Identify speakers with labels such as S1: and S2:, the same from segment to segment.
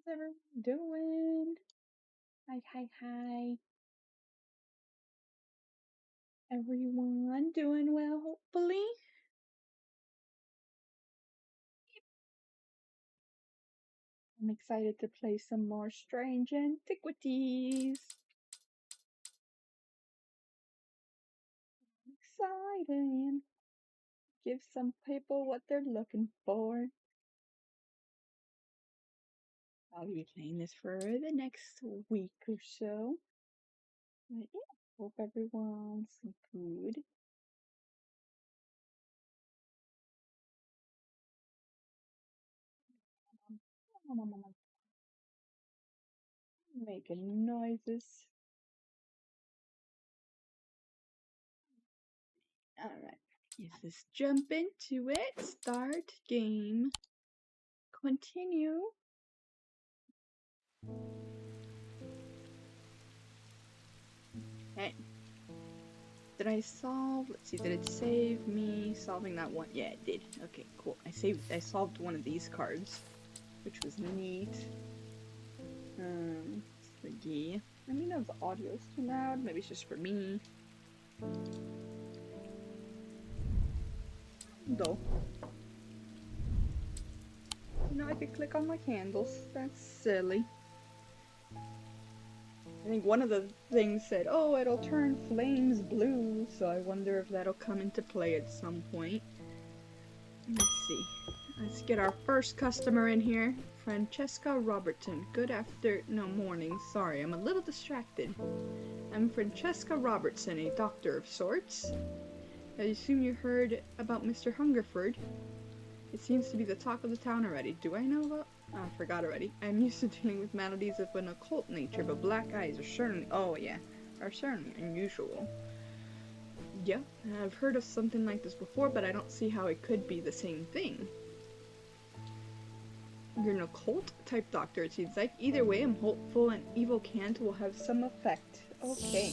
S1: How's everyone doing? Hi. Everyone doing well, hopefully? I'm excited to play some more Strange Antiquities. Exciting. Give some people what they're looking for. I'll be playing this for the next week or so. But yeah, hope everyone's good. Making noises. Alright, let's jump into it. Start game. Continue. Okay. Did I solve? Let's see, did it save me solving that one? Yeah, it did. Okay, cool. I solved one of these cards, which was neat. Yeah. Let me know if the audio's too loud. Maybe it's just for me. Though. I could click on my candles. That's silly. I think one of the things said, oh, it'll turn flames blue, so I wonder if that'll come into play at some point. Let's see. Let's get our first customer in here. Francesca Robertson. Morning. Sorry, I'm a little distracted. I'm Francesca Robertson, a doctor of sorts. I assume you heard about Mr. Hungerford. It seems to be the talk of the town already. Do I know about? Oh, I forgot already. I'm used to dealing with maladies of an occult nature, but black eyes are certainly, are certainly unusual. Yeah, I've heard of something like this before, but I don't see how it could be the same thing. You're an occult type doctor, it seems like. Either way, I'm hopeful an evil cant will have some effect. Okay.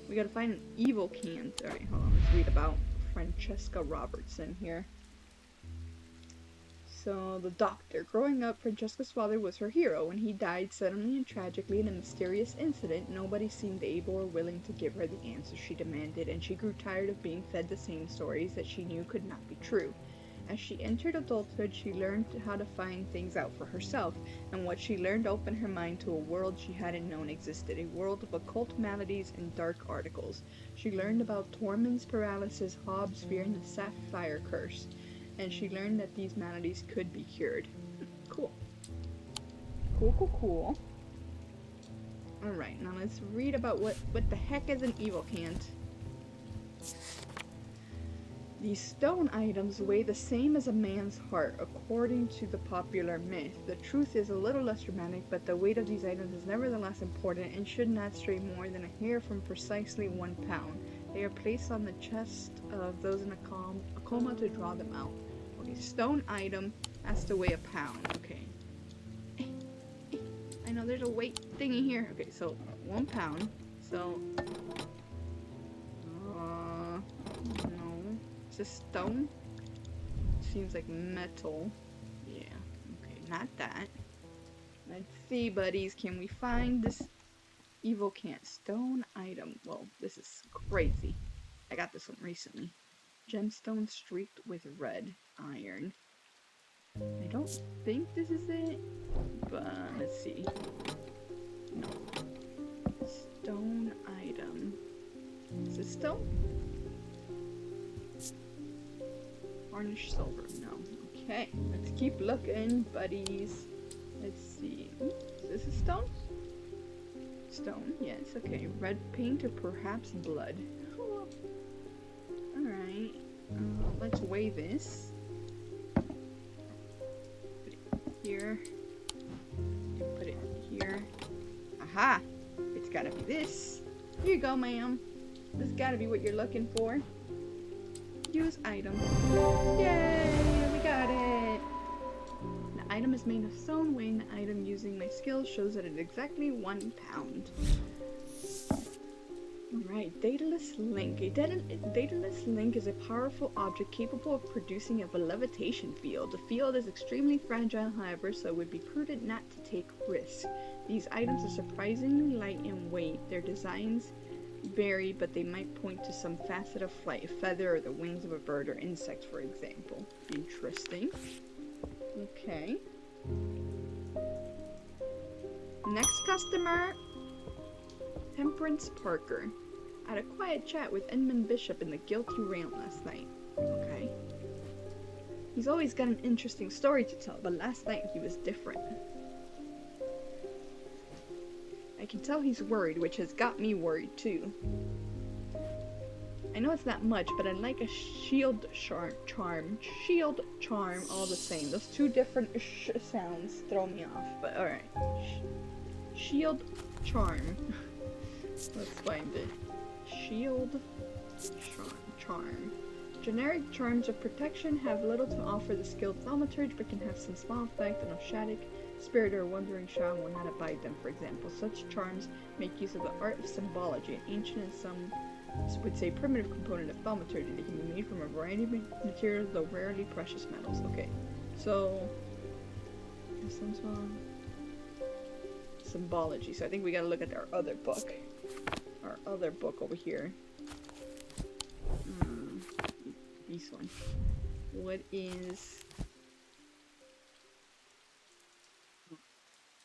S1: We gotta find an evil cant. Alright, hold on, let's read about Francesca Robertson here. So, the doctor. Growing up, Francesca's father was her hero. When he died suddenly and tragically in a mysterious incident, nobody seemed able or willing to give her the answers she demanded, and she grew tired of being fed the same stories that she knew could not be true. As she entered adulthood, she learned how to find things out for herself, and what she learned opened her mind to a world she hadn't known existed, a world of occult maladies and dark articles. She learned about Tormund's paralysis, Hobbs' fear, and the Sapphire Curse, and she learned that these maladies could be cured. Cool. Cool. Alright, now let's read about what the heck is an evil cant. These stone items weigh the same as a man's heart, according to the popular myth. The truth is a little less dramatic, but the weight of these items is nevertheless important and should not stray more than a hair from precisely 1 pound. They are placed on the chest of those in a coma to draw them out. Okay, stone item has to weigh 1 pound. Okay. I know there's a weight thingy here. Okay, so 1 pound. So stone? Seems like metal. Yeah, okay, not that. Let's see, buddies, can we find this evil cant stone item? Well, this is crazy. I got this one recently. Gemstone streaked with red iron. I don't think this is it, but let's see. No. Stone item. Is this stone? Varnished silver, no. Okay, let's keep looking, buddies. Let's see. Ooh, is this a stone? Stone, yes, okay. Red paint or perhaps blood. Alright, let's weigh this. Put it here. Put it here. Aha! It's gotta be this. Here you go, ma'am. This has gotta be what you're looking for. Use item. Yay! We got it! The item is made of stone. Weighing the item using my skills shows that it's exactly 1 pound. Alright, dataless link. A dataless link is a powerful object capable of producing a levitation field. The field is extremely fragile, however, so it would be prudent not to take risks. These items are surprisingly light in weight. Their designs vary, but they might point to some facet of flight, a feather or the wings of a bird or insect, for example. Interesting. Okay. Next customer, Temperance Parker. I had a quiet chat with Edmund Bishop in the Guilty Rant last night. Okay. He's always got an interesting story to tell, but last night he was different. I can tell he's worried, which has got me worried too. I know it's not much, but I'd like a shield charm. Shield charm, all the same. Those two different sounds throw me off, but alright. Shield charm. Let's find it. Shield charm. Generic charms of protection have little to offer the skilled thaumaturge, but can have some small effect on a Shattuck, spirit, or wandering shaman will not abide them, for example. Such charms make use of the art of symbology, an ancient and some would say primitive component of thaumaturgy. They can be made from a variety of materials, though rarely precious metals. Okay, so some song symbology. So I think we gotta look at our other book. Our other book over here. This one. What is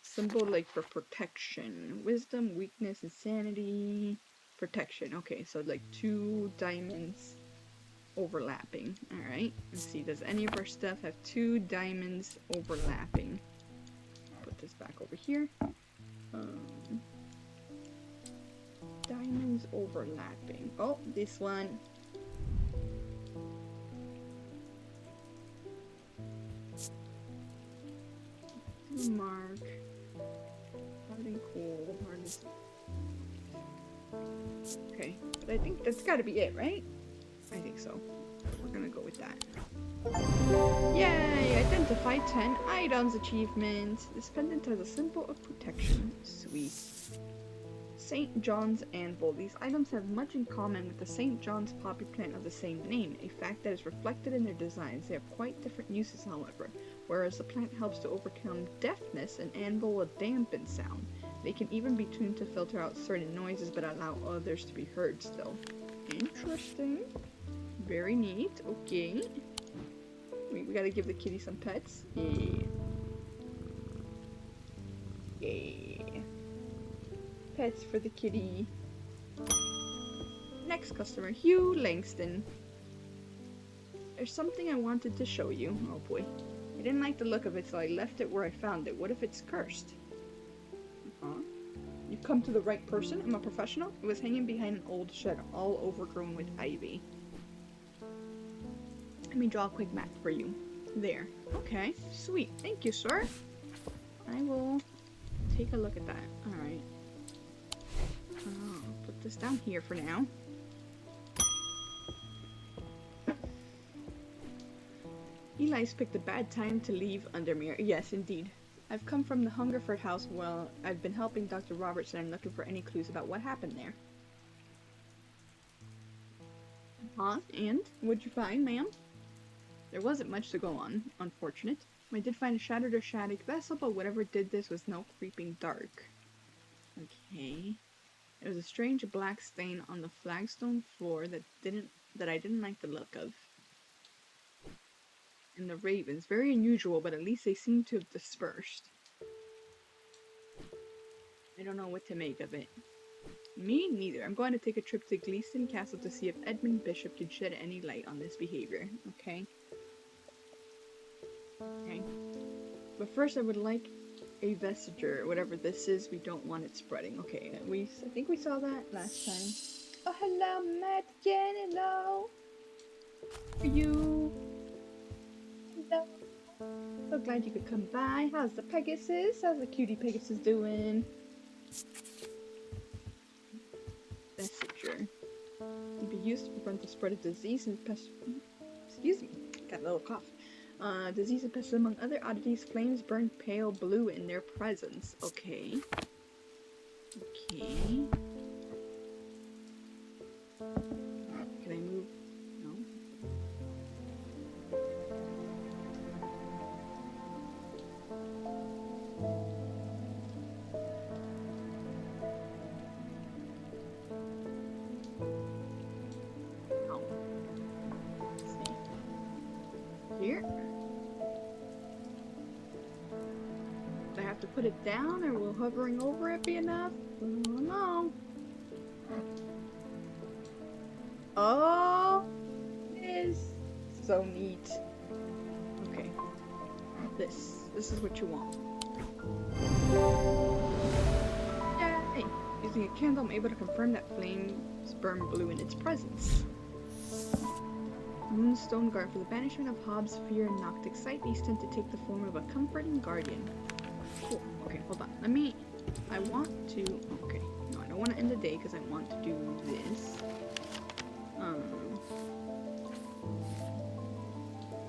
S1: symbol like for protection? Wisdom, weakness, insanity, protection. Okay, so like 2 diamonds overlapping. Alright, let's see. Does any of our stuff have 2 diamonds overlapping? Put this back over here. Diamonds overlapping. Oh, this one. Mark. Hard and cool. Hard and... Okay, but I think that's gotta be it, right? I think so. We're gonna go with that. Yay! Identify 10 items achievement. This pendant has a symbol of protection. Sweet. St. John's Anvil. These items have much in common with the St. John's poppy plant of the same name, a fact that is reflected in their designs. They have quite different uses, however. Whereas the plant helps to overcome deafness, an anvil will dampen sound. They can even be tuned to filter out certain noises but allow others to be heard still. Interesting. Very neat. Okay. We gotta give the kitty some pets. Yeah. Yeah. Pets for the kitty. Next customer, Hugh Langston. There's something I wanted to show you. Oh boy. I didn't like the look of it, so I left it where I found it. What if it's cursed? You've come to the right person. I'm a professional. It was hanging behind an old shed, all overgrown with ivy. Let me draw a quick map for you. There. Okay. Sweet. Thank you, sir. I will take a look at that. Alright. Put this down here for now. Eli's picked a bad time to leave Undermere. Yes, indeed. I've come from the Hungerford house. Well, I've been helping Dr. Roberts and I'm looking for any clues about what happened there. And? What'd you find, ma'am? There wasn't much to go on. Unfortunate. I did find a shattered or Shattuck vessel, but whatever did this was no creeping dark. Okay. There was a strange black stain on the flagstone floor that I didn't like the look of. And the ravens. Very unusual, but at least they seem to have dispersed. I don't know what to make of it. Me neither. I'm going to take a trip to Gleeston Castle to see if Edmund Bishop can shed any light on this behavior. Okay? Okay. But first I would like a vestiger. Whatever this is, we don't want it spreading. Okay, I think we saw that last time. Oh, hello, Matt again. Hello. Are you... Hello. So glad you could come by. How's the Pegasus? How's the cutie Pegasus doing? Vestiger. Can be used to prevent the spread of disease and pest. Excuse me, got a little cough. Disease and pests among other oddities. Flames burn pale blue in their presence. Okay. Okay. Can I move? No. Oh. Let's see. Here? Do I have to put it down, or will hovering over it be enough? I don't know. Oh, it is so neat. Okay, this is what you want. Yay! Using a candle, I'm able to confirm that flames burn blue in its presence. Moonstone Guard. For the banishment of Hobbs' fear and Noctic sight, these tend to take the form of a comforting guardian. Cool. Okay, hold on. I want to. Okay, no, I don't want to end the day because I want to do this.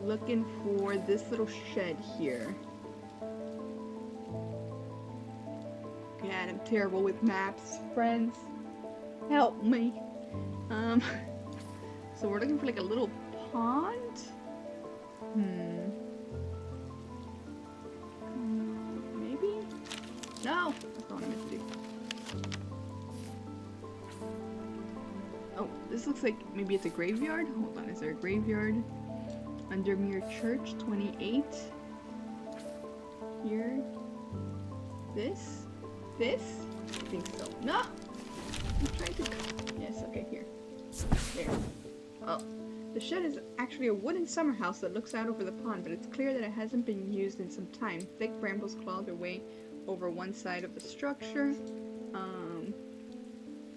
S1: Looking for this little shed here. God, I'm terrible with maps, friends. Help me. So we're looking for like a little pond? Maybe? No! That's not what I meant to do. Oh, this looks like maybe it's a graveyard? Hold on, is there a graveyard? Undermere Church, 28. Here. This? This? I think so. No! I'm trying to... Yes, okay, here. There. Oh. The shed is actually a wooden summer house that looks out over the pond, but it's clear that it hasn't been used in some time. Thick brambles claw their way over one side of the structure.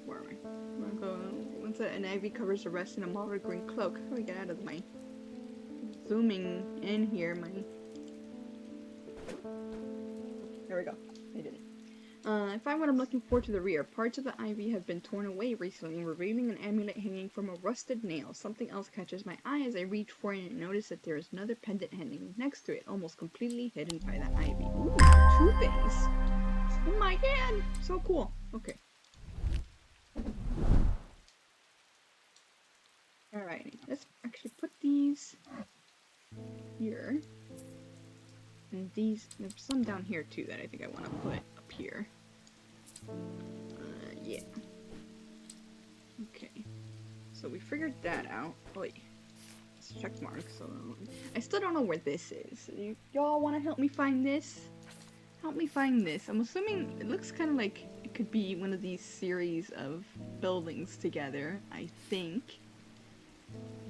S1: Where am I? I'm gonna go... Once an ivy covers the rest in a mottled green cloak. How do we get out of my... Zooming in here, There we go. I did it. I find what I'm looking for to the rear. Parts of the ivy have been torn away recently, revealing an amulet hanging from a rusted nail. Something else catches my eye as I reach for it and notice that there is another pendant hanging next to it, almost completely hidden by the ivy. Ooh, 2 things. Oh my god! So cool. Okay. Alright, let's actually put these here. And these, there's some down here too that I think I want to put up here. Yeah. Okay. So we figured that out. Oh wait. It's check mark, so I still don't know where this is. Y'all want to help me find this? Help me find this. I'm assuming it looks kind of like it could be one of these series of buildings together, I think.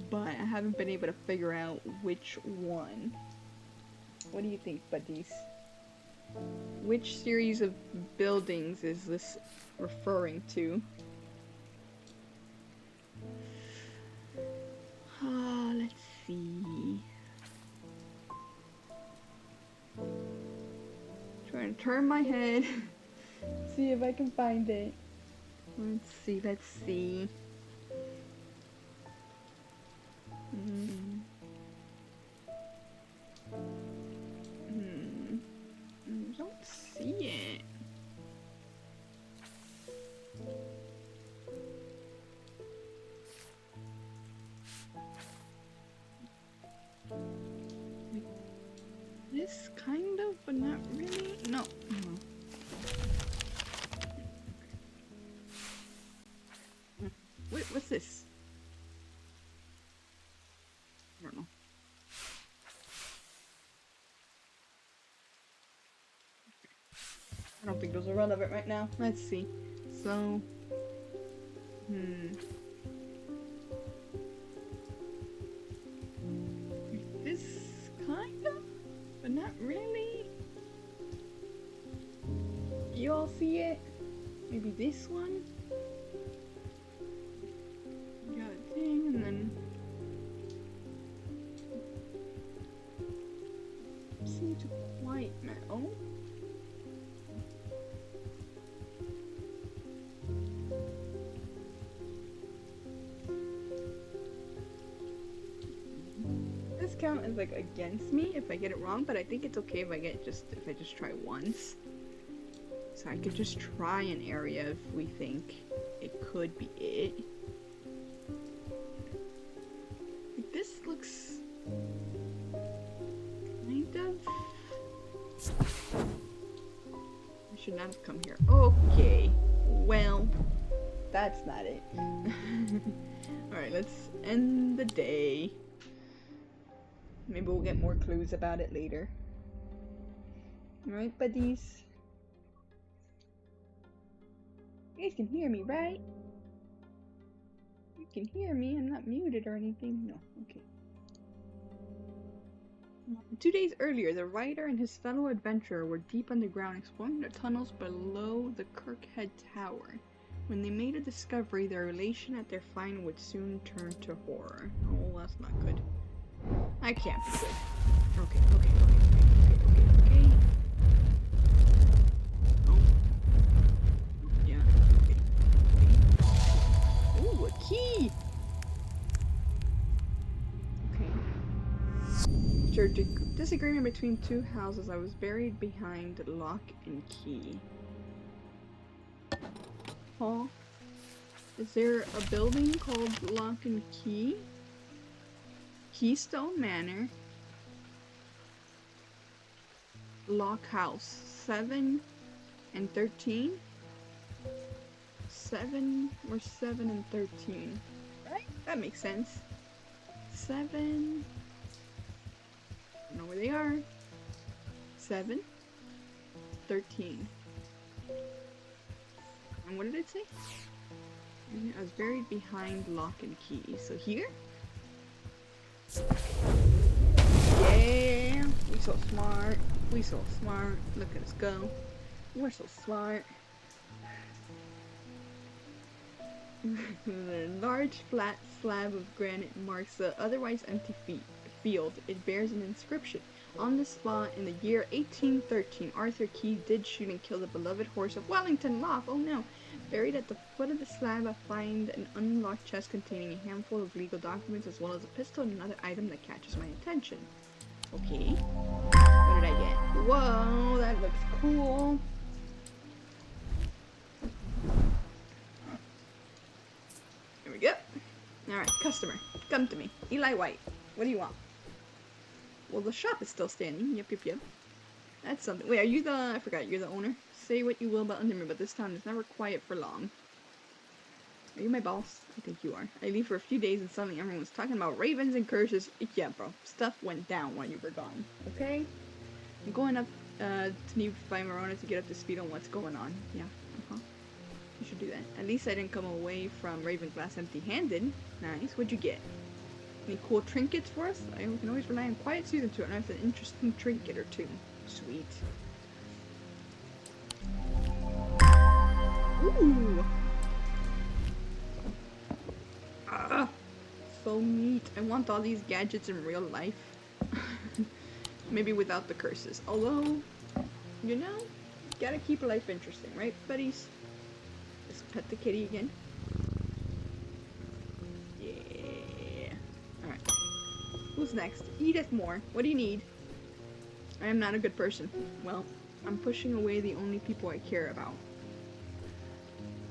S1: But I haven't been able to figure out which one. What do you think, buddies? Which series of buildings is this referring to? Let's see. Trying to turn my head. See if I can find it. Let's see. I don't see it. Like this kind of, but not really. No. Wait, what's this? I don't know. I don't think there's a run of it right now. Let's see. So, this kind of, but not really. You all see it? Maybe this one? Got a thing, and then seem to quite metal. This count is like against me if I get it wrong, but I think it's okay if I just try once. So I could just try an area if we think it could be it. this looks kind of... I should not have come here. Okay, well, that's not it. Alright, let's end the day. Maybe we'll get more clues about it later. Alright, buddies. You guys can hear me, right? You can hear me. I'm not muted or anything. No, okay. 2 days earlier, the writer and his fellow adventurer were deep underground exploring the tunnels below the Kirkhead Tower. When they made a discovery, their relation at their find would soon turn to horror. Oh, that's not good. I can't be good. Okay. Oh. Yeah, okay. Ooh, a key! Okay. Disagreement between two houses. I was buried behind lock and key. Huh? Is there a building called Lock and Key? Keystone Manor. Lock House. 7 and 13? 7 or 7 and 13. Right? That makes sense. 7. I don't know where they are. 7. 13. And what did it say? I was buried behind lock and key. So here? Yeah! We so smart. We so smart. Look at us go. We're so smart. The large flat slab of granite marks the otherwise empty field. It bears an inscription. On the spot in the year 1813, Arthur Key did shoot and kill the beloved horse of Wellington Lock. Oh no! Buried at the foot of the slab, I find an unlocked chest containing a handful of legal documents as well as a pistol and another item that catches my attention. Okay. What did I get? Whoa, that looks cool. Here we go. Alright, customer. Come to me. Eli White. What do you want? Well, the shop is still standing. Yep. That's something. Wait, are you the... I forgot, you're the owner? Say what you will about under me, but this town is never quiet for long. Are you my boss? I think you are. I leave for a few days and suddenly everyone's talking about ravens and curses. Yeah, bro. Stuff went down while you were gone. Okay? I'm going up to nearby Marona to get up to speed on what's going on. Yeah. You should do that. At least I didn't come away from Ravenglass empty-handed. Nice. What'd you get? Any cool trinkets for us? I can always rely on quiet season to unearth an interesting trinket or two. Sweet. Ooh! Ah! So neat. I want all these gadgets in real life. Maybe without the curses. Although, you know, gotta keep life interesting, right, buddies? Let's pet the kitty again. Yeah. Alright. Who's next? Edith Moore. What do you need? I am not a good person. Well, I'm pushing away the only people I care about.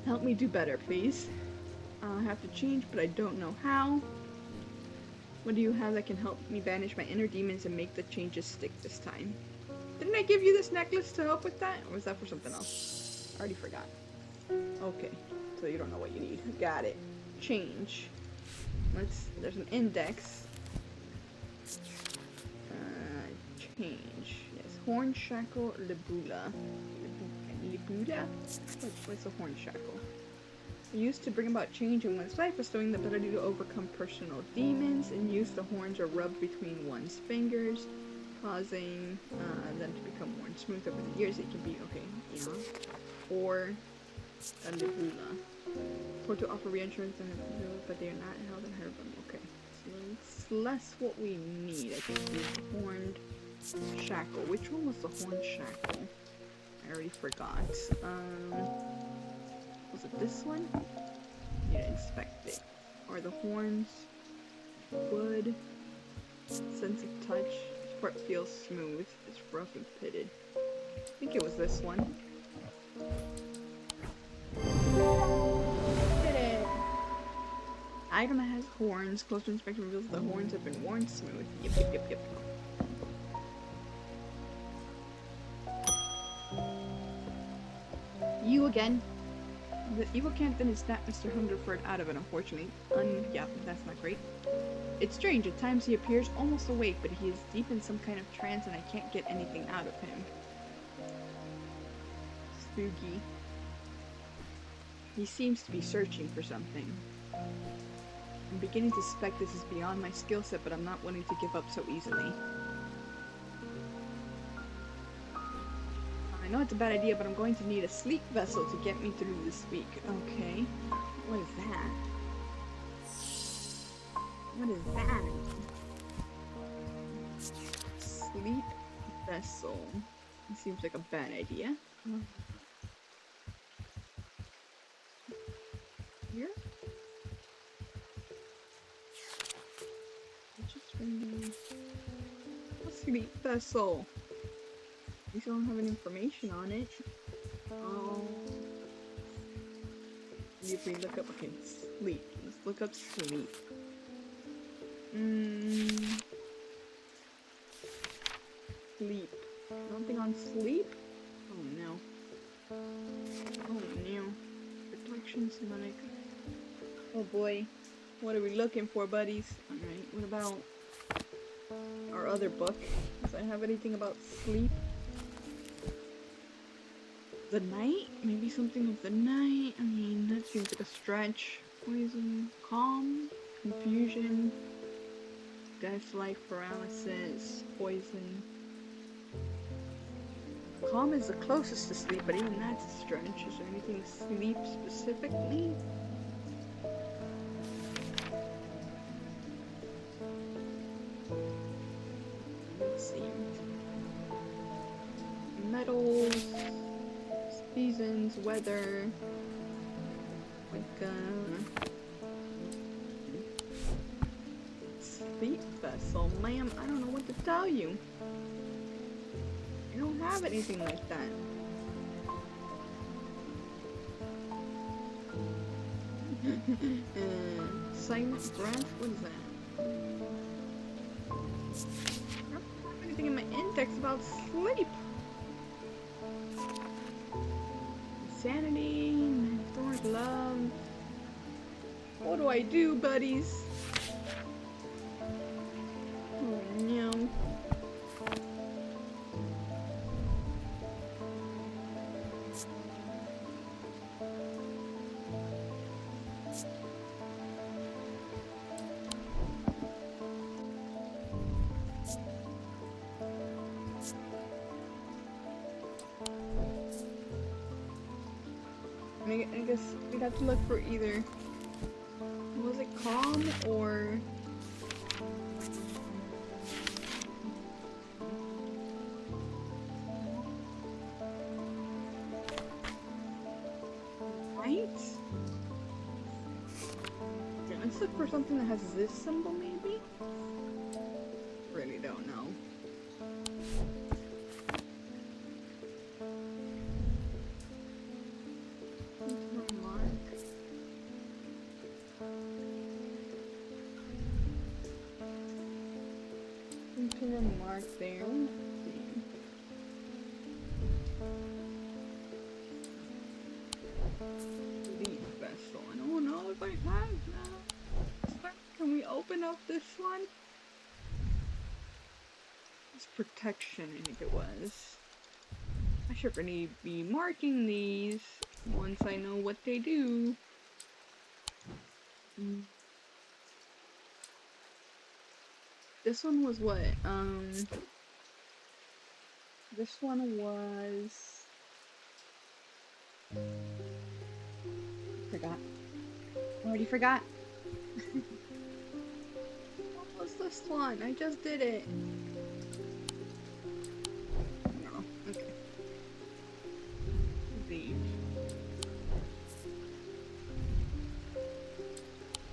S1: Help me do better, please. I have to change, but I don't know how. What do you have that can help me banish my inner demons and make the changes stick this time? Didn't I give you this necklace to help with that? Or was that for something else? I already forgot. Okay, so you don't know what you need. Got it. Change. There's an index. Change. Yes, horn shackle libula. Libula? What's a horn shackle? Used to bring about change in one's life, bestowing the ability to overcome personal demons, and use the horns are rubbed between one's fingers, causing them to become worn smooth over the years. It can be, okay, yeah. Or a libula. For to offer reinsurance, but they are not held in her bundle. Okay, so it's less what we need. I think the horned shackle. Which one was the horned shackle? I already forgot. Was it this one? Yeah, inspect it. Are the horns wood? Sense of touch. This part feels smooth. It's rough and pitted. I think it was this one. Did it! item that has horns. Closer inspection reveals the horns have been worn smooth. Yep. You again? The evil can't then snapped Mr. Hungerford out of it, unfortunately. Yeah, that's not great. It's strange, at times he appears almost awake, but he is deep in some kind of trance and I can't get anything out of him. Spooky. He seems to be searching for something. I'm beginning to suspect this is beyond my skill set, but I'm not willing to give up so easily. I know it's a bad idea, but I'm going to need a sleep vessel to get me through this week. Okay. What is that? What is that? Sleep vessel. It seems like a bad idea. Here? Just random. A sleep vessel. At least I don't have any information on it. Oh. If we look up, okay, sleep. Let's look up sleep. Sleep. Nothing on sleep? Oh no. Oh no. Protection sonic. Oh boy. What are we looking for, buddies? Alright, what about our other book? Does it have anything about sleep? The night? Maybe something of the night? I mean, that seems like a stretch. Poison, calm, confusion, death, life, paralysis, poison. Calm is the closest to sleep, but even that's a stretch. Is there anything sleep specifically? Let's see. Metals, seasons, weather, like sleep vessel. Ma'am, I don't know what to tell you. I don't have anything like that. Silent breath? What is that? I don't have anything in my index about sleep. Insanity, Thor's love. What do I do, buddies? Oh no. I guess we'd have to look for either, was it calm or right? Yeah, let's look for something that has this symbol maybe? Really don't know. Remark there. Let's see. Sleep vessel. I don't know if I have that. Can we open up this one? It's protection, I think it was. I should really be marking these once I know what they do. This one was what? This one was... Forgot. Already forgot. What was this one? I just did it. No. Okay. Leave.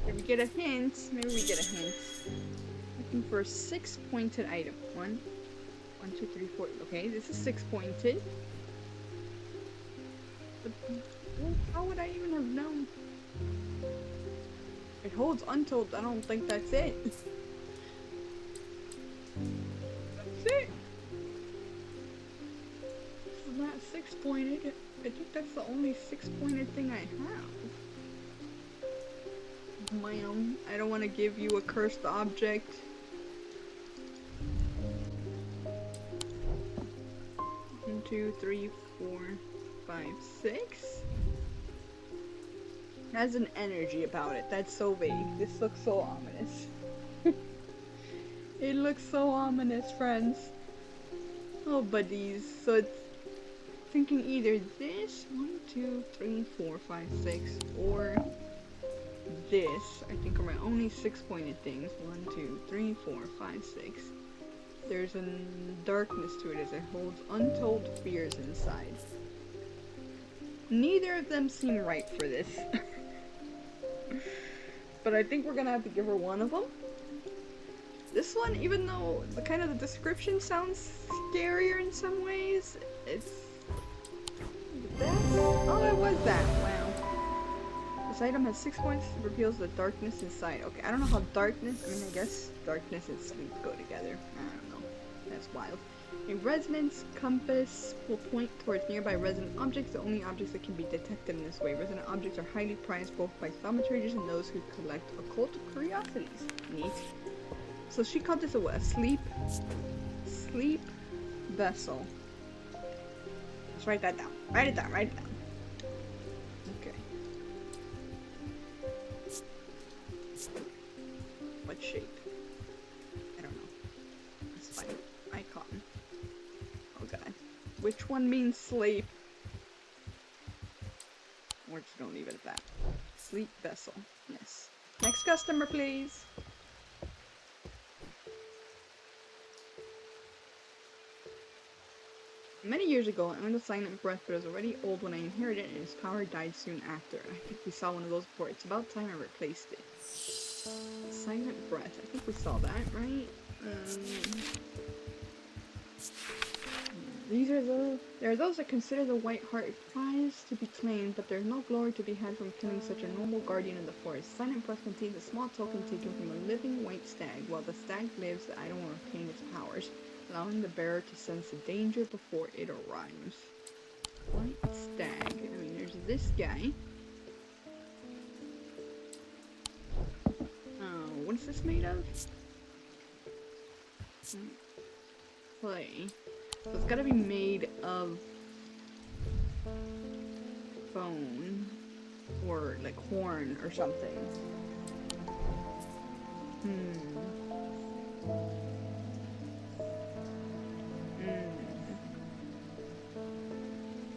S1: Did we get a hint? Maybe we get a hint. Looking for a 6-pointed item. 1, 2, 3, 4. Okay, this is 6-pointed. But well, how would I even have known? It holds untold. I don't think that's it. That's it. It's not 6-pointed. I think that's the only 6-pointed thing I have. Ma'am, I don't want to give you a cursed object. 1, 2, 3, 4, 5, 6. Has an energy about it. That's so vague. This looks so ominous. It looks so ominous, friends. Oh, buddies. So it's thinking either this 1, 2, 3, 4, 5, 6, or this. I think are my only 6-pointed things. 1, 2, 3, 4, 5, 6. There's a darkness to it as it holds untold fears inside. Neither of them seem right for this. But I think we're gonna have to give her one of them. This one, even though the kind of the description sounds scarier in some ways, it's that. Oh, it was that. Wow. This item has 6 points. It reveals the darkness inside. Okay, I don't know how darkness. I mean, I guess darkness and sleep go together. I don't know. That's wild. A resonance compass will point towards nearby resonant objects, the only objects that can be detected in this way. Resonant objects are highly prized both by thaumatrators and those who collect occult curiosities. Neat. So she called this a what? A sleep vessel. Let's write that down. Write it down, write it down. Okay. What shape? I don't know. That's fine. Icon. Oh god. Which one means sleep? We're just gonna leave it at that. Sleep vessel. Yes. Next customer, please. Many years ago, I owned a silent breath, but it was already old when I inherited it, and its power died soon after. I think we saw one of those before. It's about time I replaced it. Silent breath. I think we saw that, right? There are those that consider the white-hearted prize to be claimed, but there's no glory to be had from killing such a noble guardian of the forest. Silent breath contains a small token taken from a living white stag. While the stag lives, the item will retain its powers, allowing the bearer to sense the danger before it arrives. White stag. I mean, there's this guy. Oh, what is this made of? Clay. So it's gotta be made of bone or like horn or something.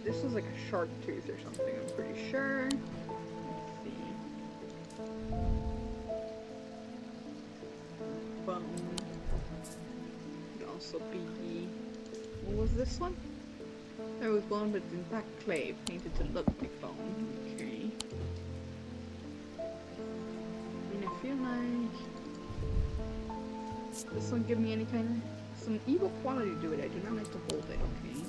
S1: This was like a shark tooth or something, I'm pretty sure. Let's see. Bone. Could also be... What was this one? It was bone, but in fact clay, painted to look like bone. Okay. I mean, I feel like... This one give me any kind of... some evil quality to it. I do not like to hold it, okay.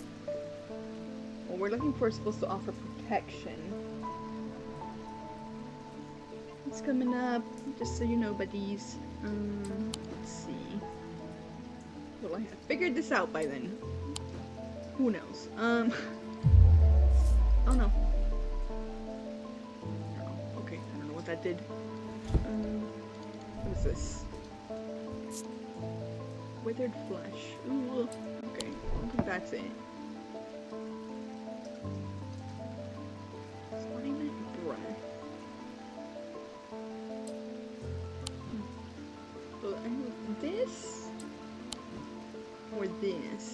S1: What we're looking for is supposed to offer protection. It's coming up, just so you know, buddies. Let's see. Will I have figured this out by then? Who knows? Oh no. Okay, I don't know what that did. What is this? Withered flesh. Ooh, okay, I don't think that's it. Silent breath. So, this or this?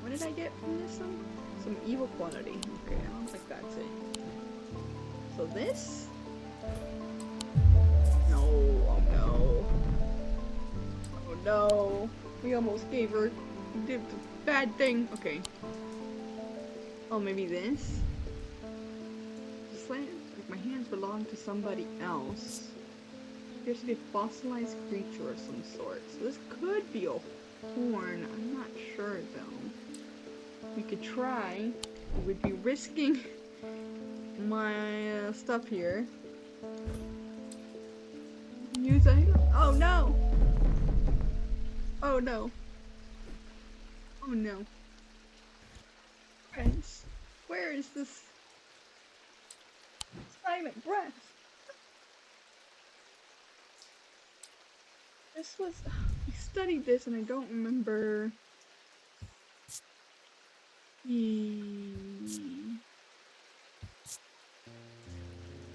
S1: What did I get from this one? Some evil quality. Okay, I don't think that's it. So this? No, oh no. Oh no. We almost gave her. We did the bad thing. Okay. Oh, maybe this? Just like my hands belong to somebody else. Appears to be a fossilized creature of some sort. So this could be a horn. I'm not sure though. We could try. We would be risking my stuff here. these items. Oh no! Oh no. Oh no. Friends, where is this silent breath? This was... I studied this and I don't remember...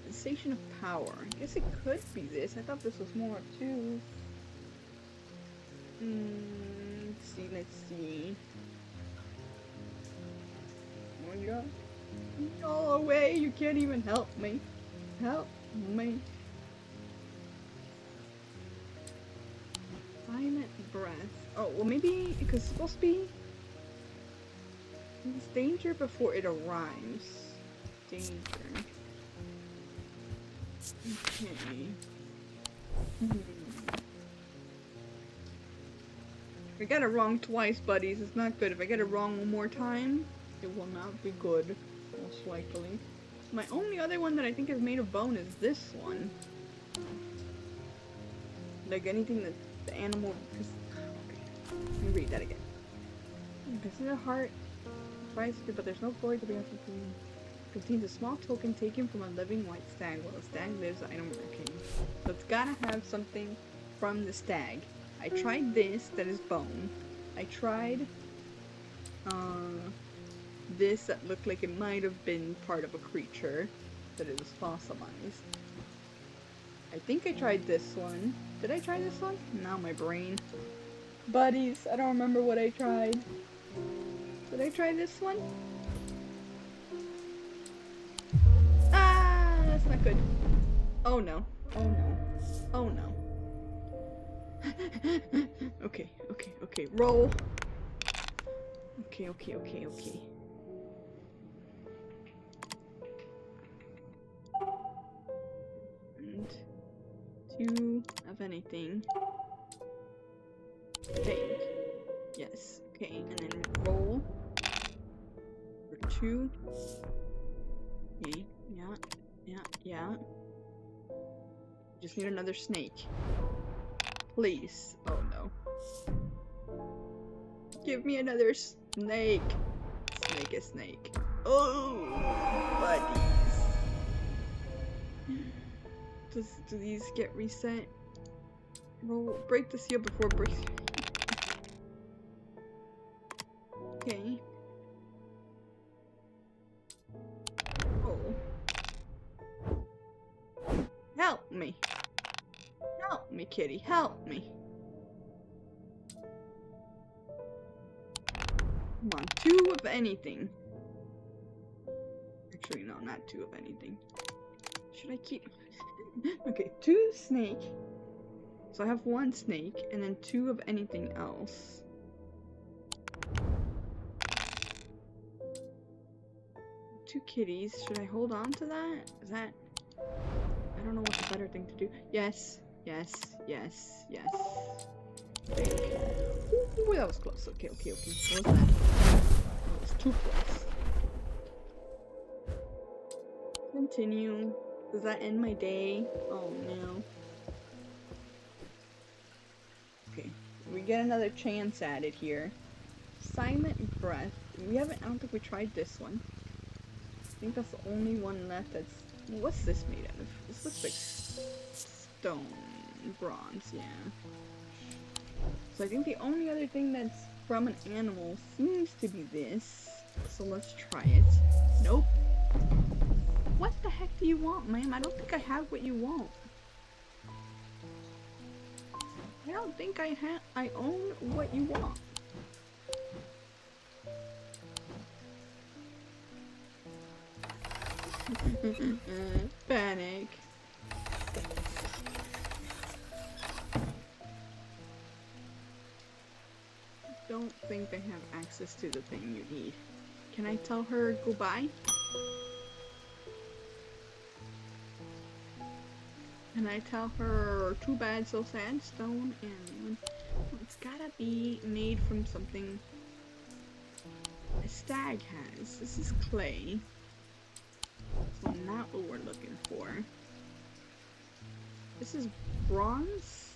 S1: Sensation of power. I guess it could be this. I thought this was more too. Let's see. Oh my god. Go away, you can't even help me. Help me. Silent breath. Oh, well maybe, because it's supposed to be... It's danger before it arrives. Danger. Okay. If I get it wrong twice, buddies, it's not good. If I get it wrong one more time, it will not be good. Most likely. My only other one that I think is made of bone is this one. Like anything that the animal... Okay. Let me read that again. This is a heart. But there's no glory to be able to contains a small token taken from a living white stag. While the stag lives, I don't remember. Okay. So it's gotta have something from the stag. I tried this, that is bone. I tried this that looked like it might have been part of a creature, that it was fossilized. I think I tried this one. Did I try this one? Now my brain. Buddies, I don't remember what I tried. Did I try this one? Ah, that's not good. Oh no. Oh no. Oh no. Okay, okay, okay. Roll. Okay, okay, okay, okay. And 2 of anything. Take. Yes. Okay, and then roll. For 2. Okay, yeah. Just need another snake. Please. Oh no. Give me another snake. Snake is snake. Oh, buddies. Do these get reset? Roll. Break the seal before breaking. Okay. Oh. Help me. Help me, kitty. Help me. Come on. 2 of anything. Actually, no, not 2 of anything. Should I keep... Okay, 2 snake. So I have 1 snake, and then 2 of anything else. 2 kitties. Should I hold on to that? Is that... I don't know what's a better thing to do. Yes. Yes. Yes. Yes. Ooh, that was close. Okay, okay, okay. What was that? That was too close. Continue. Does that end my day? Oh no. Okay. We get another chance at it here. Silent breath. We haven't... I don't think we tried this one. I think that's the only one left that's... What's this made out of? This looks like stone. Bronze, yeah. So I think the only other thing that's from an animal seems to be this. So let's try it. Nope. What the heck do you want, ma'am? I don't think I have what you want. I don't think I own what you want. Panic. Don't think I have access to the thing you need. Can I tell her goodbye? Can I tell her too bad, so sad, stone, and it's gotta be made from something a stag has. This is clay. So not what we're looking for. This is bronze?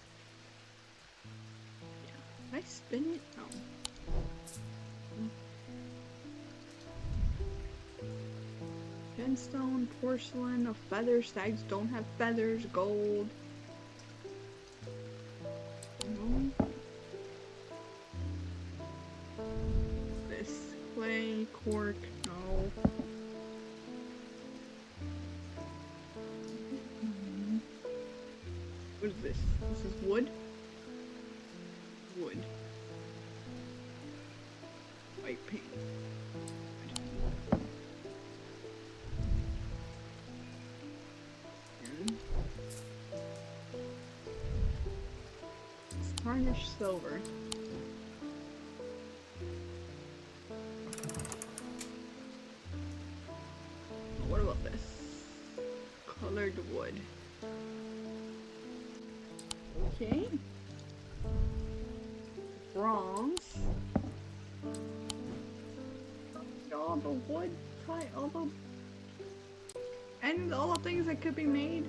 S1: Yeah. Did I spin it? No. Gemstone, porcelain, a feather. Stags don't have feathers. Gold. No. This clay, cork. No. What is this? This is wood? Wood. White paint. Tarnished silver. What about this? Colored wood. Okay. Bronze. All the wood, and all the things that could be made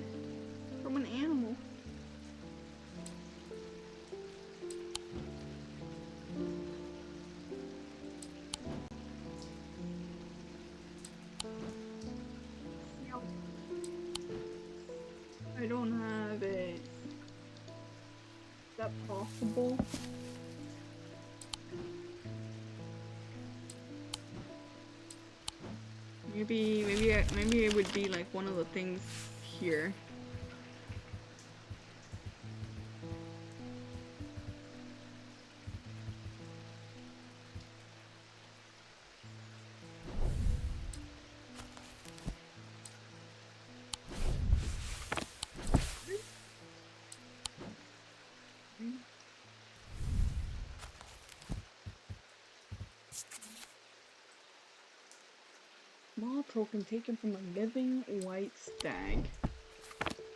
S1: from an animal. I don't have it. Is that possible? Maybe it would be like one of the things here. Small token taken from a living white stag.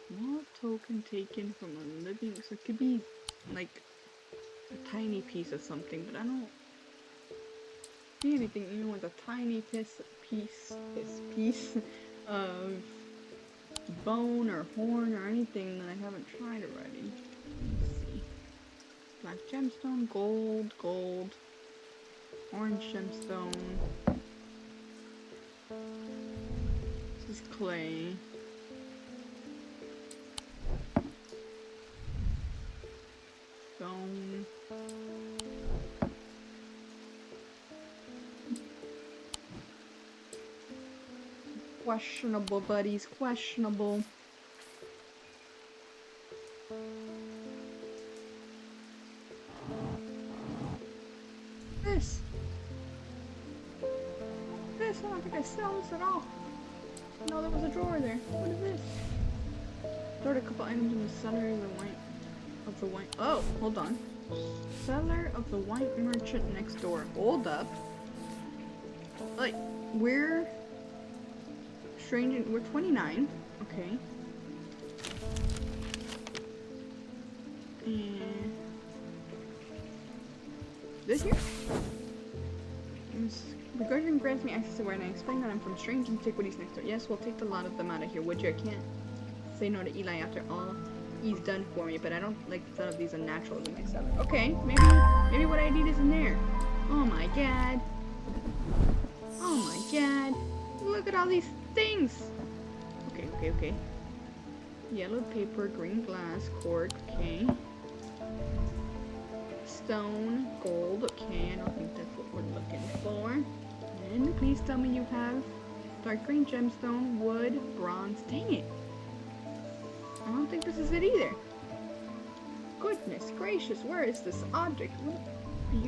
S1: Small token taken from a living, so it could be like a tiny piece of something, but I don't see anything even with a tiny piece of bone or horn or anything that I haven't tried already. Let's see. Black gemstone, gold, orange gemstone. This is clay. Stone. Questionable, buddies. Questionable. This. I don't think I sell this at all. No, there was a drawer there. What is this? Stored a couple items in the cellar of the wine. Oh, hold on. Cellar of the wine merchant next door. Hold up. Like, we're 29. Okay. And this here? The guardian grants me access to where, and I explain that I'm from strange antiquities next door. Yes, we'll take a lot of them out of here, would you? I can't say no to Eli after all he's done for me, but I don't like the thought of these unnaturals in my cellar. Okay, maybe what I need is in there. Oh my god. Oh my god. Look at all these things. Okay. Yellow paper, green glass, cork, okay. Stone, gold, okay, I don't think that's what we're looking for. And please tell me you have dark green gemstone, wood, bronze. Dang it. I don't think this is it either. Goodness gracious, where is this object? Do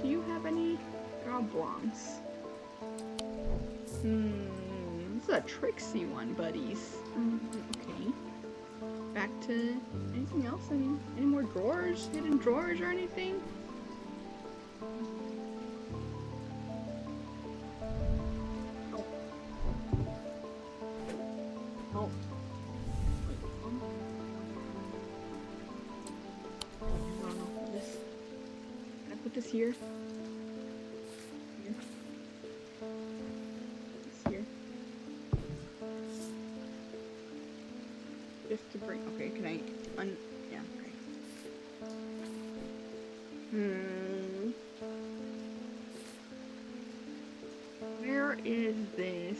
S1: you have any? They're all bronze. This is a tricksy one, buddies. Okay. Back to anything else? Any more drawers? Hidden drawers or anything? Oh. No, this. Can I put this here? Just to bring boring. Okay, can I yeah, okay. Where is this?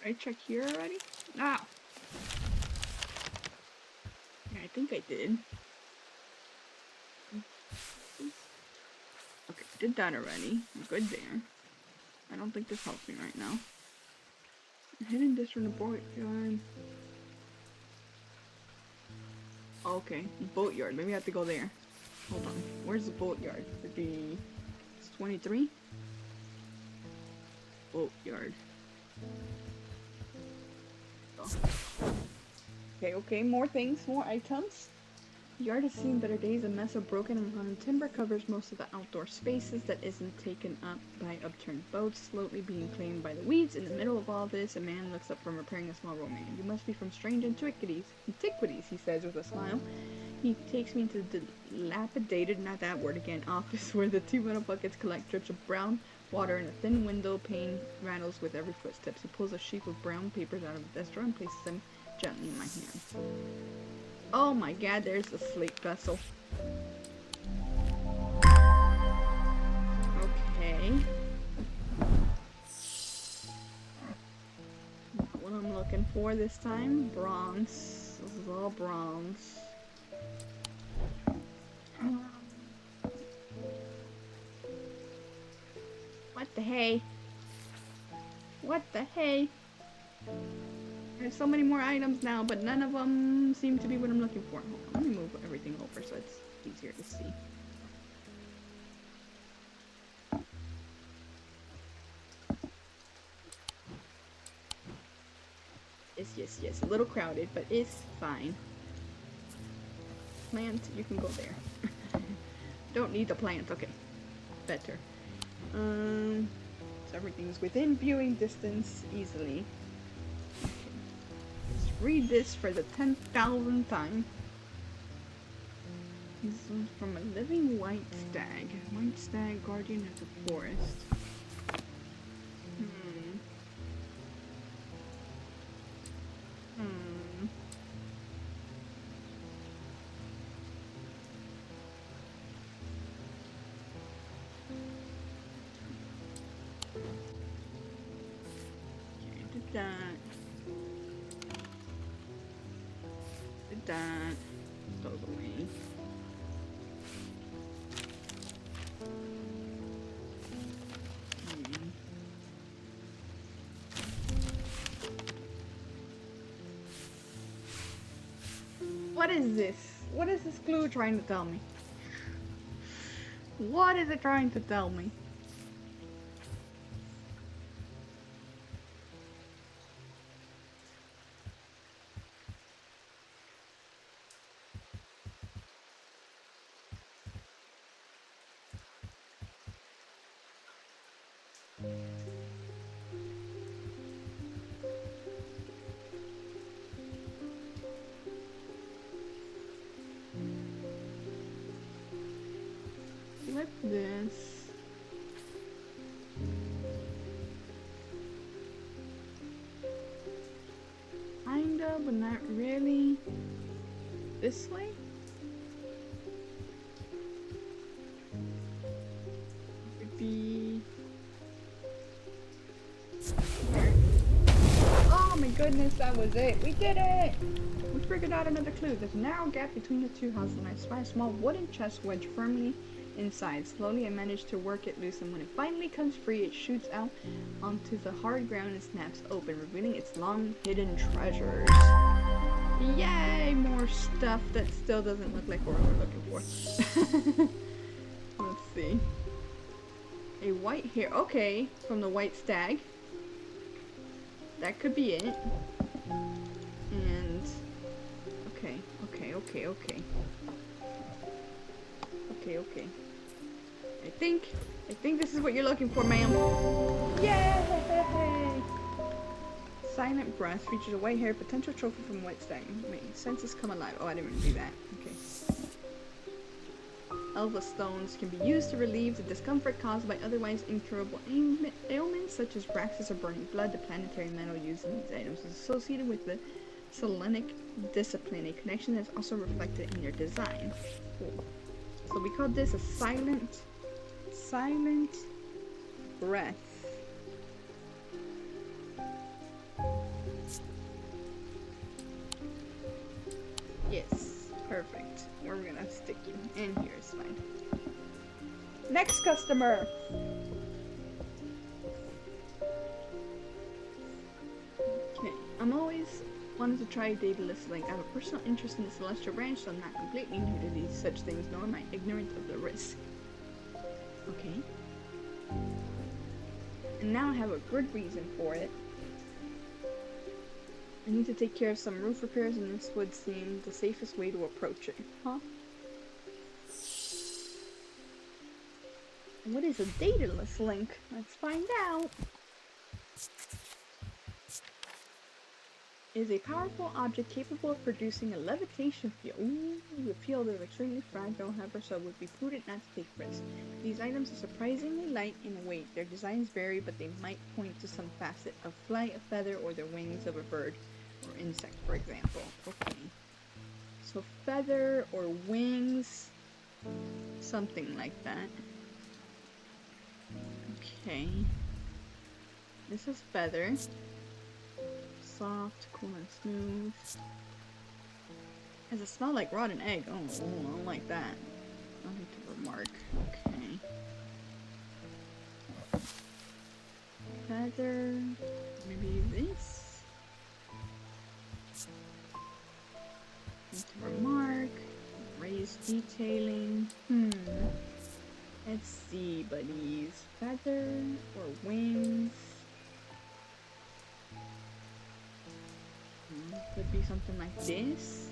S1: Did I check here already? Ah! Yeah, I think I did. Okay, did that already. I'm good there. I don't think this helps me right now. Hidden this from the boatyard. Okay, boatyard. Maybe I have to go there. Hold on. Where's the boatyard? It'd be... It's 23? Boatyard. Oh. Okay, more things, more items. The yard has seen better days. A mess of broken and rotten timber covers most of the outdoor spaces that isn't taken up by upturned boats, slowly being claimed by the weeds. In the middle of all this, a man looks up from repairing a small romance. You must be from strange antiquities. Antiquities, he says with a smile. He takes me into the dilapidated, not that word again, office where the 2 metal buckets collect drips of brown water and a thin window pane rattles with every footstep. He pulls a sheaf of brown papers out of the desk drawer and places them gently in my hand. Oh my god, there's the slate vessel. Okay. Not what I'm looking for this time. Bronze. This is all bronze. What the hey? What the hey? There's so many more items now, but none of them seem to be what I'm looking for. Hold on, let me move everything over so it's easier to see. Yes. A little crowded, but it's fine. Plant, you can go there. Don't need the plant, okay. Better. So everything's within viewing distance easily. Read this for the 10,000th time. This one's from a living white stag. White stag, guardian of the forest. Okay, did that. That goes away. What is this? What is this clue trying to tell me? What is it trying to tell me? Flip this. Kinda, but not really. This way? Would be... Here. Oh my goodness, that was it. We did it! We figured out another clue. There's a narrow gap between the two houses and I spy a small wooden chest wedged firmly inside. Slowly I manage to work it loose, and when it finally comes free, it shoots out onto the hard ground and snaps open, revealing its long hidden treasures. Yay! More stuff that still doesn't look like what we're looking for. Let's see. A white hair. Okay, from the white stag. That could be it. And okay. I think this is what you're looking for, ma'am. Yay! Silent Breath features a white-haired potential trophy from White Stang. Wait, senses come alive. Oh, I didn't even do that. Okay. Elva stones can be used to relieve the discomfort caused by otherwise incurable ailments such as Braxis or burning blood. The planetary metal used in these items is associated with the Selenic discipline, a connection that is also reflected in their design. Cool. So we call this a silent breath. Yes, perfect. Where are we gonna stick you? In here is fine. Next customer! Okay, I'm always wanted to try Daedalus Link. I have a personal interest in the Celestial Branch, so I'm not completely new to these such things, nor am I ignorant of the risk. Okay. And now I have a good reason for it. I need to take care of some roof repairs, and this would seem the safest way to approach it. Huh? What is a Daedalus Link? Let's find out. It is a powerful object capable of producing a levitation field. Ooh, the field is extremely fragile, however, so it would be prudent not to take risks. These items are surprisingly light in weight. Their designs vary, but they might point to some facet of flight, a feather, or the wings of a bird or insect, for example. Okay. So feather or wings, something like that. Okay. This is feather. Soft, cool and smooth. Has a smell like rotten egg. Oh, I don't like that. Nothing to remark. Okay. Feather. Maybe this. Nothing to remark. Raised detailing. Let's see, buddies. Feather or wings. Could be something like this.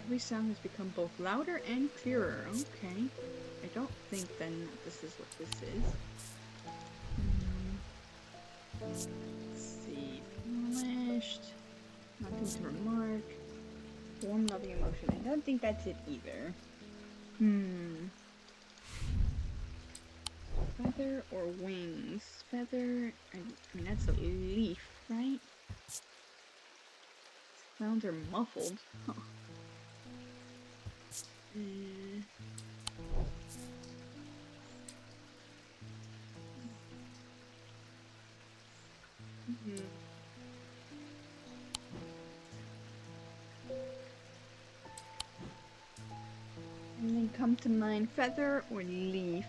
S1: Every sound has become both louder and clearer. Okay. I don't think then that this is what this is. Let's see. Polished. Nothing to remark. Warm, loving emotion. I don't think that's it either. Feather or wings? Feather, I mean that's a leaf, right? Sounds are muffled. Huh. And then come to mind feather or leaf.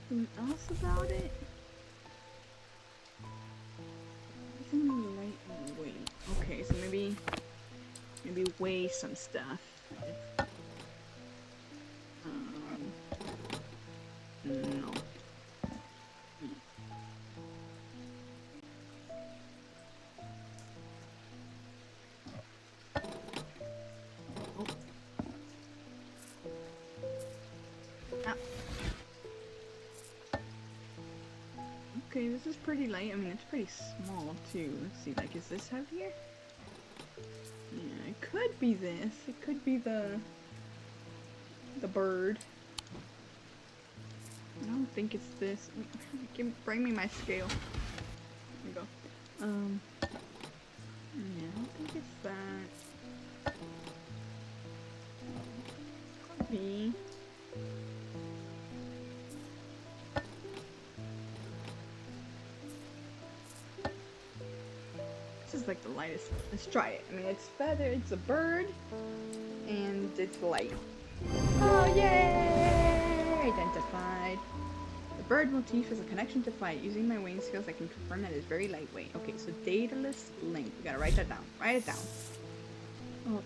S1: Anything else about it? Something light and weight. Okay, so maybe weigh some stuff. No. Okay, this is pretty light. I mean, it's pretty small too. Let's see, like, is this heavier? Yeah, it could be this. It could be the bird. I don't think it's this. Bring me my scale. There we go. Yeah, I don't think it's that. Could be. This is like the lightest. Let's try it. I mean, it's feather, it's a bird, and it's light. Oh, yay! Identified. The bird motif is a connection to flight. Using my wing skills, I can confirm that it's very lightweight. Okay, so Daedalus Link. We gotta write that down. Write it down. Oh,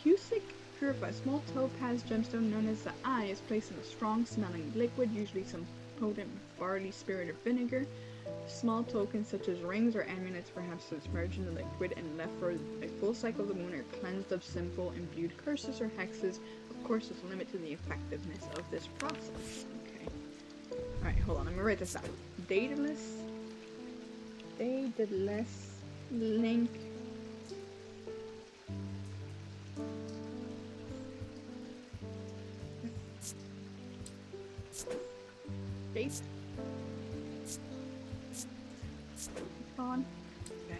S1: Cusic purified. Small topaz gemstone known as the Eye is placed in a strong smelling liquid, usually some potent barley spirit or vinegar. Small tokens such as rings or amulets perhaps submerged in the liquid and left for a full cycle of the moon are cleansed of simple imbued curses or hexes. Of course, there's a limit to the effectiveness of this process. Okay. Alright, hold on. Let me write this down. Dataless link date icon.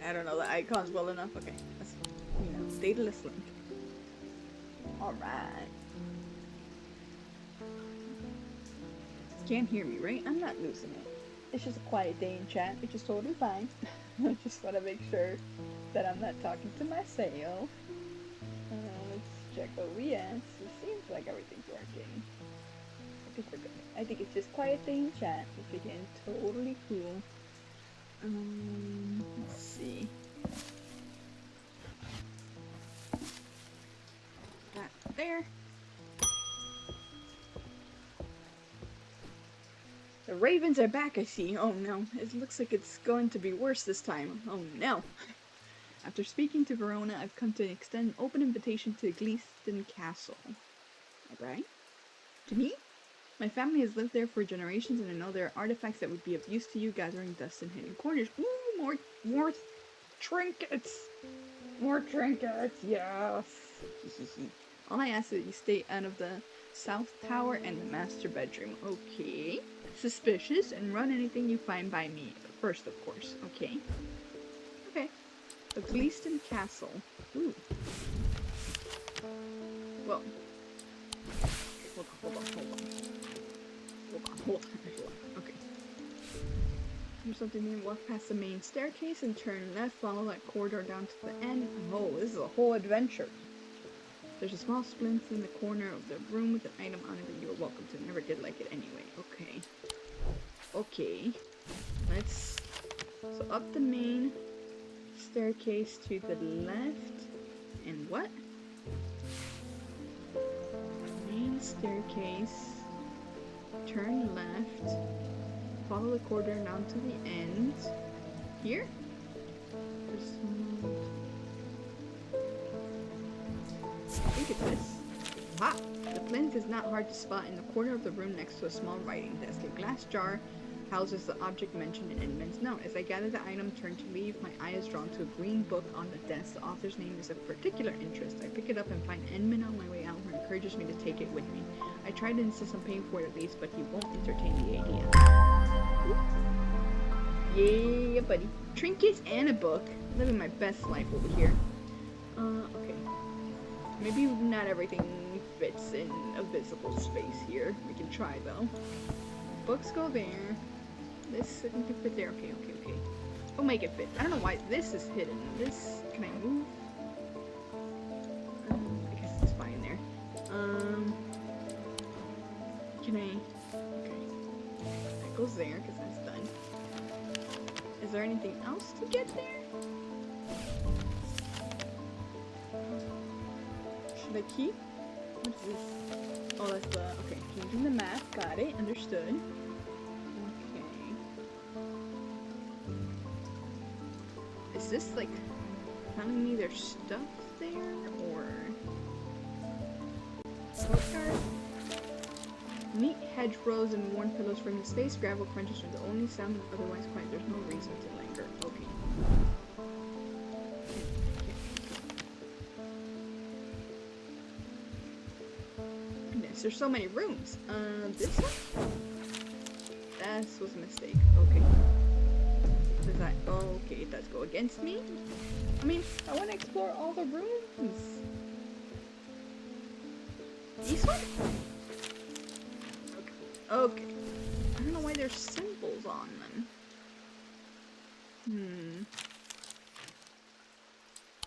S1: I don't know the icons well enough. Okay, that's, you know, dataless link. Alright. Can't hear me, right? I'm not losing it. It's just a quiet day in chat, which is totally fine. I just want to make sure that I'm not talking to myself. Let's check OBS. It seems like everything's working. I think we're good. I think it's just quiet day in chat, which again, totally cool. Let's see. That there. The ravens are back, I see. Oh no, it looks like it's going to be worse this time. Oh no. After speaking to Verona, I've come to extend an open invitation to Gleaston Castle. Alright? To me? My family has lived there for generations, and I know there are artifacts that would be of use to you, gathering dust in hidden corners. Ooh, more trinkets! More trinkets, yes! All I ask is that you stay out of the South Tower and the master bedroom. Okay. Suspicious, and run anything you find by me. First, of course. Okay. Okay. The Gleaston Castle. Ooh. Well. Hold on. Okay. There's something new. Walk past the main staircase and turn left. Follow that corridor down to the end. Oh, this is a whole adventure. There's a small splint in the corner of the room with an item on it that you are welcome to. Never did like it anyway. Okay. Okay. Let's... So up the main staircase to the left. And what? Main staircase. Turn left. Follow the corridor down to the end. Here? There's I think it's this. Ah! The flint is not hard to spot in the corner of the room next to a small writing desk. A glass jar houses the object mentioned in Edmund's note. As I gather the item, turn to leave, my eye is drawn to a green book on the desk. The author's name is of particular interest. I pick it up and find Edmund on my way out, who encourages me to take it with me. I try to insist on paying for it at least, but he won't entertain the idea. Ooh. Yeah, buddy. Trinkets and a book. Living my best life over here. Okay. Maybe not everything fits in a visible space here. We can try though. Books go there. This I think can fit there. Okay. We'll make it fit. I don't know why this is hidden. This, can I move? I guess it's fine there. Can I? Okay. That goes there because that's done. Is there anything else to get there? Should I keep? What is this? Oh, that's the, okay, changing the map. Got it. Understood. Okay. Is this, like, telling me there's stuff there, or... Postcard? Neat hedgerows and worn pillows from the space. Gravel crunches are the only sound, otherwise quiet. There's no reason to linger. Okay. There's so many rooms. This one? That was a mistake. Okay. Does that... Oh, okay, it does go against me? I mean, I want to explore all the rooms. This one? Okay. I don't know why there's symbols on them.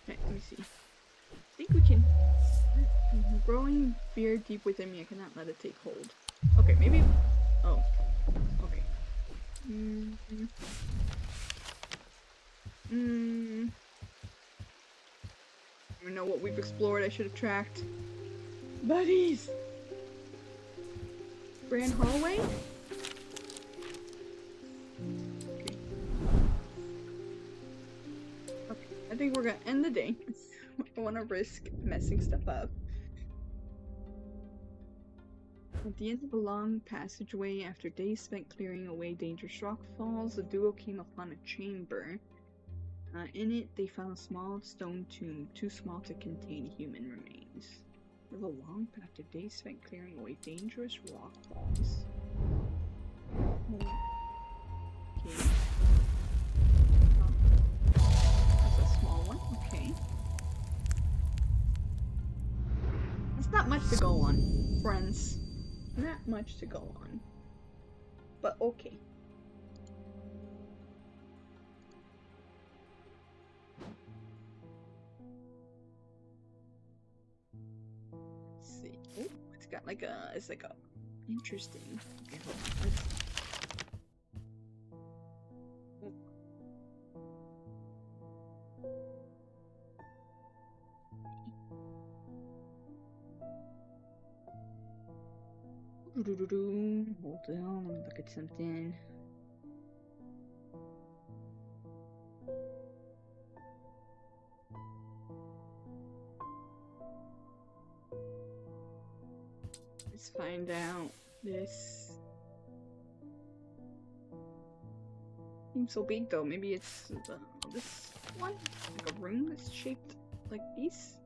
S1: Okay, let me see. I think we can... Growing fear deep within me, I cannot let it take hold. Okay, maybe... Oh. Okay. I don't know what we've explored. I should have tracked. Buddies! Grand hallway? Okay. Okay, I think we're gonna end the day. I don't want to risk messing stuff up. At the end of a long passageway, after days spent clearing away dangerous rockfalls, the duo came upon a chamber. In it, they found a small stone tomb, too small to contain human remains. It was a long path after days spent clearing away dangerous rockfalls. Okay. That's a small one. Okay. That's not much to go on, friends. Not much to go on. But okay. Let's see. Oh, it's got like a, it's like a interesting. Okay, hold on. Let's see. Hold on, let me look at something. Let's find out this. Seems so big though. Maybe it's this one, like a room that's shaped like this.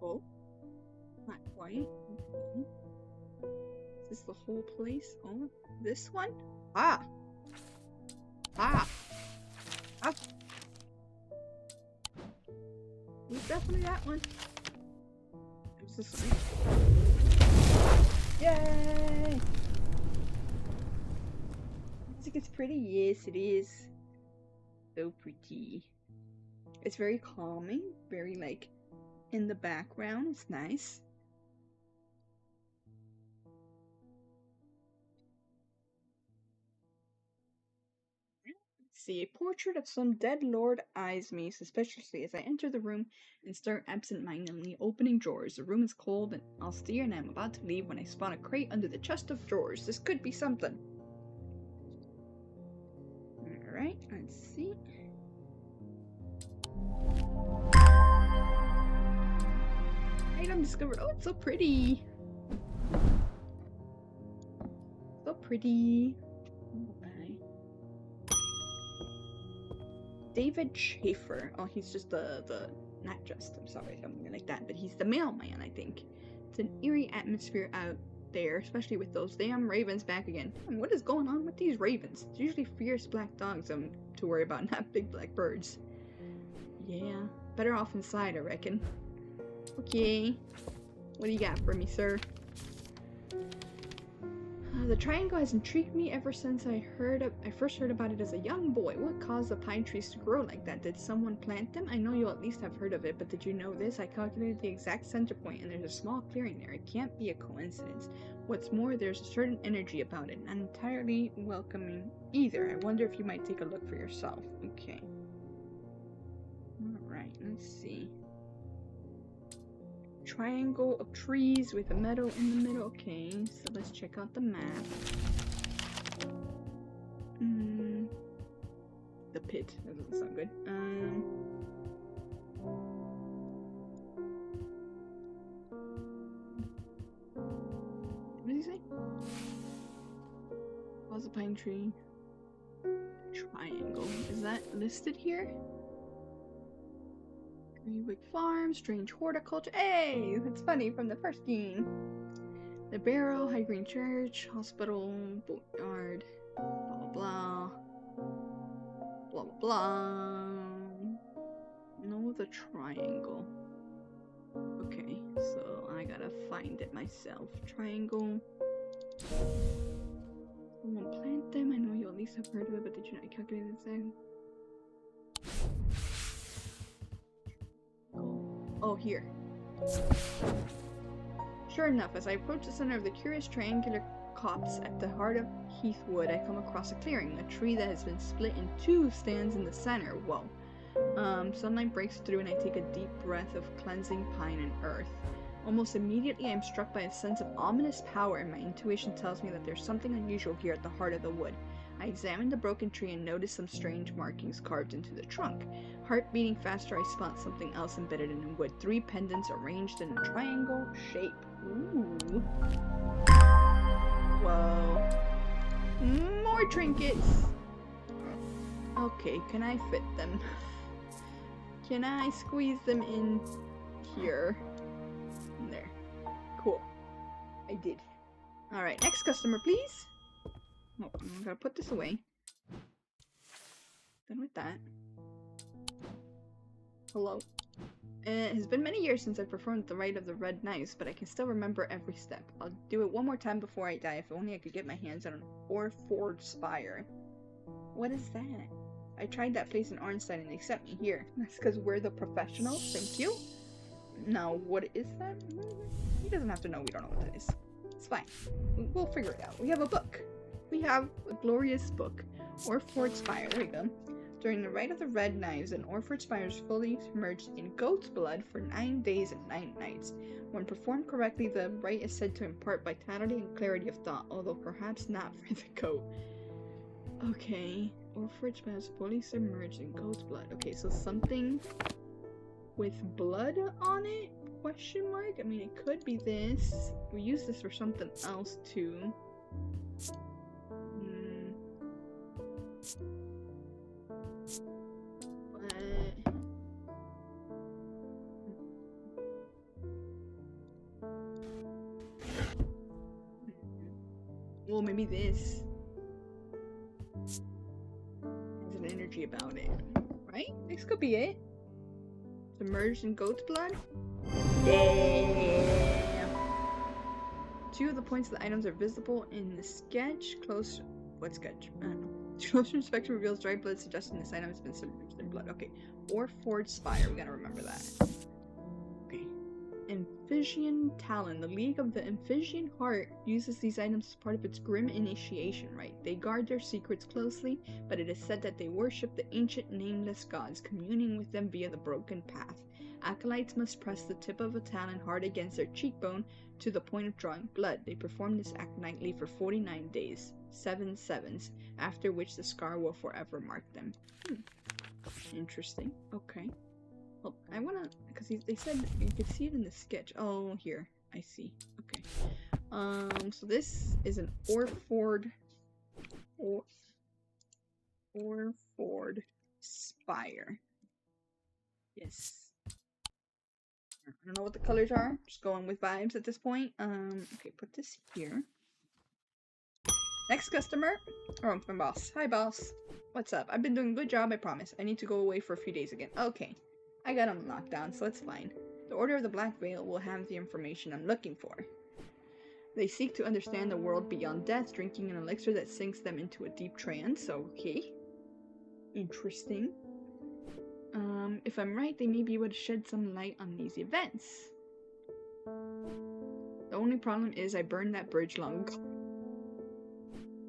S1: Oh, not quite. Okay. Is this the whole place? Oh, this one? Ah! Ah! Ah! It was definitely that one. It was this one. Yay! Music is pretty. Yes, it is. So pretty. It's very calming. Very like in the background. It's nice. See, a portrait of some dead lord eyes me suspiciously as I enter the room and start absent-mindedly opening drawers. The room is cold and austere, and I'm about to leave when I spot a crate under the chest of drawers. This could be something. Alright, let's see. Item discovered. Oh, it's so pretty. So pretty. David Schaefer. Oh, he's just not just, I'm sorry if I'm like that, but he's the mailman, I think. It's an eerie atmosphere out there, especially with those damn ravens back again. What is going on with these ravens? It's usually fierce black dogs I'm to worry about, not big black birds. Yeah, better off inside, I reckon. Okay, what do you got for me, sir? The triangle has intrigued me ever since I first heard about it as a young boy. What caused the pine trees to grow like that? Did someone plant them? I know you at least have heard of it, but did you know this? I calculated the exact center point, and there's a small clearing there. It can't be a coincidence. What's more, there's a certain energy about it, not entirely welcoming either. I wonder if you might take a look for yourself. Okay. Alright, let's see. Triangle of trees with a meadow in the middle. Okay, so let's check out the map. The pit. That doesn't sound good. What did he say? How's a pine tree? Triangle. Is that listed here? Greenwick Farm, strange horticulture. Hey, it's funny from the first game. The Barrow, High Green Church, Hospital, Boatyard, blah blah blah, blah blah blah. No, the triangle. Okay, so I gotta find it myself. Triangle. Someone plant them. I know you at least have heard of it, but did you not calculate this thing? Oh, here. Sure enough, as I approach the center of the curious triangular copse at the heart of Heathwood, I come across a clearing. A tree that has been split in two stands in the center. Whoa. Sunlight breaks through and I take a deep breath of cleansing pine and earth. Almost immediately, I am struck by a sense of ominous power, and my intuition tells me that there's something unusual here at the heart of the wood. I examined the broken tree and noticed some strange markings carved into the trunk. Heart beating faster, I spot something else embedded in the wood. 3 pendants arranged in a triangle shape. Ooh. Whoa. More trinkets! Okay, can I fit them? Can I squeeze them in here? There. Cool. I did. Alright, next customer, please. Oh, I'm gonna put this away. Done with that. Hello. It has been many years since I performed the rite of the red knives, but I can still remember every step. I'll do it one more time before I die. If only I could get my hands on an ore-forged spire. What is that? I tried that place in Ornstein and they sent me here. That's because we're the professionals. Thank you. Now, what is that? He doesn't have to know. We don't know what that is. It's fine. We'll figure it out. We have a book. We have a glorious book. Ore-forged spire. There we go. During the rite of the red knives, an ore-forged spire is fully submerged in goat's blood for 9 days and 9 nights. When performed correctly, the rite is said to impart vitality and clarity of thought, although perhaps not for the goat. Okay. Ore-forged spire is fully submerged in goat's blood. Okay, so something with blood on it? Question mark? I mean, it could be this. We use this for something else too. Well, maybe this has an energy about it, right? This could be it. Submerged in goat's blood? Damn! 2 of the points of the items are visible in the sketch. What sketch? I don't know. Closer inspection reveals dry blood, suggesting this item has been submerged in blood. Okay. Ore-forged spire. We gotta remember that. Okay. Amphisian Talon. The League of the Amphisian Heart uses these items as part of its grim initiation rite. They guard their secrets closely, but it is said that they worship the ancient nameless gods, communing with them via the broken path. Acolytes must press the tip of a talon hard against their cheekbone to the point of drawing blood. They perform this act nightly for 49 days, 7 sevens, after which the scar will forever mark them. Interesting. Okay. Well, I wanna, because they said you could see it in the sketch. Oh, here. I see. Okay. So this is an ore-forged spire. Yes. I don't know what the colors are. Just going with vibes at this point. Okay, put this here. Next customer. Oh, my boss. Hi, boss. What's up? I've been doing a good job, I promise. I need to go away for a few days again. Okay. I got him locked down, so it's fine. The Order of the Black Veil will have the information I'm looking for. They seek to understand the world beyond death, drinking an elixir that sinks them into a deep trance. Okay. Interesting. If I'm right, they may be able to shed some light on these events. The only problem is I burned that bridge long ago.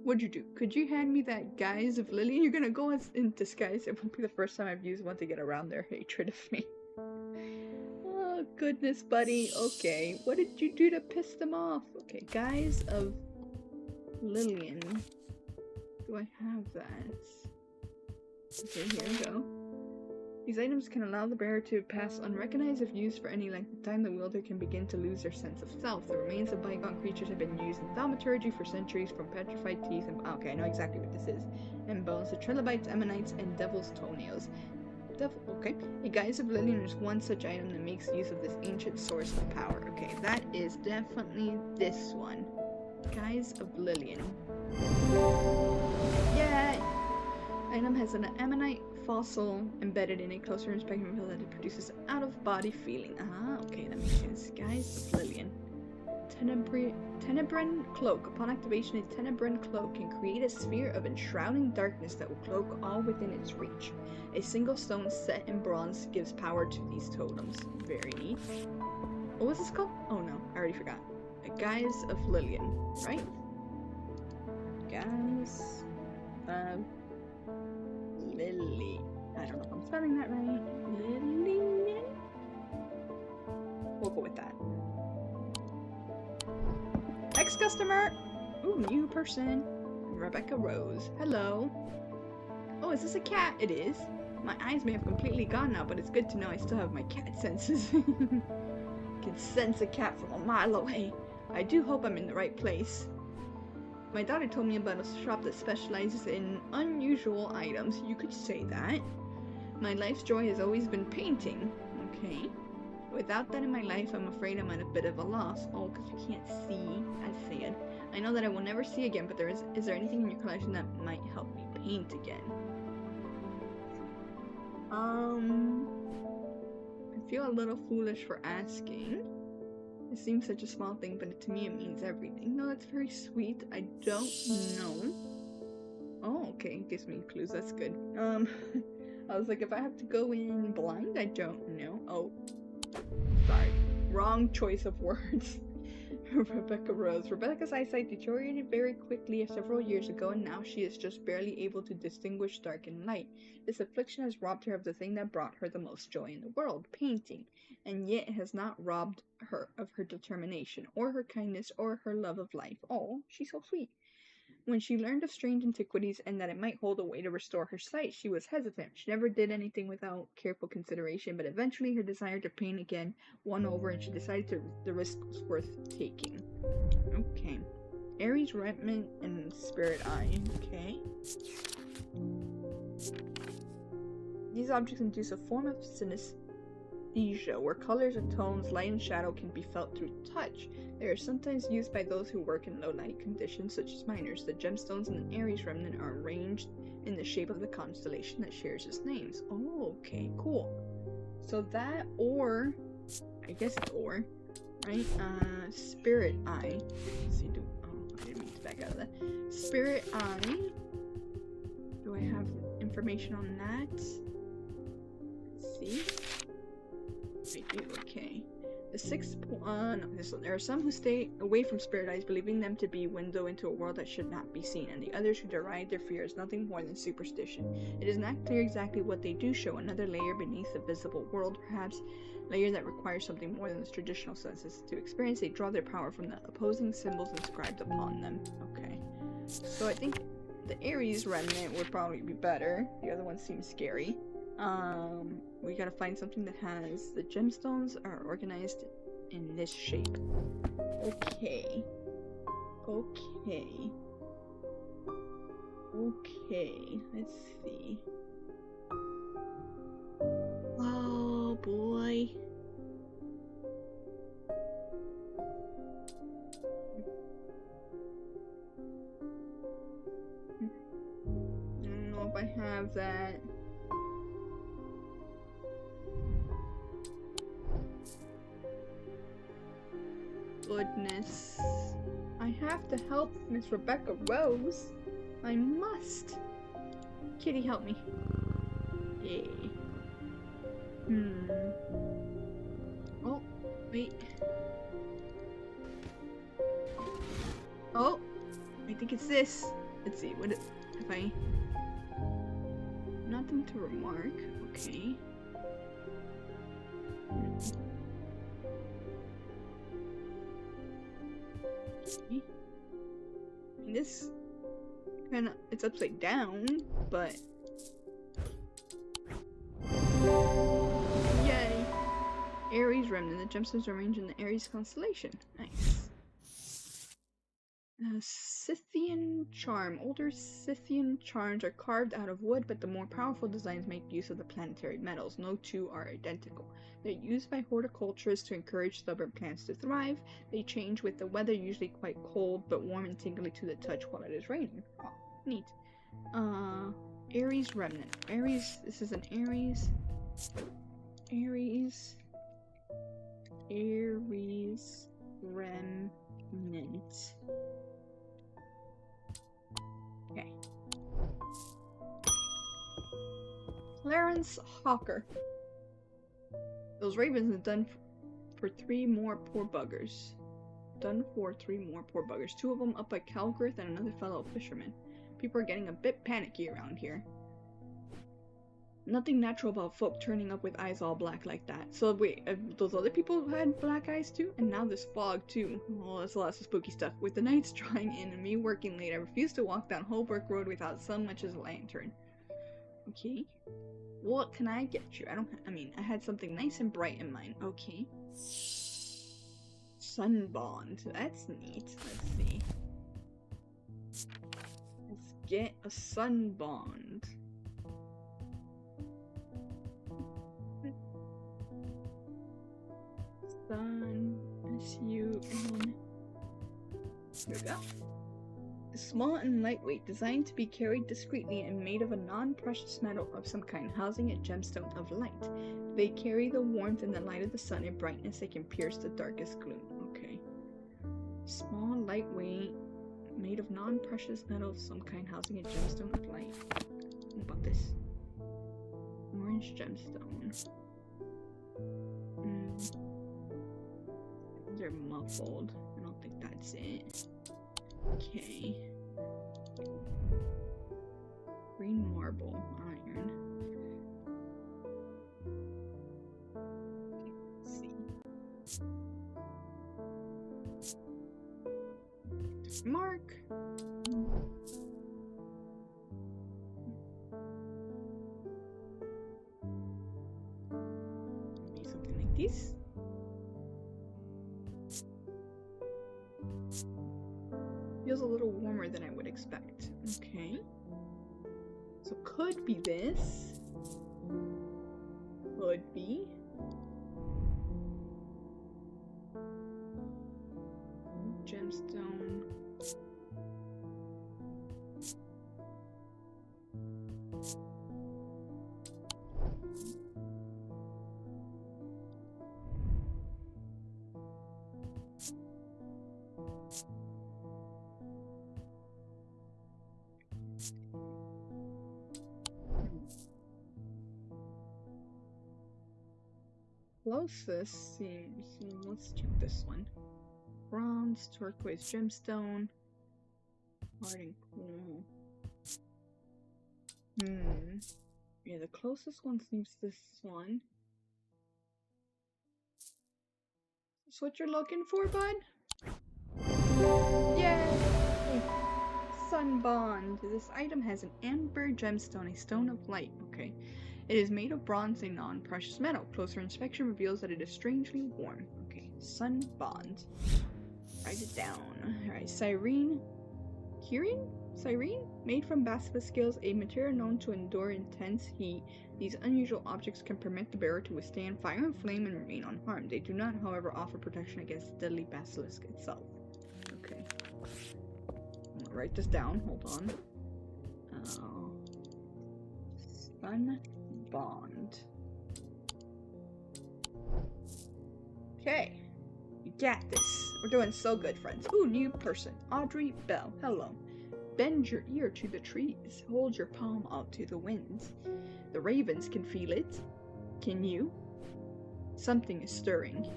S1: What'd you do? Could you hand me that Guise of Lily? You're gonna go in disguise. It won't be the first time I've used one to get around their hatred of me. Oh, goodness, buddy. Okay. What did you do to piss them off? Okay, Guise of Lillian. Do I have that? Okay, here we go. These items can allow the bearer to pass unrecognized if used for any length of time. The wielder can begin to lose their sense of self. The remains of bygone creatures have been used in thaumaturgy for centuries, from petrified teeth and... Okay, I know exactly what this is. And bones to trilobites, ammonites, and devil's toenails. Okay. A Guise of Lillian is one such item that makes use of this ancient source of power. Okay, that is definitely this one. Guise of Lillian. Yeah! Item has an ammonite fossil embedded in a closer inspection reveals that it produces an out-of-body feeling. Ah, okay, that makes sense. Guise of Lillian. Tenebran Cloak. Upon activation, a Tenebran Cloak can create a sphere of enshrouding darkness that will cloak all within its reach. A single stone set in bronze gives power to these totems. Very neat. What was this called? Oh no, I already forgot. A Guise of Lillian, right? Guise of Lily. I don't know if I'm spelling that right. Lillian? We'll go with that. Next customer! Ooh, new person. Rebecca Rose. Hello. Oh, is this a cat? It is. My eyes may have completely gone now, but it's good to know I still have my cat senses. Can sense a cat from a mile away. I do hope I'm in the right place. My daughter told me about a shop that specializes in unusual items. You could say that. My life's joy has always been painting. Okay. Without that in my life, I'm afraid I'm at a bit of a loss. Oh, because you can't see. That's sad. I know that I will never see again, but is there anything in your collection that might help me paint again? I feel a little foolish for asking. It seems such a small thing, but to me it means everything. No, that's very sweet. I don't know. Oh, okay. Gives me clues. That's good. I was like, if I have to go in blind, I don't know. Oh, sorry. Wrong choice of words. Rebecca Rose. Rebecca's eyesight deteriorated very quickly several years ago, and now she is just barely able to distinguish dark and light. This affliction has robbed her of the thing that brought her the most joy in the world, painting, and yet it has not robbed her of her determination, or her kindness, or her love of life. Oh, she's so sweet. When she learned of strange antiquities and that it might hold a way to restore her sight, she was hesitant. She never did anything without careful consideration, but eventually her desire to paint again won over, and she decided the risk was worth taking. Okay. Aries Remnant and Spirit Eye. Okay. These objects induce a form of synesthesia, where colors and tones, light and shadow can be felt through touch. They are sometimes used by those who work in low light conditions, such as miners. The gemstones in the Aries Remnant are arranged in the shape of the constellation that shares its names. Oh, okay, cool. So that, or, I guess it's or, right? Spirit Eye. Let's see, I didn't mean to back out of that. Spirit Eye. Do I have information on that? Let's see. I do, okay. The sixth there are some who stay away from spirit eyes, believing them to be a window into a world that should not be seen, and the others who deride their fear as nothing more than superstition. It is not clear exactly what they do show, another layer beneath the visible world, perhaps a layer that requires something more than the traditional senses to experience. They draw their power from the opposing symbols inscribed upon them. Okay. So I think the Aries Remnant would probably be better. The other one seems scary. We gotta find something that has the gemstones are organized in this shape. Okay. Okay. Okay. Let's see. Oh boy. I don't know if I have that. Goodness. I have to help Miss Rebecca Rose. I must. Kitty, help me. Yay. Oh, wait. Oh, I think it's this. Let's see, what if I... Nothing to remark. Okay. And this kind of, it's upside down, but yay! Aries Remnant. The gemstones are arranged in the Aries constellation. Nice. Scythian Charm. Older Scythian charms are carved out of wood, but the more powerful designs make use of the planetary metals. No two are identical. They're used by horticulturists to encourage stubborn plants to thrive. They change with the weather, usually quite cold, but warm and tingly to the touch while it is raining. Oh, neat. Aries Remnant. Aries, this is an Aries. Aries Remnant. Okay. Clarence Hawker. Those ravens have done for 3 more poor buggers. Done for 3 more poor buggers. 2 of them up by Calgrith and another fellow fisherman. People are getting a bit panicky around here. Nothing natural about folk turning up with eyes all black like that. So wait, those other people had black eyes too? And now this fog too. Oh, that's lots of spooky stuff. With the nights drawing in and me working late, I refuse to walk down Holbrook Road without so much as a lantern. Okay. What can I get you? I had something nice and bright in mind. Okay. Sunbond. That's neat. Let's see. Let's get a sunbond. Sun, S-U-N. Here we go. Small and lightweight, designed to be carried discreetly and made of a non-precious metal of some kind, housing a gemstone of light. They carry the warmth and the light of the sun and brightness that can pierce the darkest gloom. Okay. Small, lightweight, made of non-precious metal of some kind, housing a gemstone of light. What about this? Orange gemstone. They're muffled. I don't think that's it. Okay. Green marble, iron. Let's see. Mark. Maybe something like this. Feels a little warmer than I would expect. Okay. So could be this. Could be. Gemstone. Closest seems. Let's check this one. Bronze, turquoise gemstone. Hard and cool. Yeah, the closest one seems this one. That's what you're looking for, bud? Yay! Sunbond. This item has an amber gemstone, a stone of light. Okay. It is made of bronze, a non-precious metal. Closer inspection reveals that it is strangely warm. Okay, Sunbond. Write it down. Alright, Cyrene. Kyrene? Cyrene? Made from basilisk scales, a material known to endure intense heat. These unusual objects can permit the bearer to withstand fire and flame and remain unharmed. They do not, however, offer protection against the deadly basilisk itself. Okay. I'm gonna write this down. Hold on. Sunbond. Okay. You got this. We're doing so good, friends. Ooh, new person. Audrey Bell. Hello. Bend your ear to the trees. Hold your palm out to the winds. The ravens can feel it. Can you? Something is stirring.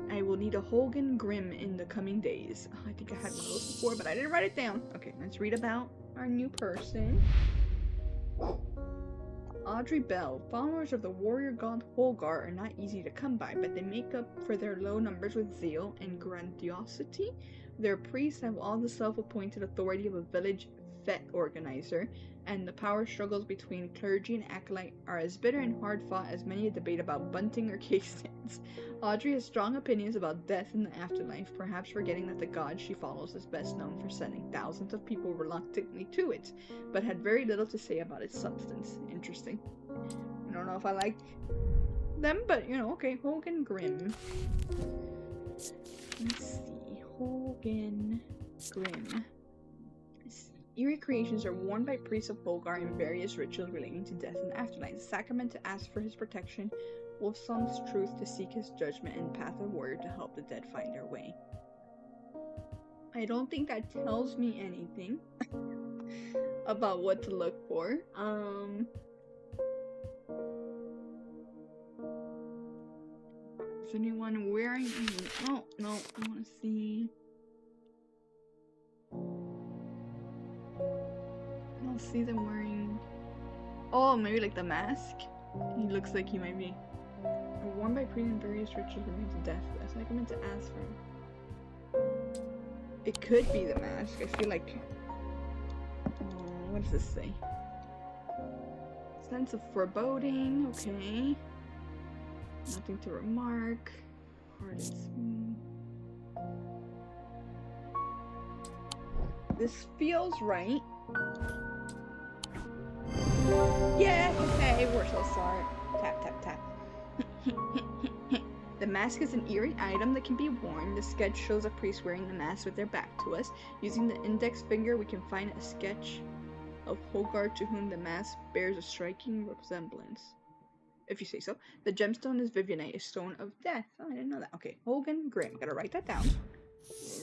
S1: I will need a Hogan Grimm in the coming days. Oh, I think I had one of those before, but I didn't write it down. Okay, let's read about our new person. Audrey Bell. Followers of the warrior god Holgar are not easy to come by, but they make up for their low numbers with zeal and grandiosity. Their priests have all the self-appointed authority of a village fete organizer, and the power struggles between clergy and acolyte are as bitter and hard-fought as many a debate about bunting or cake stands. Audrey has strong opinions about death and the afterlife, perhaps forgetting that the god she follows is best known for sending thousands of people reluctantly to it, but had very little to say about its substance. Interesting. I don't know if I like them, but you know, okay. Hogan Grimm. Let's see. Hogan Grimm. Eerie creations are worn by priests of Holgar in various rituals relating to death and afterlife. The sacrament to ask for his protection, Wolfsong's truth to seek his judgment, and path of warrior to help the dead find their way. I don't think that tells me anything about what to look for. Is anyone wearing any? Oh, no, I want to see. I don't see them wearing Oh, maybe like the mask? He looks like he might be. Worn by priests and various rituals remains to death. That's like I meant to ask for. It could be the mask. I feel like. What does this say? Sense of foreboding. Okay. Nothing to remark. Hard and smooth. This feels right. Yeah, okay, we're so sorry. Tap, tap, tap. The mask is an eerie item that can be worn. The sketch shows a priest wearing the mask with their back to us. Using the index finger, we can find a sketch of Hogarth to whom the mask bears a striking resemblance. If you say so. The gemstone is Vivianite, a stone of death. Oh, I didn't know that. Okay, Hogan Grimm. Gotta write that down.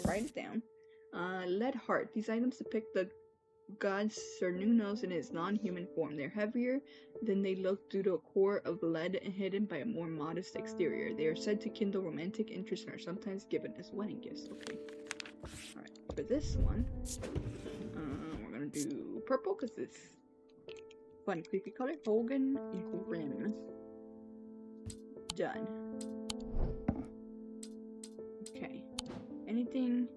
S1: Write it down. Lead heart. These items depict the god Cernunnos in his non-human form. They're heavier than they look due to a core of lead hidden by a more modest exterior. They are said to kindle romantic interest and are sometimes given as wedding gifts. Okay. Alright, for this one, we're gonna do purple because it's fun, creepy color. Hogan Grimm. Done. Okay. Anything?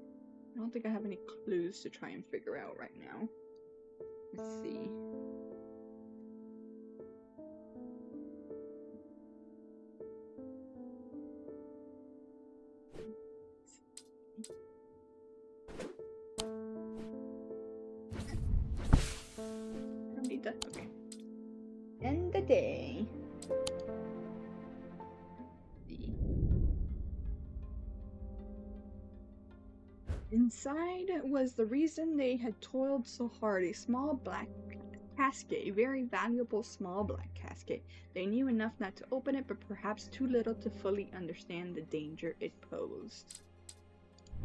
S1: I don't think I have any clues to try and figure out right now. Let's see. Don't need that. Okay. End the day. Inside was the reason they had toiled so hard, a small black casket, a very valuable small black casket. They knew enough not to open it, but perhaps too little to fully understand the danger it posed.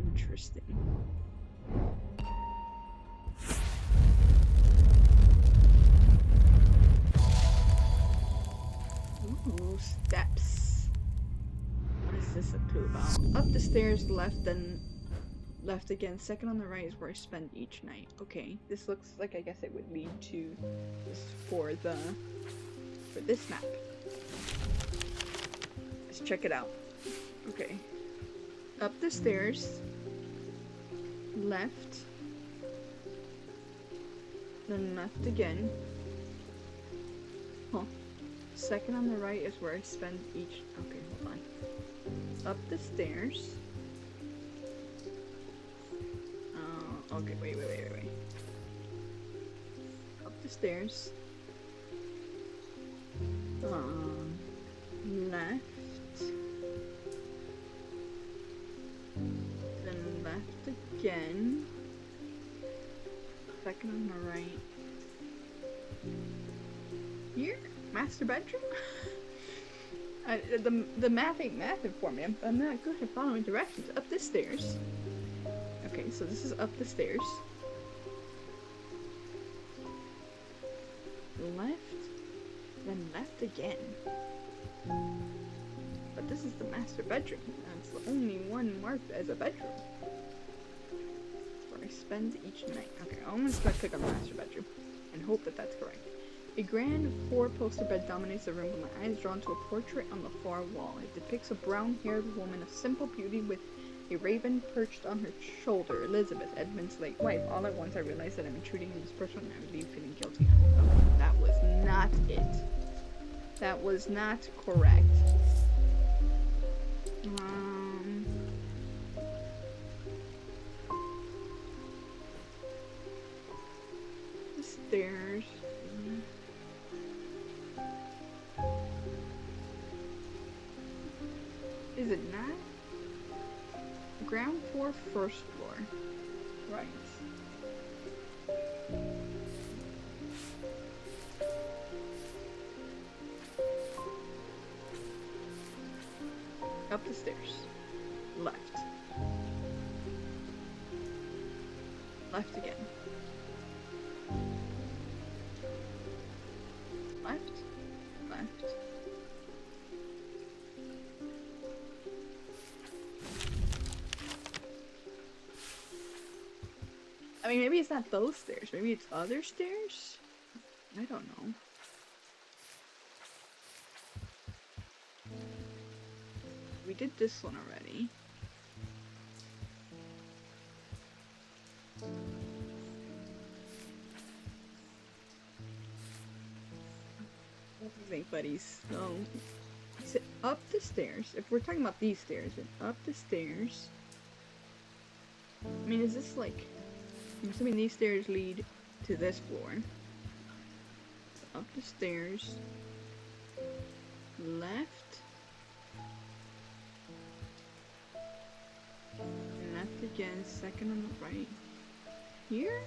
S1: Interesting. Ooh, steps. What is this a clue about? Up the stairs, left, then left again. Second on the right is where I spend each night. Okay, this looks like I guess it would lead to this for this map. Let's check it out. Okay. Up the stairs, left, then left again. Huh. Second on the right is where I spend each. Okay, hold on. Up the stairs. Okay, wait. Up the stairs. Left. Then left again. Second on the right. Here? Master bedroom? The math ain't mathing for me. I'm not good at following directions. Up the stairs. Okay, so this is up the stairs. Left, then left again. But this is the master bedroom. That's the only one marked as a bedroom. That's where I spend each night. Okay, I'm just gonna click on the master bedroom and hope that that's correct. A grand four-poster bed dominates the room, but my eye is drawn to a portrait on the far wall. It depicts a brown-haired woman of simple beauty with a raven perched on her shoulder. Elizabeth, Edmund's late wife. All at once I realized that I'm intruding in this person and I leave feeling guilty. Okay, that was not it. That was not correct. The stairs. Is it not? Ground floor, first floor. Right. Up the stairs. Left. Left again. Left. Left. I mean, maybe it's not those stairs. Maybe it's other stairs? I don't know. we did this one already. Think, buddies. So, is it up the stairs? If we're talking about these stairs, then up the stairs. I mean, is this like... I'm assuming these stairs lead to this floor. So up the stairs. Left. And left again. Second on the right. Here?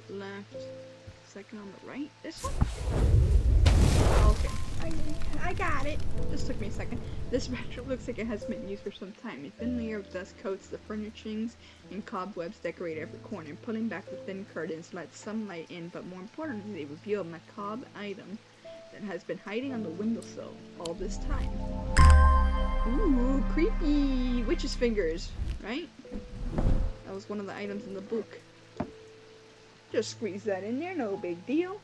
S1: Left. Second on the right. This one? Okay. I got it. Just took me a second. This bedroom looks like it has been used for some time. A thin layer of dust coats the furnishings and cobwebs decorate every corner. Pulling back the thin curtains lets sunlight in, but more importantly, they reveal a macabre item that has been hiding on the windowsill all this time. Ooh, creepy! Witch's fingers, right? That was one of the items in the book. Just squeeze that in there, no big deal.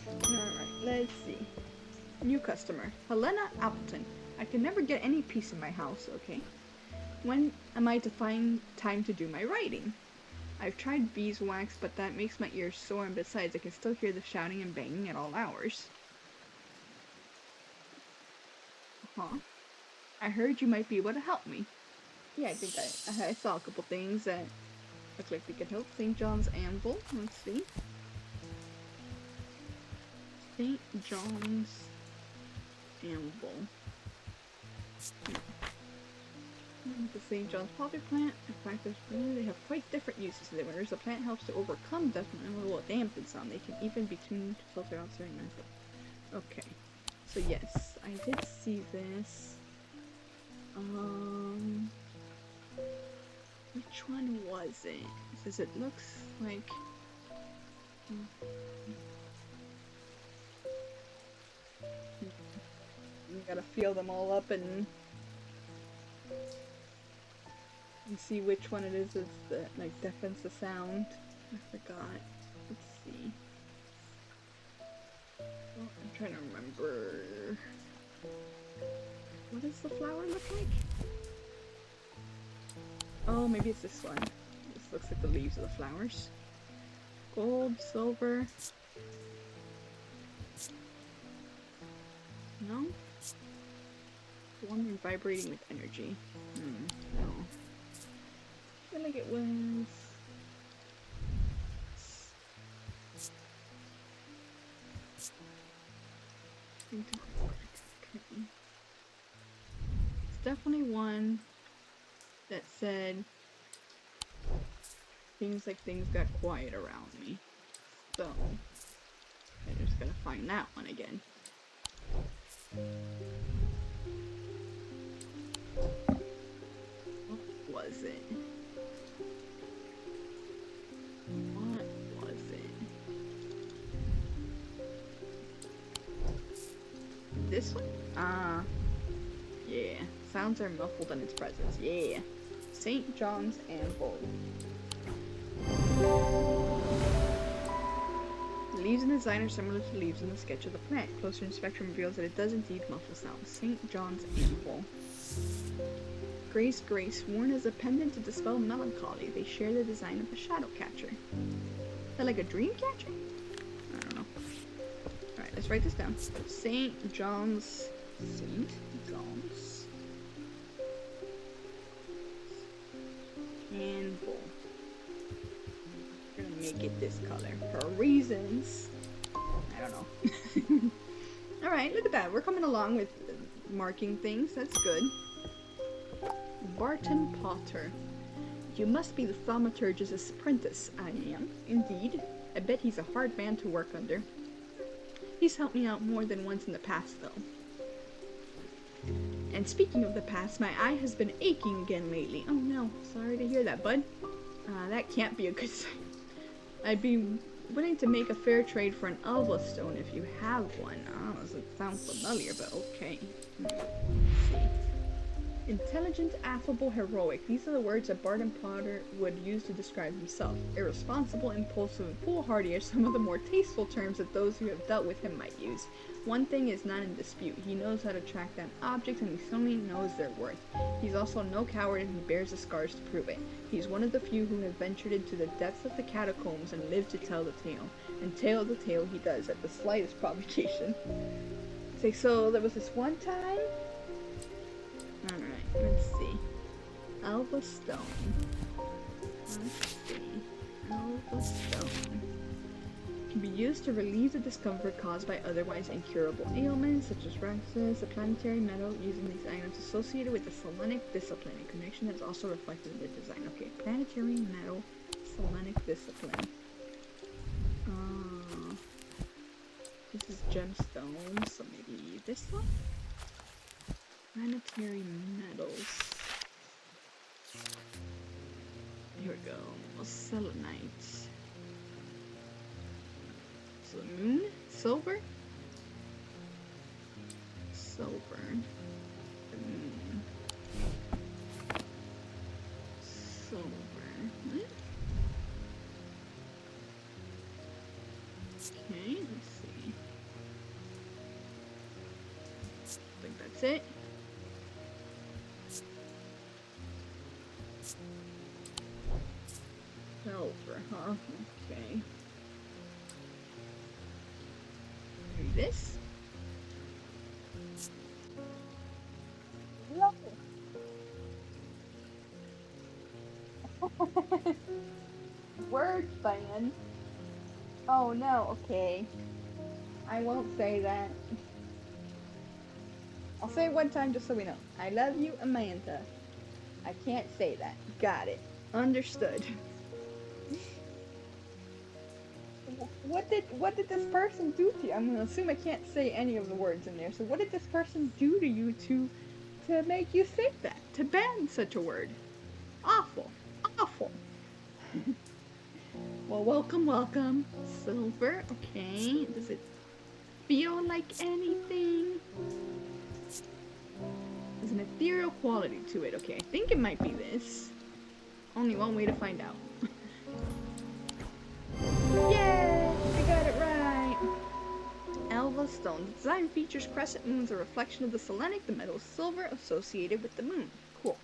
S1: Alright, let's see. New customer, Helena Appleton. I can never get any peace in my house, okay? When am I to find time to do my writing? I've tried beeswax, but that makes my ears sore, and besides, I can still hear the shouting and banging at all hours. Huh? I heard you might be able to help me. Yeah, I think I saw a couple things that look like they could help. St. John's Anvil. Let's see. St. John's Anvil. The St. John's poppy plant. In fact, they have quite different uses to them. Whereas the plant helps to overcome dust and a little dampen some. They can even be tuned to filter out certain methods. Okay. So yes, I did see this. Which one was it? Because it looks like... You gotta feel them all up and see which one it is that like deafens the sound. I forgot. Let's see. Oh, I'm trying to remember. What does the flower look like? Oh, maybe it's this one. This looks like the leaves of the flowers. Gold, silver. No? Warm and vibrating with energy. No. I feel like it was... It's definitely one that said things like things got quiet around me. So, I just gotta find that one again. What was it? What was it? This one? Ah. Yeah. Sounds are muffled in its presence. Yeah. St. John's Anvil. The leaves in the design are similar to leaves in the sketch of the plant. Closer inspection reveals that it does indeed muffle sounds. St. John's Anvil. Grace, worn as a pendant to dispel melancholy. They share the design of a shadow catcher. Is that like a dream catcher? I don't know. Alright, let's write this down. St. John's Anvil. We're gonna make it this color for reasons. I don't know. Alright, look at that. We're coming along with marking things. That's good. Barton Potter. You must be the thaumaturgist's apprentice. I am, indeed. I bet he's a hard man to work under. He's helped me out more than once in the past, though. And speaking of the past, my eye has been aching again lately. Oh no, sorry to hear that, bud. That can't be a good sign. I'd be willing to make a fair trade for an Elva stone if you have one. Oh, doesn't sound familiar, but okay. Let's see. Intelligent, affable, heroic. These are the words that Barton Potter would use to describe himself. Irresponsible, impulsive, and foolhardy are some of the more tasteful terms that those who have dealt with him might use. One thing is not in dispute. He knows how to track down objects and he certainly knows their worth. He's also no coward and he bears the scars to prove it. He's one of the few who have ventured into the depths of the catacombs and lived to tell the tale. And tell the tale he does at the slightest provocation. Say, so there was this one time? Alright, let's see. Alva Stone. Let's see. Alva Stone. Can be used to relieve the discomfort caused by otherwise incurable ailments, such as Raxus, a planetary metal using these items associated with the Selenic discipline, a connection that's also reflected in the design. Okay, planetary metal, Selenic discipline. This is gemstone, so maybe this one? Planetary metals. Here we go. Selenite. So the moon? Silver? Silver. The moon. Silver. What? Okay, let's see. I think that's it. Silver, huh? Okay. Maybe this? Word fan. Oh no, okay. I won't say that. I'll say it one time just so we know. I love you, Amanda. I can't say that. Got it. Understood. What did this person do to you? I'm gonna assume I can't say any of the words in there. So what did this person do to you to make you think that? To ban such a word? Awful. Awful. Well, welcome. Silver. Okay. Does it feel like anything? There's an ethereal quality to it. Okay, I think it might be this. Only one way to find out. Yay! I got it right! Alva Stone. The design features crescent moons, a reflection of the Selenic, the metal silver associated with the moon. Cool.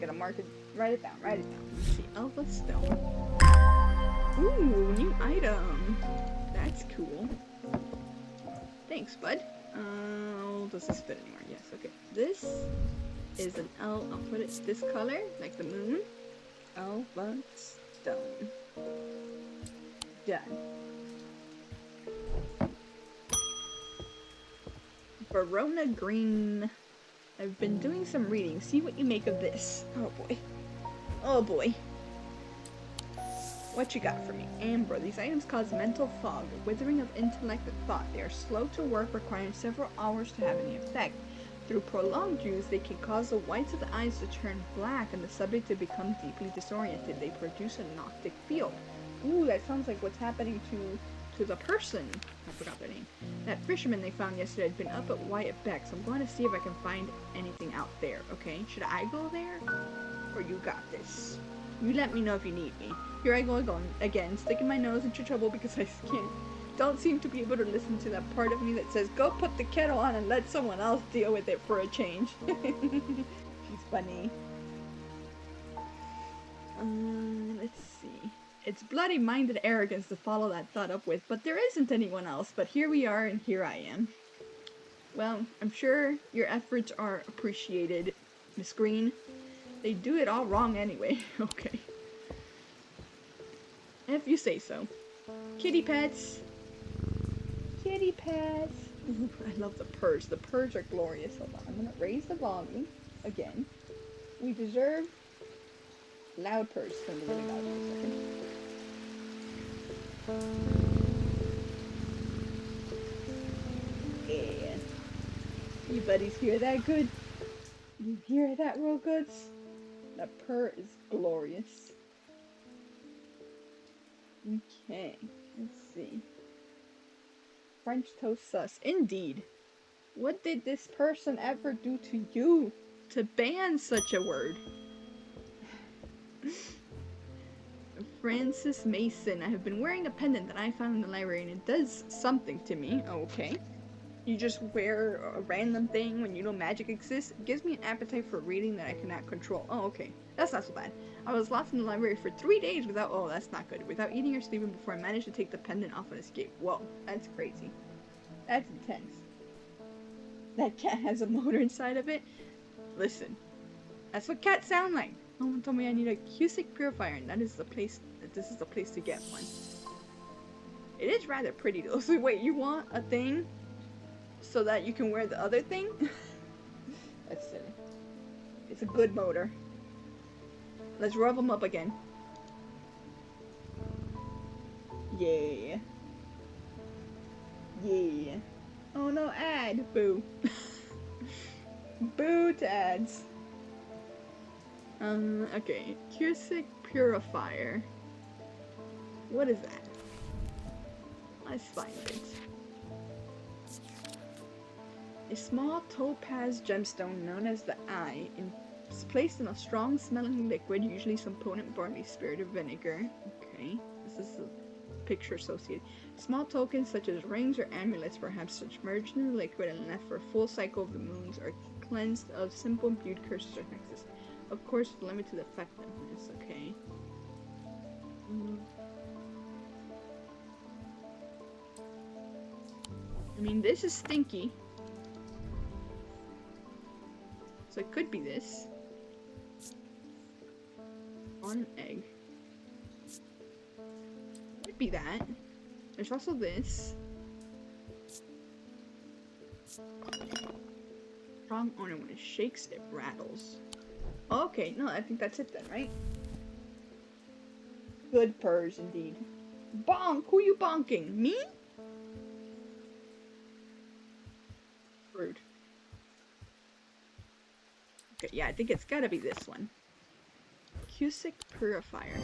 S1: Gotta mark it, write it down. Let's see, Alva Stone. Ooh, new item. That's cool. Thanks, bud. Does this fit anywhere? Yes, okay. This is an I'll put it this color, like the moon. Alva Stone. Done. Verona Green. I've been doing some reading. See what you make of this. Oh boy. Oh boy. What you got for me? Amber. These items cause mental fog, a withering of intellect and thought. They are slow to work, requiring several hours to have any effect. Through prolonged use, they can cause the whites of the eyes to turn black and the subject to become deeply disoriented. They produce a noctic field. Ooh, that sounds like what's happening to the person. I forgot their name. That fisherman they found yesterday had been up at Wyatt Beck, so I'm going to see if I can find anything out there, okay? Should I go there? Or you got this? You let me know if you need me. Here I go again, sticking my nose into trouble because I don't seem to be able to listen to that part of me that says, go put the kettle on and let someone else deal with it for a change. She's funny. Let's see. It's bloody-minded arrogance to follow that thought up with, but there isn't anyone else, but here we are and here I am. Well, I'm sure your efforts are appreciated, Miss Green. They do it all wrong anyway. Okay. If you say so. Kitty pets. Kitty pets. I love the purrs. The purrs are glorious. Hold on. I'm going to raise the volume again. We deserve loud purrs. It's going to be really loud in a second. Yeah. You buddies hear that good? You hear that real good? That purr is glorious. Okay, let's see. French toast sus. Indeed. What did this person ever do to you to ban such a word? Francis Mason. I have been wearing a pendant that I found in the library and it does something to me. Okay. You just wear a random thing when you know magic exists. It gives me an appetite for reading that I cannot control. Oh, okay. That's not so bad. I was lost in the library for 3 days without- oh, that's not good. Without eating or sleeping before I managed to take the pendant off and escape. Whoa, that's crazy. That's intense. That cat has a motor inside of it? Listen, that's what cats sound like. Someone told me I need a Cusick purifier, and this is the place to get one. It is rather pretty though. So wait, you want a thing so that you can wear the other thing? That's silly. It's a good motor. Let's rev them up again. Yeah. Yeah. Oh no, ad. Boo. Boo to ads. Okay. Cusick purifier. What is that? Let's find it. A small topaz gemstone known as the Eye is placed in a strong smelling liquid, usually some potent barley spirit or vinegar. Okay, this is a picture associated. Small tokens such as rings or amulets perhaps submerged in the liquid and left for a full cycle of the moons are cleansed of simple imbued curses or hexes. Of course, with limited effectiveness. Okay. I mean, this is stinky. So it could be this. On an egg. Could be that. There's also this. Strong owner, when it shakes, it rattles. Okay, no, I think that's it then, right? Good purrs, indeed. Bonk! Who you bonking? Me? Rude. Okay, yeah, I think it's gotta be this one. Cusick purifier.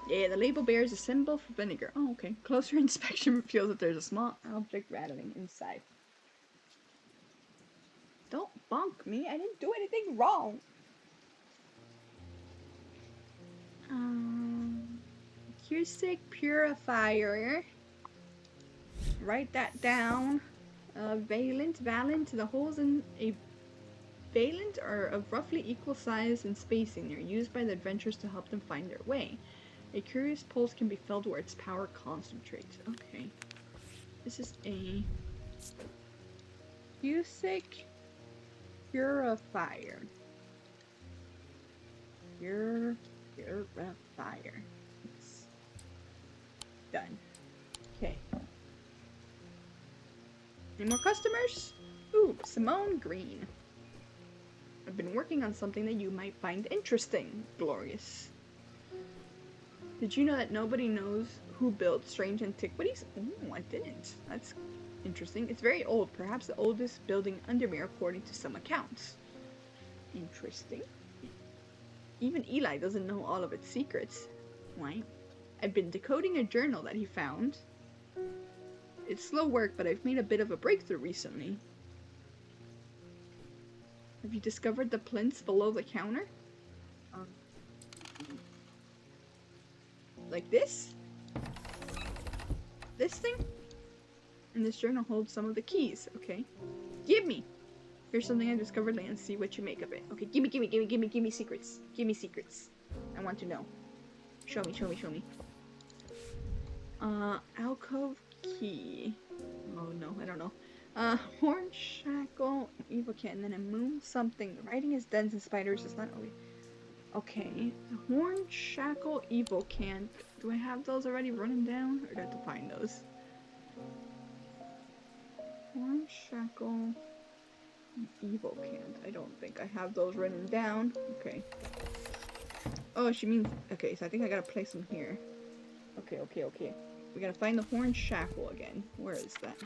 S1: Yeah, the label bears a symbol for vinegar. Oh, okay. Closer inspection reveals that there's a small object rattling inside. Don't bonk me. I didn't do anything wrong. Cusick purifier. Write that down. Valent. The holes in a valent are of roughly equal size and spacing. They're used by the adventurers to help them find their way. A curious pulse can be felt where its power concentrates. Okay. This is a Cusick purifier. Purifier. It's done. Okay. Any more customers? Ooh, Simone Green. I've been working on something that you might find interesting. Glorious. Did you know that nobody knows who built strange antiquities? Oh, I didn't. That's interesting. It's very old, perhaps the oldest building under Mir according to some accounts. Interesting. Even Eli doesn't know all of its secrets. Why? I've been decoding a journal that he found. It's slow work, but I've made a bit of a breakthrough recently. Have you discovered the plinths below the counter? Like this? This thing? And this journal holds some of the keys. Okay. Give me! Here's something I discovered and see what you make of it. Okay, give me secrets. Give me secrets. I want to know. Show me. Alcove key. Oh no, I don't know. Horn shackle, evil can, and then a moon something. The writing is dense and spiders. It's not always. Okay, the horn shackle, evil can. Do I have those already running down, or do I have to find those? Horn shackle, evil can. I don't think I have those written down. Okay. Oh, she means. Okay, so I think I gotta place them here. Okay. We gotta find the horn shackle again. Where is that?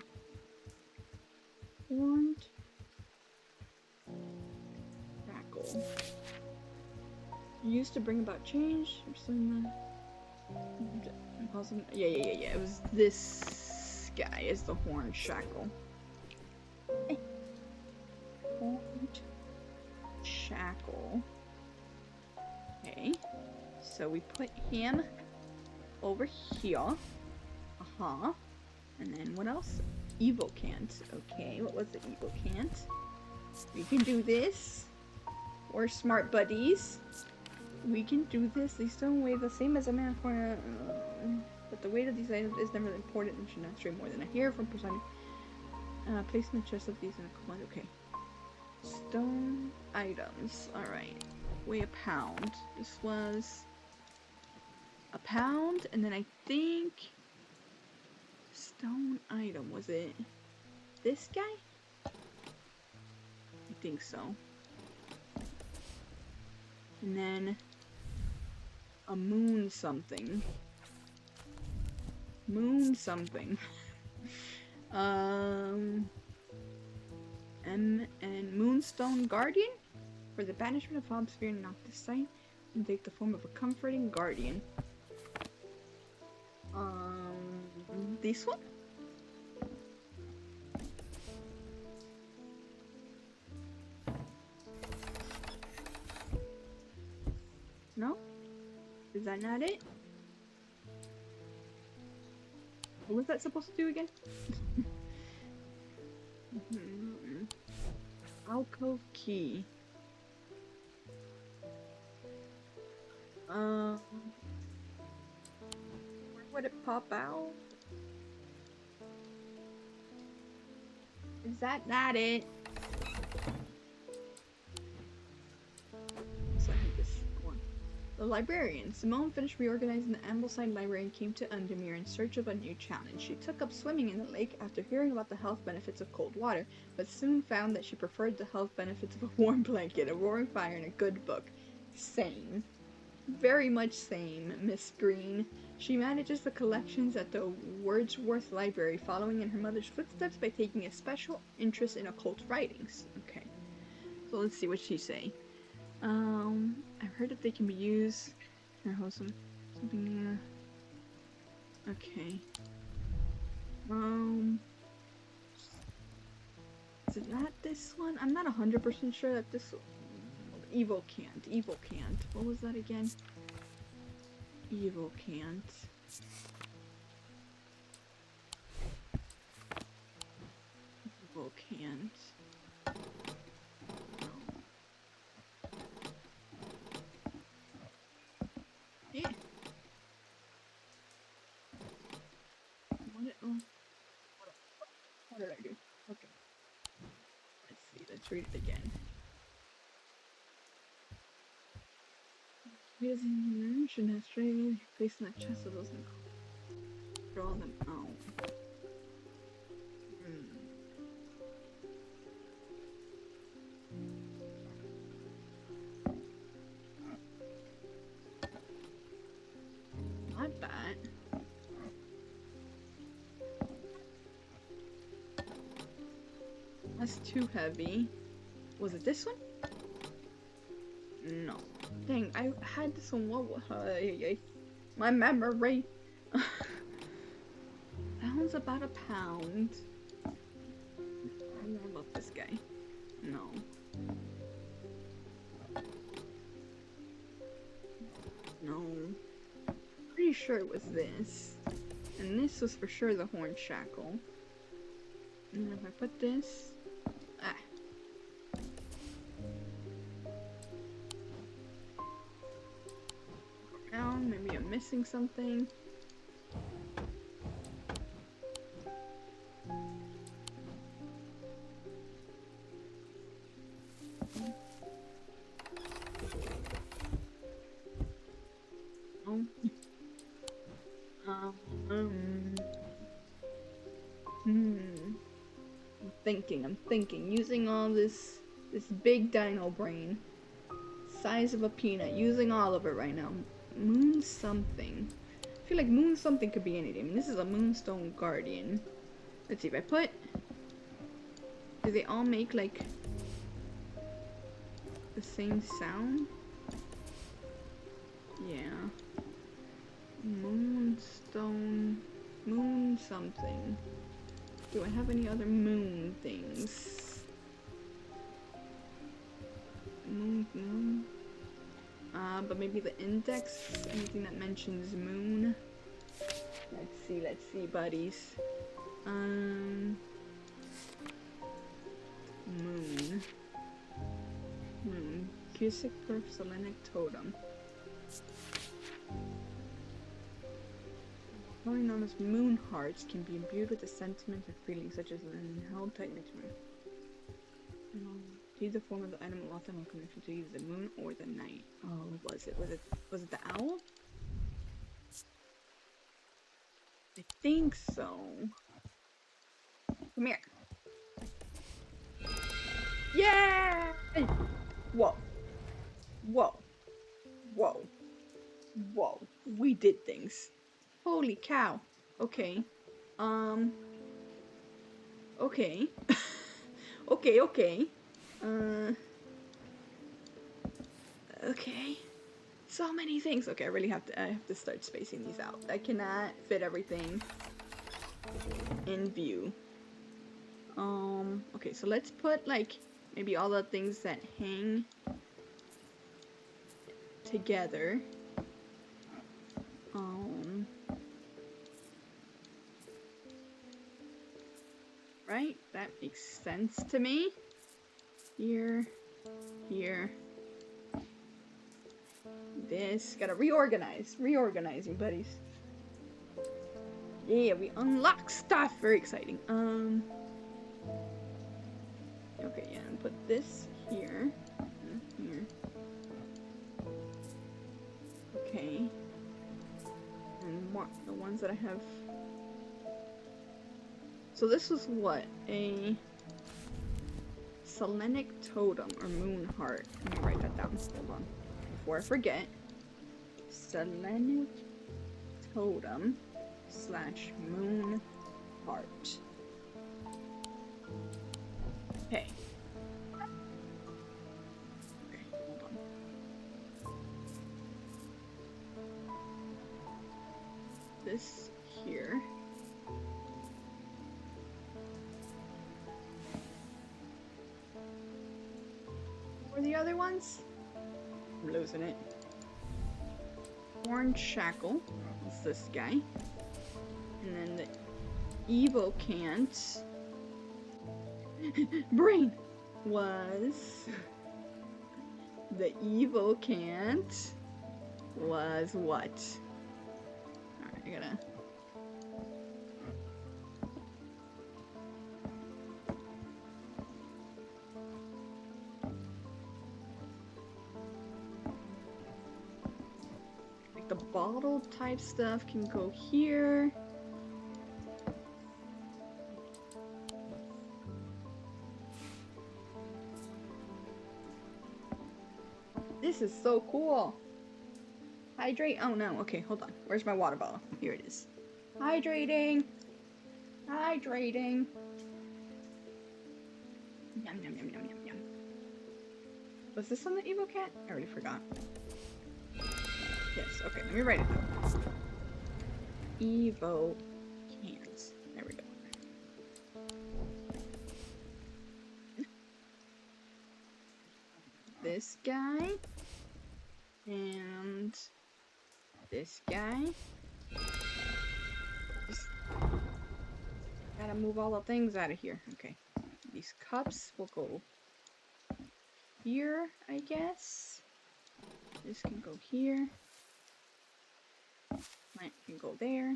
S1: Horned shackle. Used to bring about change. Yeah. It was this guy is the horn shackle. Horned shackle. Okay. So we put him over here. And then what else? Evil can't. Okay, what was the evil can't? We can do this. We're smart buddies. We can do this. They still weigh the same as a man for but the weight of these items is never important and should not stray more than a hair from precisely placing the chest of these in a command. Okay. Stone items. Alright. Weigh a pound. This was a pound, and then I think stone item, was it this guy? I think so. And then a moon something. Moon something. And Moonstone Guardian? For the banishment of Obsphere and Noctis Sight, and take the form of a comforting guardian. This one? No? Is that not it? What was that supposed to do again? Alcove key. Where would it pop out? Is that not it? So I have this one. The librarian. Simone finished reorganizing the Ambleside Library and came to Undermere in search of a new challenge. She took up swimming in the lake after hearing about the health benefits of cold water, but soon found that she preferred the health benefits of a warm blanket, a roaring fire, and a good book. Same. Very much same, Miss Green. She manages the collections at the Wordsworth Library, following in her mother's footsteps by taking a special interest in occult writings. Okay. So let's see what she say. I've heard that they can be used. Here, hold something. Okay. Is it not this one? I'm not 100% sure that this. Evil can't. Evil can't. What was that again? Evil can't. Evil can't. Yeah. What did I do? Okay. Let's see. Let's read it again. Because you should have straight placing the chest of those and draw them out. Not bad. That's too heavy. Was it this one? No. Dang, I had this one. What? My memory. That one's about a pound. I love this guy. No. No. Pretty sure it was this. And this was for sure the horn shackle. And if I put this. Maybe I'm missing something. Oh. I'm thinking. Using all this big dino brain. Size of a peanut. Using all of it right now. Moon something. I feel like moon something could be anything. I mean, this is a moonstone guardian. Let's see if I put. Do they all make like the same sound? Yeah. Moonstone. Moon something. Do I have any other moon things? Moon. But maybe the index, anything that mentions moon. Let's see, buddies. Moon. Moon. Cusic porcelainic totem. Only known as moon hearts can be imbued with a sentiment or feeling such as an held tightness. See the form of the item often in connection to either the moon or the night. Oh, was it the owl? I think so. Come here. Yay! Whoa. Whoa. Whoa. Whoa. We did things. Holy cow. Okay. Okay. Okay. Okay. So many things. Okay, I have to start spacing these out. I cannot fit everything in view. Okay, so let's put like maybe all the things that hang together. Right? That makes sense to me. Here. This. Gotta reorganize. Reorganizing, buddies. Yeah, we unlock stuff! Very exciting. Okay, yeah, and put this here. Here. Okay. And what? The ones that I have... So this was what? A... Selenic totem, or moon heart. Let me write that down. Hold on. Before I forget. Selenic totem / moon heart. Okay. Okay, hold on. This here. What were the other ones? I'm losing it. Orange shackle. It's this guy. And then the evocant brain was the evocant was what? Alright, I gotta like the bottle type stuff can go here. This is so cool. Hydrate. Oh no. Okay, hold on. Where's my water bottle? Here it is. Hydrating. Hydrating. Yum yum yum yum yum yum. Was this on the evocant? I already forgot. Yes. Okay. Let me write it down. Evocant. There we go. This guy. And this guy. Just gotta move all the things out of here. Okay. These cups will go here, I guess. This can go here. Plant can go there.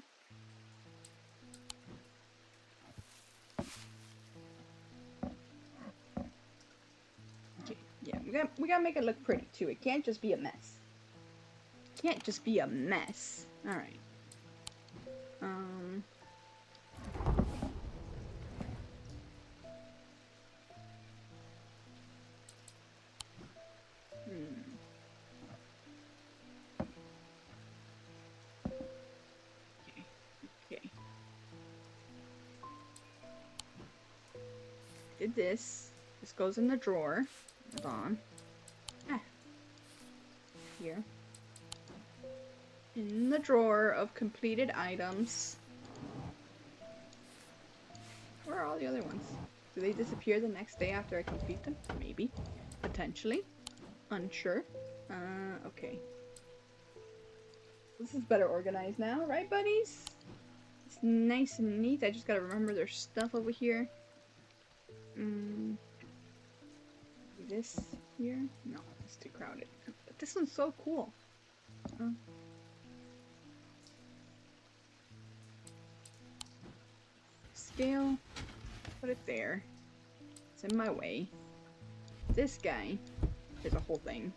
S1: Okay, yeah, we gotta make it look pretty too. It can't just be a mess. Can't just be a mess. Alright. Okay. Did this. This goes in the drawer. Hold on. Here. In the drawer of completed items. Where are all the other ones? Do they disappear the next day after I complete them? Maybe. Potentially. Unsure. Okay. This is better organized now, right, buddies? It's nice and neat. I just gotta remember there's stuff over here. This here? No, it's too crowded. But this one's so cool. Scale. Put it there. It's in my way. This guy. There's a whole thing.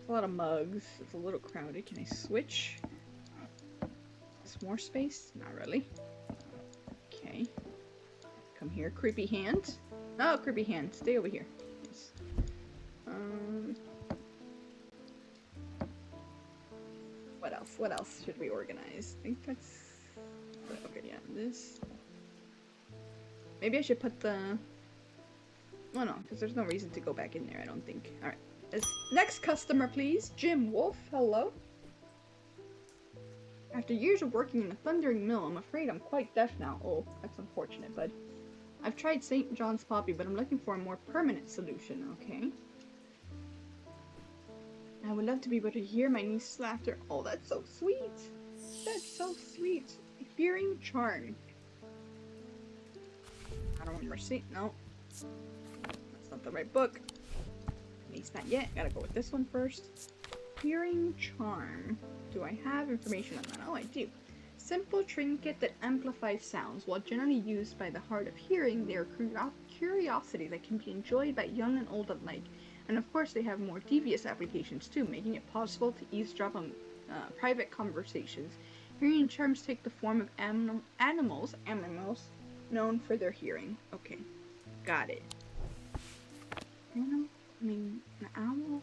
S1: A lot of mugs. It's a little crowded. Can I switch? There's more space? Not really. Okay. Come here, creepy hand. Oh, creepy hand. Stay over here. Yes. What else? What else should we organize? I think that's... Okay, yeah, this... Maybe I should put the... Oh no, because there's no reason to go back in there, I don't think. Alright. Next customer, please. Jim Wolf, hello. After years of working in a thundering mill, I'm afraid I'm quite deaf now. Oh, that's unfortunate, bud. I've tried St. John's Poppy, but I'm looking for a more permanent solution, okay? I would love to be able to hear my niece's laughter. Oh, that's so sweet. That's so sweet. Hearing charm. I don't remember seeing. No. That's not the right book. At least not yet. Gotta go with this one first. Hearing charm. Do I have information on that? Oh, I do. Simple trinket that amplifies sounds. While generally used by the hard of hearing, they are curiosity that can be enjoyed by young and old alike. And of course, they have more devious applications too, making it possible to eavesdrop on private conversations. Hearing charms take the form of animals known for their hearing. Okay, got it. An owl?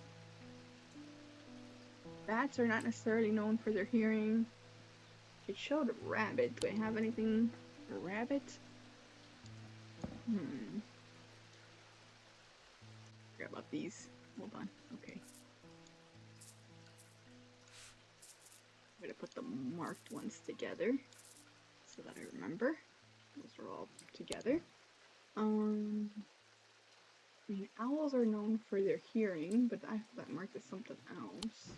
S1: Bats are not necessarily known for their hearing. It showed a rabbit. Do I have anything for a rabbit? Forgot about these. Hold on. Okay. I'm gonna put the marked ones together so that I remember. Those are all together. I mean, owls are known for their hearing, but I have that marked as something else.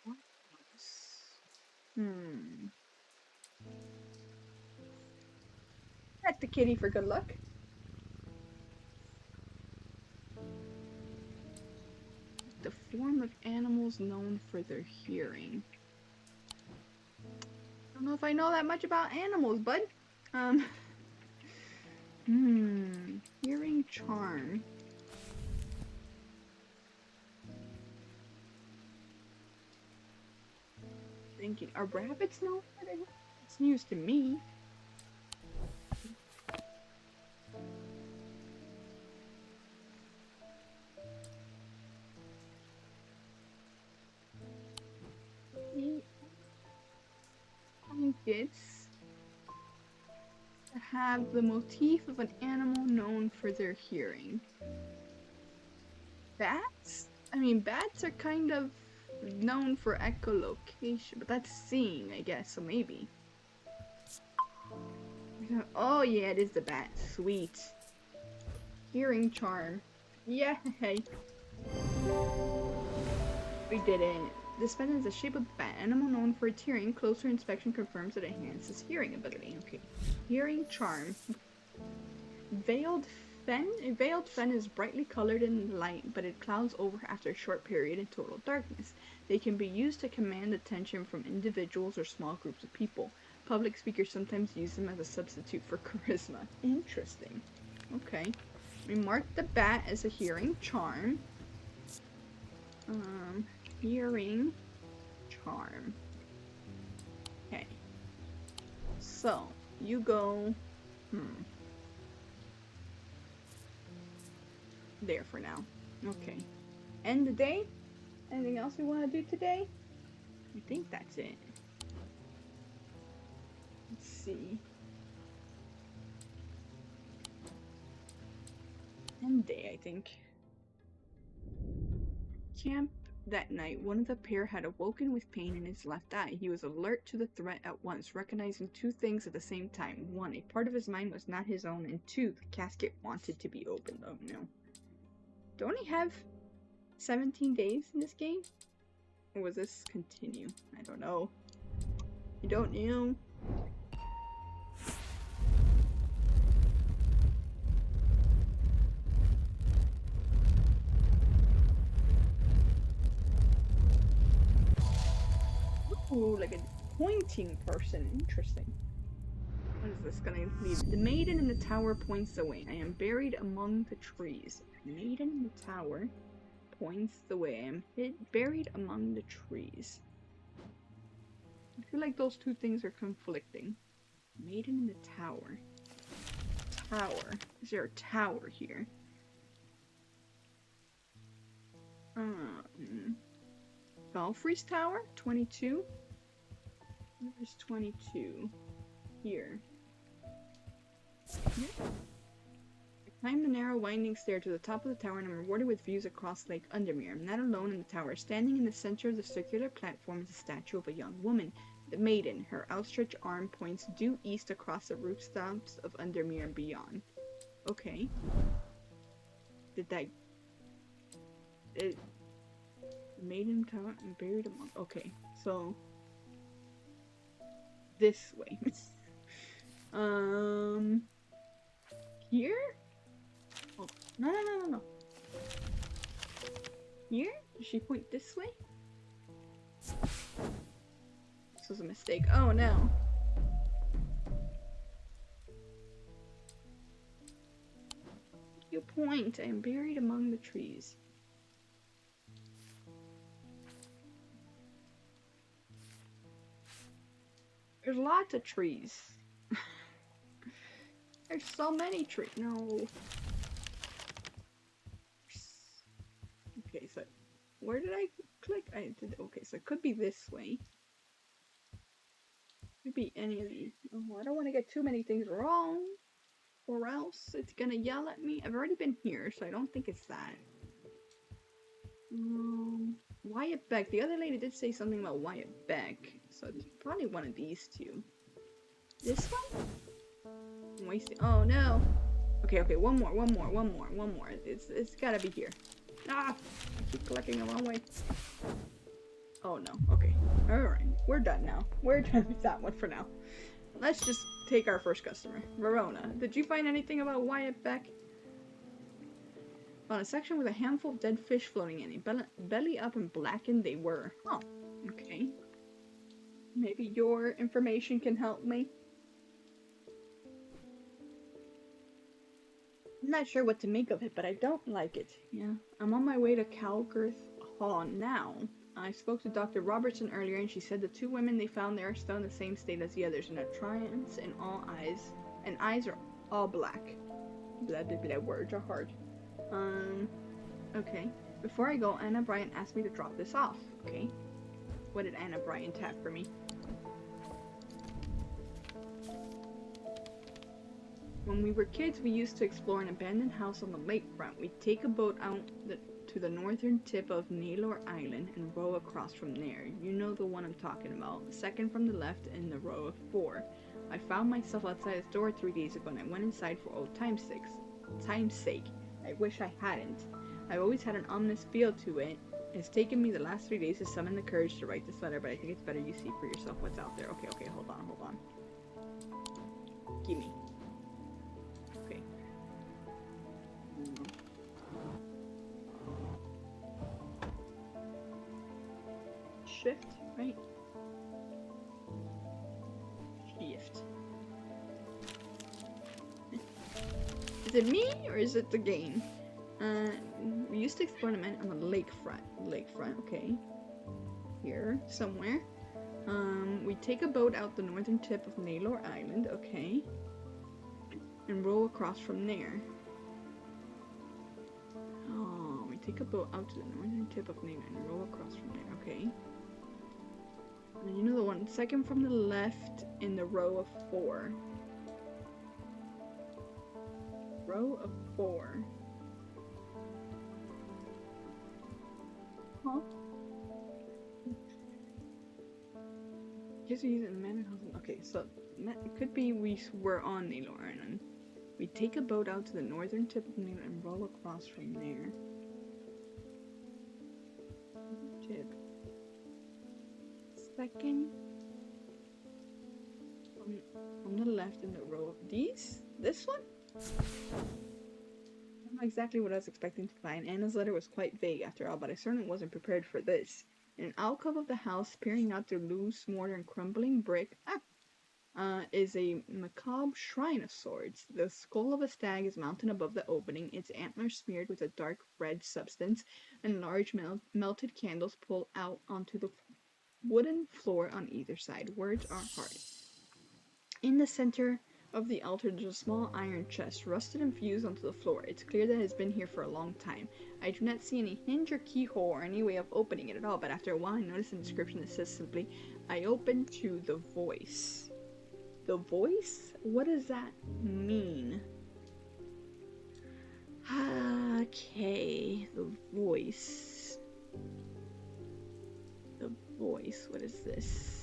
S1: What else? Pet the kitty for good luck. The form of animals known for their hearing. I don't know if I know that much about animals, bud. Hearing charm. Thinking, are rabbits known for their hearing? It's news to me. Trinkets that have the motif of an animal known for their hearing. Bats? I mean, bats are kind of known for echolocation, but that's seeing, I guess, so maybe. Oh yeah, it is the bat. Sweet. Hearing charm. Yay! We did it. This pen is the shape of a bat, animal known for its hearing. Closer inspection confirms that it enhances hearing ability. Okay. Hearing charm. Veiled fen? A veiled fen is brightly colored in light, but it clouds over after a short period in total darkness. They can be used to command attention from individuals or small groups of people. Public speakers sometimes use them as a substitute for charisma. Interesting. Okay. We mark the bat as a hearing charm. Hearing charm. Okay. So, you go... there for now. Okay. End the day? Anything else we want to do today? I think that's it. Let's see. End day, I think. Camp that night, one of the pair had awoken with pain in his left eye. He was alert to the threat at once, recognizing two things at the same time. One, a part of his mind was not his own, and two, the casket wanted to be opened. Oh no. Don't he have 17 days in this game? Or was this continue? I don't know. You don't know? Ooh, like a pointing person. Interesting. What is this gonna lead? The maiden in the tower points away. I am buried among the trees. The maiden in the tower points the way. I am buried among the trees. I feel like those two things are conflicting. Maiden in the tower. Tower. Is there a tower here? Belfry's Tower? 22? Where's 22? Here. Here? I climb the narrow winding stair to the top of the tower and I'm rewarded with views across Lake Undermere. I'm not alone in the tower. Standing in the center of the circular platform is a statue of a young woman. The maiden, her outstretched arm points due east across the rooftops of Undermere and beyond. Okay. Did that... Maiden tower and buried among... Okay, so... This way. Here? Oh, no. Here? Does she point this way? This was a mistake. Oh no. You point. I am buried among the trees. There's lots of trees. There's so many trees. No. Okay, so where did I click? I did. Okay, so it could be this way. Could be any of these. Oh, I don't want to get too many things wrong, or else it's gonna yell at me. I've already been here, so I don't think it's that. Wyatt Beck. The other lady did say something about Wyatt Beck, so it's probably one of these two. This one? I'm wasting. Oh no. Okay, one more. It's gotta be here. Ah! I keep clicking the wrong way. Oh no. Okay. Alright. We're done now. We're done with that one for now. Let's just take our first customer. Verona. Did you find anything about Wyatt Beck? Found a section with a handful of dead fish floating in it. Belly up and blackened they were. Oh, okay. Maybe your information can help me. I'm not sure what to make of it, but I don't like it. Yeah, I'm on my way to Calgirth Hall now. I spoke to Dr. Robertson earlier and she said the two women they found there are still in the same state as the others in a trance and eyes are all black. Blah, words are hard. Okay. Before I go, Anna Bryant asked me to drop this off. Okay. What did Anna Bryant have for me? When we were kids, we used to explore an abandoned house on the lakefront. We'd take a boat out to the northern tip of Naylor Island and row across from there. You know the one I'm talking about. Second from the left in the row of 4. I found myself outside its door 3 days ago and I went inside for old time's sake. I wish I hadn't. I've always had an ominous feel to it. It's taken me the last 3 days to summon the courage to write this letter, but I think it's better you see for yourself what's out there. Okay, hold on. Gimme. Okay. Shift, right? Shift. Is it me or is it the game? We used to explore the man on the lakefront, okay. Here, somewhere. We take a boat out the northern tip of Naylor Island, okay. And row across from there. Oh, we take a boat out to the northern tip of Naylor and row across from there, okay. And you know the one second from the left in the row of 4. Row of 4. Huh? Guess we're using Manor House. Okay, so it could be we were on Naylor Island. We take a boat out to the northern tip of Naylor and row across from there. Tip. Second On the left in the row. These? This one? Not exactly what I was expecting to find. Anna's letter was quite vague after all, but I certainly wasn't prepared for this. In an alcove of the house, peering out through loose mortar and crumbling brick, is a macabre shrine of sorts. The skull of a stag is mounted above the opening, its antlers smeared with a dark red substance, and large melted candles pull out onto the wooden floor on either side. Words are hard. In the center of the altar there's a small iron chest, rusted and fused onto the floor. It's clear that it has been here for a long time. I do not see any hinge or keyhole or any way of opening it at all, but after a while I notice an inscription that says simply, I open to the voice. The voice? What does that mean? Okay, the voice. The voice, what is this?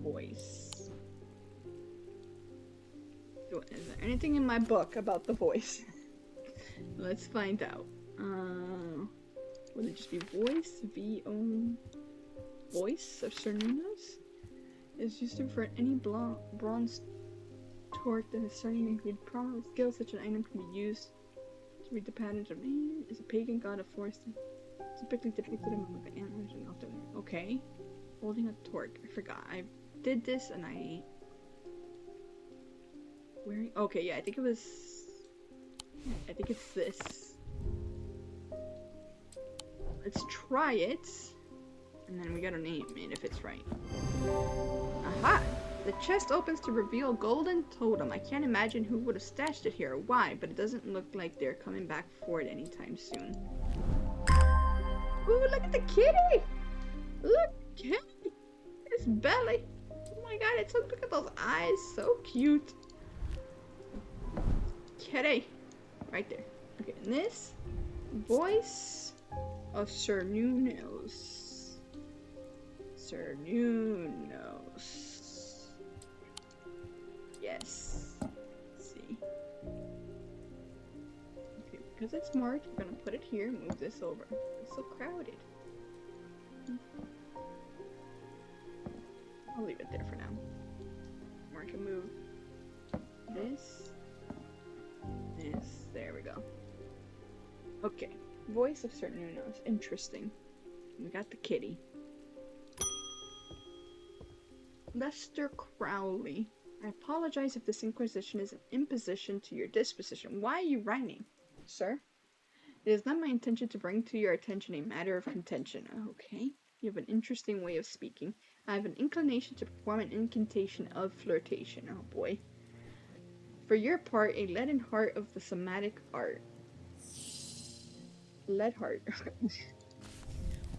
S1: Voice. Is there anything in my book about the voice? Let's find out. Would it just be voice? V-O... Voice of Sir Nuno's? Is used to refer to any bronze torque that is starting to need prominent skill. Such an item can be used to read the patterns of name. Is a pagan god of forest typically depicted among the antlers and often. Okay. Holding a torque. I forgot. I did this and I... Where? Okay, yeah, I think it was... I think it's this. Let's try it. And then we gotta name it if it's right. Aha! The chest opens to reveal golden totem. I can't imagine who would have stashed it here or why, but it doesn't look like they're coming back for it anytime soon. Ooh, look at the kitty! Look, kitty! His belly! Oh my god, it's so, look at those eyes, so cute. Kitty! Right there. Okay, and this voice of Sir Nuno's. Sir Nuno's. Yes. Let's see. Okay, because it's marked, we're gonna put it here and move this over. It's so crowded. I'll leave it there for now. Or I can move this. This. There we go. Okay. Voice of Sir Nuno's. Interesting. We got the kitty. Lester Crowley. I apologize if this inquisition is an imposition to your disposition. Why are you writing, sir? It is not my intention to bring to your attention a matter of contention. Okay. You have an interesting way of speaking. I have an inclination to perform an incantation of flirtation. Oh boy. For your part, a leaden heart of the somatic art. Lead heart.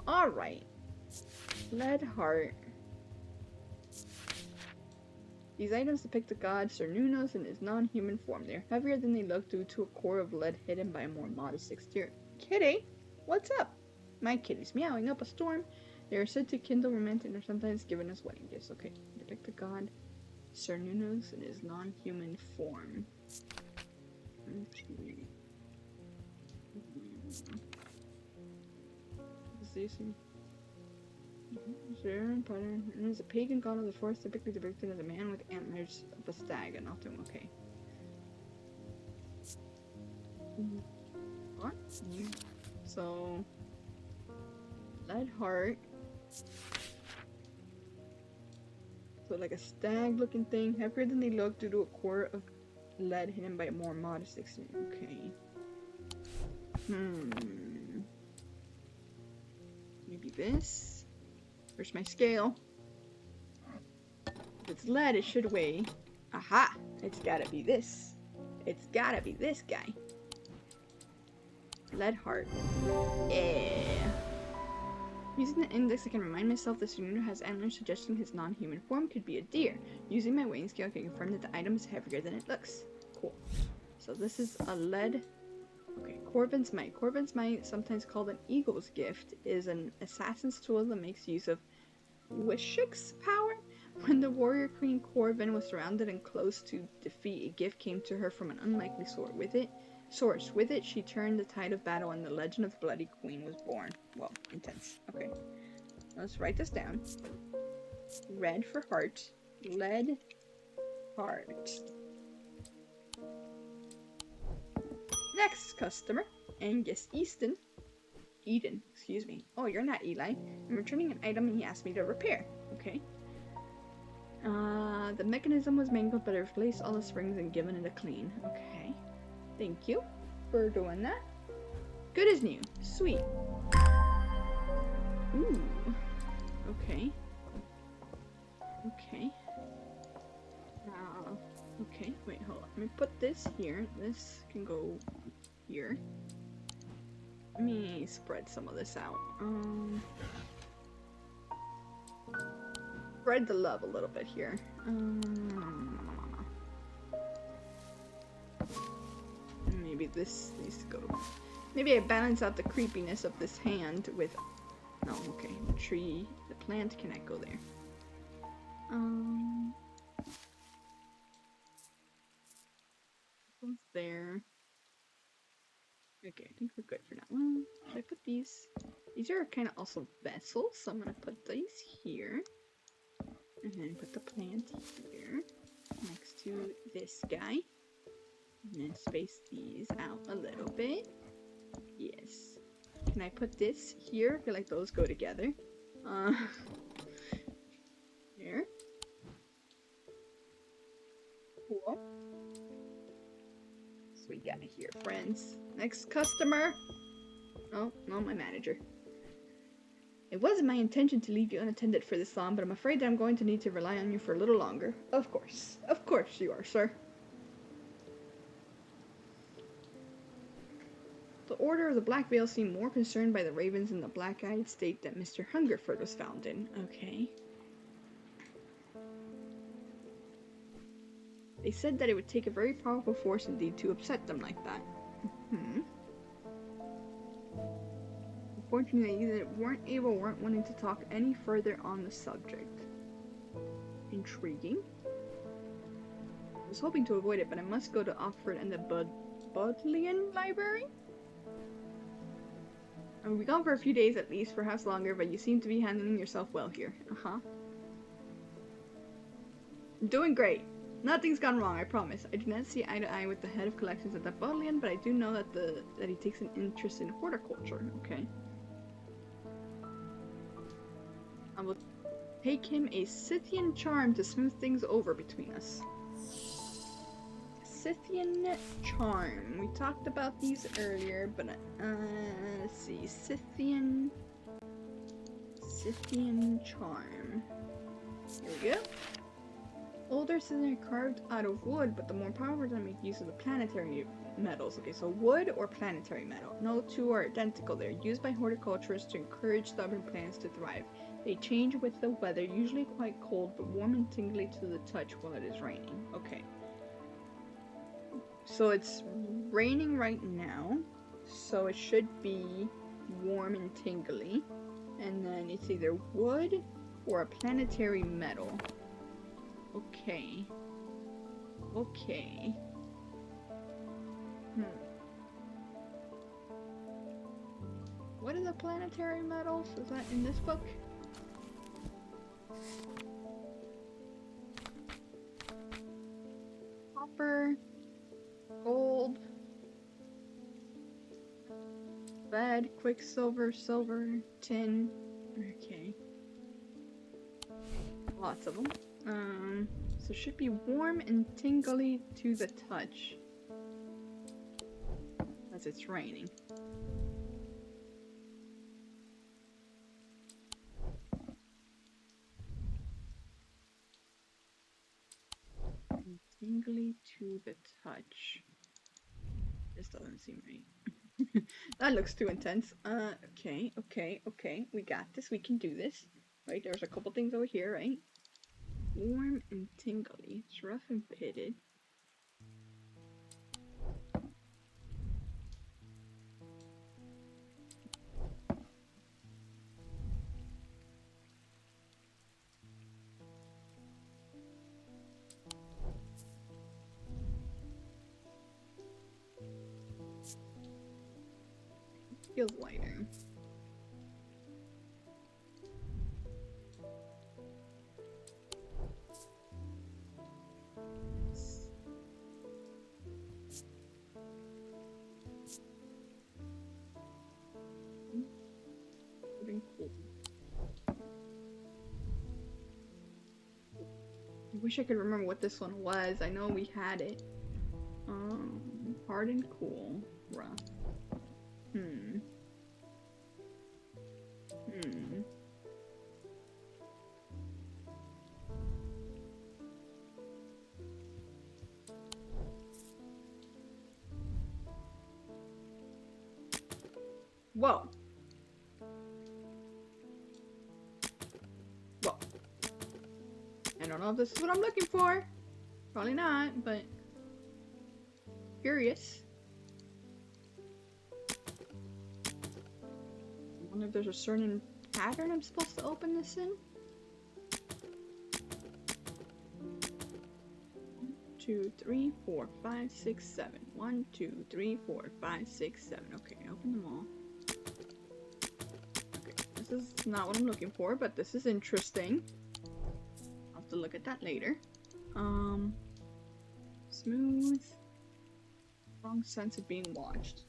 S1: Alright. Lead heart. These items depict the god Sir Nuno's in his non-human form. They're heavier than they look due to a core of lead hidden by a more modest exterior. Kitty? What's up? My kitty's meowing up a storm. They are said to kindle romantic and are sometimes given as wedding gifts. Okay, depict the god Sir Nuno's in his non-human form. Okay. And is a pagan god of the forest, typically depicted as a man with antlers of a stag, and often okay. What? So, lead heart. So like a stag-looking thing, heavier than they look due to a core of lead hidden by a more modest exterior. Okay. Maybe this. Where's my scale? If it's lead, it should weigh. Aha! It's gotta be this. It's gotta be this guy. Lead heart. Yeah. Using the index, I can remind myself that Sir Nuno has antlers, suggesting his non-human form could be a deer. Using my weighing scale, I can confirm that the item is heavier than it looks. Cool. So this is a lead. Okay, Corvin's Might. Corvin's Might, sometimes called an Eagle's Gift, is an assassin's tool that makes use of Wishik's power. When the warrior queen Corvin was surrounded and close to defeat, a gift came to her from an unlikely source. With it, she turned the tide of battle and the legend of the Bloody Queen was born. Well, intense. Okay. Let's write this down. Red for heart. Lead heart. Next customer, Angus Eden, excuse me. Oh, you're not Eli. I'm returning an item he asked me to repair. Okay. The mechanism was mangled, but I replaced all the springs and given it a clean. Okay. Thank you for doing that. Good as new. Sweet. Ooh. Okay. Okay. Okay, wait, hold on. Let me put this here. This can go here. Let me spread some of this out. Spread the love a little bit here. Maybe this needs to go. Maybe I balance out the creepiness of this hand with. No, okay. The tree, the plant cannot go there. Goes there. Okay, I think we're good for now. Well, should I put these? These are kind of also vessels, so I'm gonna put these here. And then put the plant here, next to this guy. And then space these out a little bit. Yes. Can I put this here? I feel like those go together. Here. Cool. So we got here, friends. Next customer. Oh, no, my manager. It wasn't my intention to leave you unattended for this long, but I'm afraid that I'm going to need to rely on you for a little longer. Of course you are, sir. The Order of the Black Veil seemed more concerned by the ravens in the black-eyed state that Mr. Hungerford was found in. Okay. They said that it would take a very powerful force indeed to upset them like that. Unfortunately, they either weren't wanting to talk any further on the subject. Intriguing. I was hoping to avoid it, but I must go to Oxford and the Bodleian Library? I will be gone for a few days at least, perhaps longer, but you seem to be handling yourself well here. I'm doing great. Nothing's gone wrong, I promise. I do not see eye to eye with the head of collections at the Bodleian, but I do know that he takes an interest in horticulture. Okay. I will take him a Scythian charm to smooth things over between us. Scythian charm. We talked about these earlier, but let's see. Scythian charm. Here we go. Older Scythian are carved out of wood, but the more powerful ones make use of the planetary metals. Okay, so wood or planetary metal. No two are identical. They're used by horticulturists to encourage stubborn plants to thrive. They change with the weather, usually quite cold, but warm and tingly to the touch while it is raining. Okay. So it's raining right now, so it should be warm and tingly. And then it's either wood or a planetary metal. Okay. Okay. What are the planetary metals? Is that in this book? Copper, gold, lead, quicksilver, silver, tin. Okay. Lots of them. So it should be warm and tingly to the touch. As it's raining. And tingly to the touch. This doesn't seem right. That looks too intense. Okay. We got this. We can do this. Right, there's a couple things over here, right? Warm and tingly. It's rough and pitted. feels lighter. Cool. I wish I could remember what this one was. I know we had it. Hard and cool. Rough. Whoa. Whoa. I don't know if this is what I'm looking for. Probably not, but curious. I wonder if there's a certain pattern I'm supposed to open this in. 2, 3, 4, 5, 6, 7. 1, 2, 3, 4, 5, 6, 7. Okay, open them all. Okay, this is not what I'm looking for, but this is interesting. I'll have to look at that later. Smooth. Strong sense of being watched.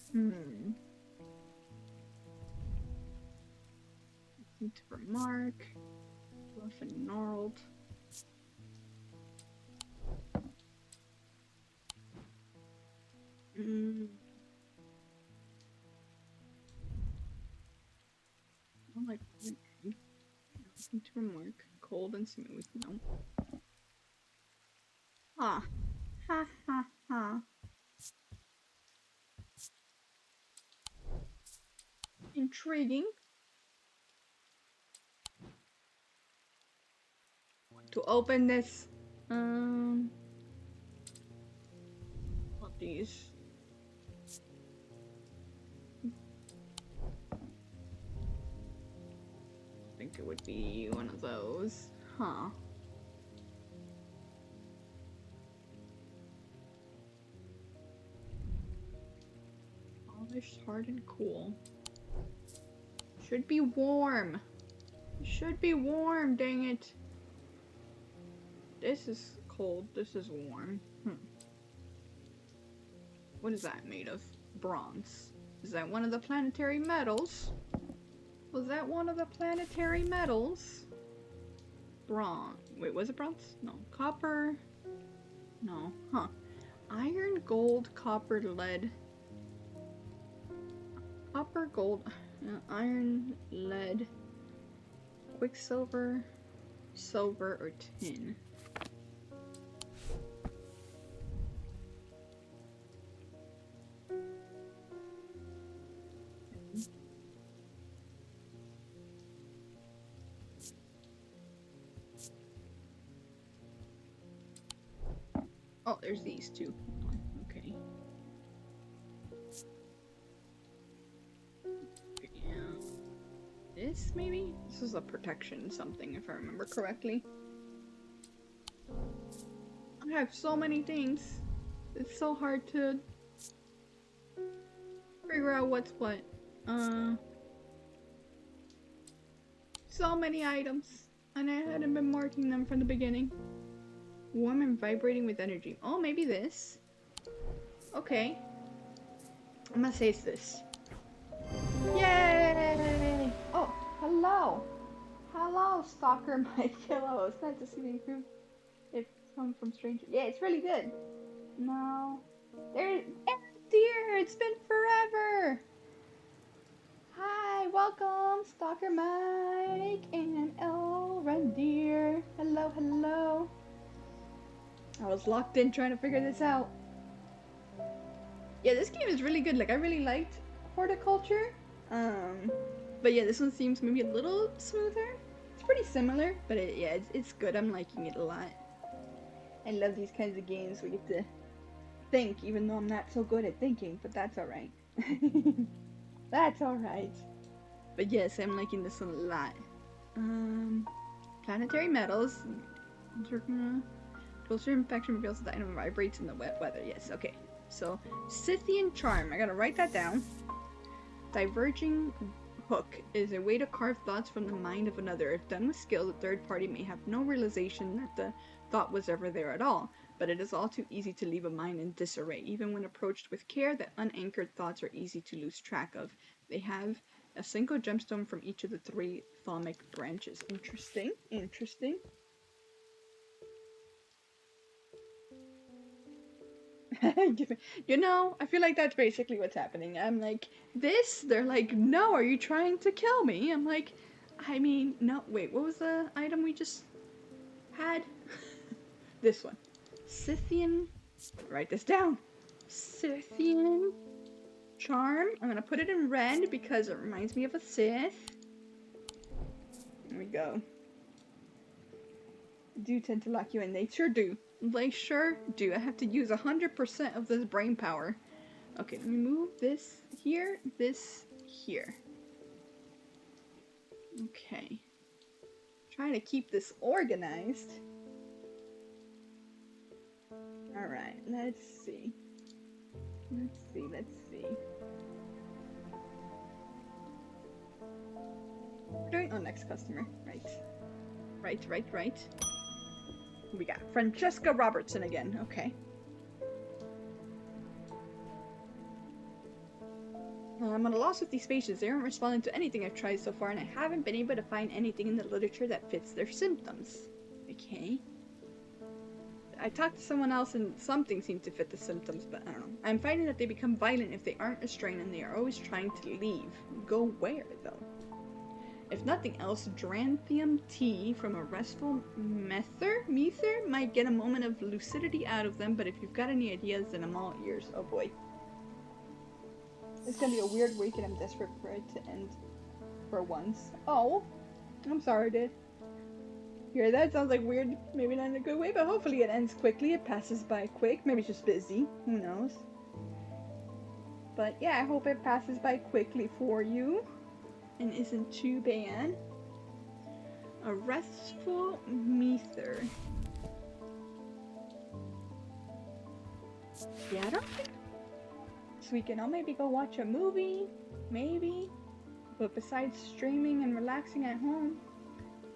S1: Need to remark. Rough and gnarled. I like nothing to remark. Cold and smooth. No. Ha. Ha ha ha. Intriguing. To open this. What these? I think it would be one of those. Huh. Polished, hard, and cool. Should be warm. Should be warm, dang it. This is cold, this is warm. What is that made of? Bronze. Is that one of the planetary metals? Was that one of the planetary metals? Bronze. Wait, was it bronze? No. Copper? No. Huh. Iron, gold, copper, lead. Copper, gold, iron, lead, quicksilver, silver, or tin. Oh, there's these two. Okay. This, maybe? This is a protection something, if I remember correctly. I have so many things. It's so hard to figure out what's what. So many items. And I hadn't been marking them from the beginning. Warm and vibrating with energy. Oh, maybe this. Okay. I'm gonna say it's this. Yay! Oh, hello! Hello, Stalker Mike. Hello, it's nice to see the group. It comes from strangers. Yeah, it's really good. No. Dear, it's been forever! Hi, welcome, Stalker Mike and El Reindeer. Hello, hello. I was locked in trying to figure this out. Yeah, this game is really good. Like, I really liked Horticulture. But yeah, this one seems maybe a little smoother. It's pretty similar, but it's good. I'm liking it a lot. I love these kinds of games where you get to think, even though I'm not so good at thinking, but that's alright. That's alright. But yes, I'm liking this one a lot. Planetary metals. Closer infection reveals that the item vibrates in the wet weather. Yes, okay. So, Scythian Charm. I gotta write that down. Diverging hook is a way to carve thoughts from the mind of another. If done with skill, the third party may have no realization that the thought was ever there at all, but it is all too easy to leave a mind in disarray. Even when approached with care, the unanchored thoughts are easy to lose track of. They have a single gemstone from each of the 3 thaumic branches. Interesting, interesting. You know, I feel like that's basically what's happening. I'm like, this? They're like, no, are you trying to kill me? I'm like, I mean, no, wait, what was the item we just had? This one. Scythian, write this down. Scythian charm. I'm gonna put it in red because it reminds me of a Sith. There we go. Do tend to lock you in. They sure do. They sure do. I have to use 100% of this brain power. Okay, let me move this here, this here. Okay. Trying to keep this organized. Alright, let's see. Let's see. Oh, next customer. Right. We got Francesca Robertson again. Okay. I'm at a loss with these patients. They aren't responding to anything I've tried so far, and I haven't been able to find anything in the literature that fits their symptoms. Okay. I talked to someone else and something seemed to fit the symptoms, but I don't know. I'm finding that they become violent if they aren't restrained, and they are always trying to leave. Go where, though? If nothing else, Dranthium tea from a restful mether might get a moment of lucidity out of them, but if you've got any ideas, then I'm all ears. Oh boy. It's gonna be a weird week and I'm desperate for it to end for once. Oh, I'm sorry, dude. Hear that? Sounds like weird, maybe not in a good way, but hopefully it ends quickly. It passes by quick. Maybe it's just busy. Who knows? But yeah, I hope it passes by quickly for you and isn't too bad. A restful mether. Yeah, I don't think this weekend I'll maybe go watch a movie, maybe. But besides streaming and relaxing at home,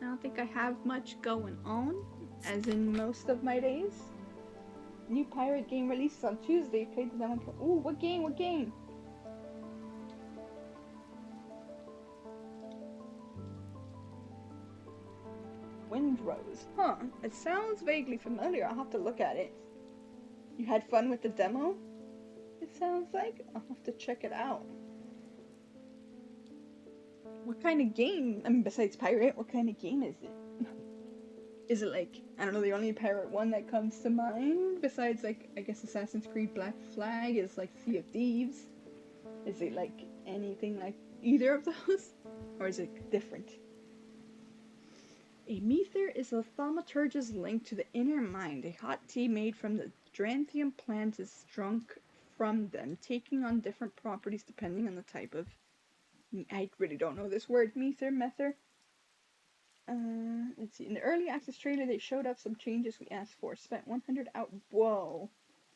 S1: I don't think I have much going on, as in most of my days. New pirate game released on Tuesday. Played the demo. Ooh, what game? What game? Windrose. Huh. It sounds vaguely familiar. I'll have to look at it. You had fun with the demo? It sounds like. I'll have to check it out. What kind of game? I mean, besides pirate, what kind of game is it? Is it like, I don't know, the only pirate one that comes to mind? Besides, like, I guess Assassin's Creed Black Flag is like Sea of Thieves. Is it like anything like either of those? Or is it different? A mether is a thaumaturge's link to the inner mind. A hot tea made from the Dranthium plant is drunk from them, taking on different properties depending on the type of... I really don't know this word. Mether. Let's see. In the early access trailer, they showed up some changes we asked for. Spent 100 out. Whoa.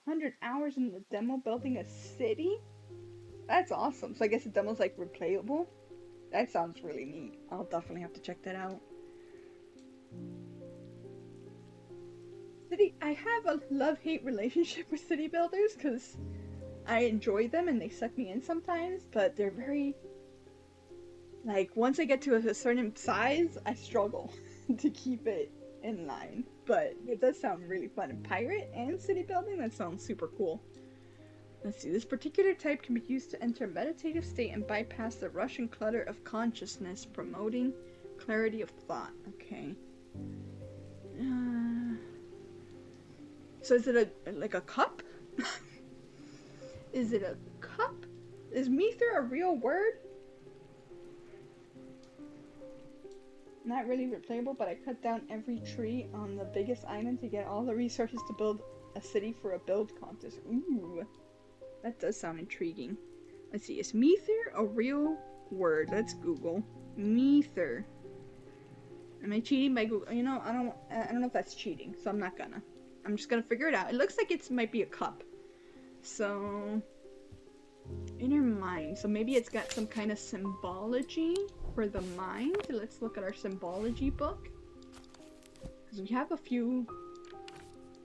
S1: 100 hours in the demo building a city? That's awesome. So I guess the demo's like replayable? That sounds really neat. I'll definitely have to check that out. I have a love-hate relationship with city builders because I enjoy them and they suck me in sometimes, but they're very... Like, once I get to a certain size, I struggle to keep it in line. But it does sound really fun. And pirate and city building, that sounds super cool. Let's see, this particular type can be used to enter a meditative state and bypass the rush and clutter of consciousness, promoting clarity of thought. Okay. So is it like a cup? Is it a cup? Is mether a real word? Not really replayable, but I cut down every tree on the biggest island to get all the resources to build a city for a build contest. Ooh, that does sound intriguing. Let's see, is mether a real word? Let's Google mether. Am I cheating by Google? You know, I don't know if that's cheating, so I'm not gonna. I'm just gonna figure it out. It looks like it might be a cup. So Inner mind. So maybe it's got some kind of symbology for the mind. Let's look at our symbology book. Because we have a few.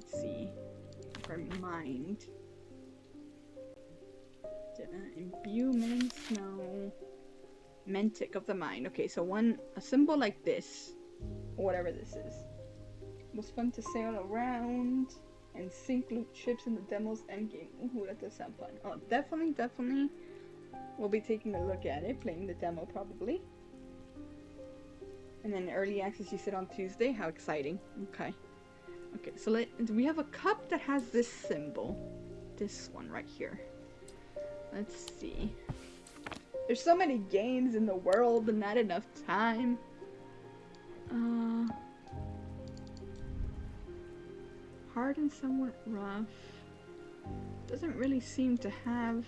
S1: Let's see. Our mind. Imbuements, no. Mentic of the mind. Okay, so a symbol like this, or whatever this is. It was fun to sail around and sink loot ships in the demo's endgame. Ooh, that does sound fun. Oh, definitely. We'll be taking a look at it, playing the demo probably. And then early access, you said on Tuesday. How exciting. Okay. Okay, so we have a cup that has this symbol. This one right here. Let's see. There's so many games in the world and not enough time. Hard and somewhat rough. Doesn't really seem to have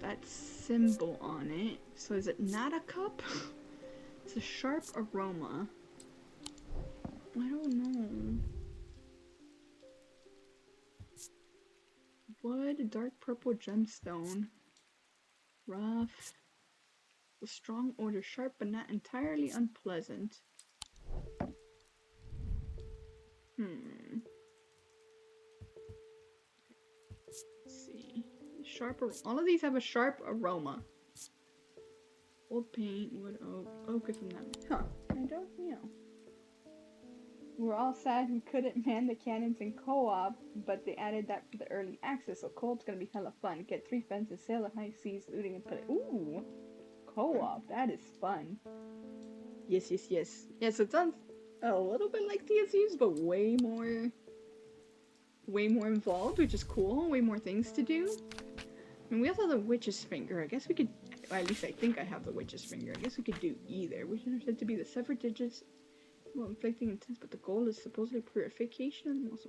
S1: that symbol on it. So is it not a cup? It's a sharp aroma. I don't know. Wood, dark purple gemstone. Rough. A strong odor, sharp but not entirely unpleasant. Let's see. All of these have a sharp aroma. Old paint, wood, oak is from that. Huh. I don't know. We're all sad we couldn't man the cannons in co-op, but they added that for the early access, so co-op's gonna be hella fun. Get 3 friends and sail the high seas, looting and play. Ooh! Co-op, that is fun. Yes. Yes, it sounds a little bit like TSU's, but way more involved, which is cool. Way more things to do. I mean, we also have the witch's finger. I guess we could, well, at least I think I have the witch's finger. I guess we could do either. Which are said to be the severed digits. Well, inflicting intense, but the goal is supposedly purification of the most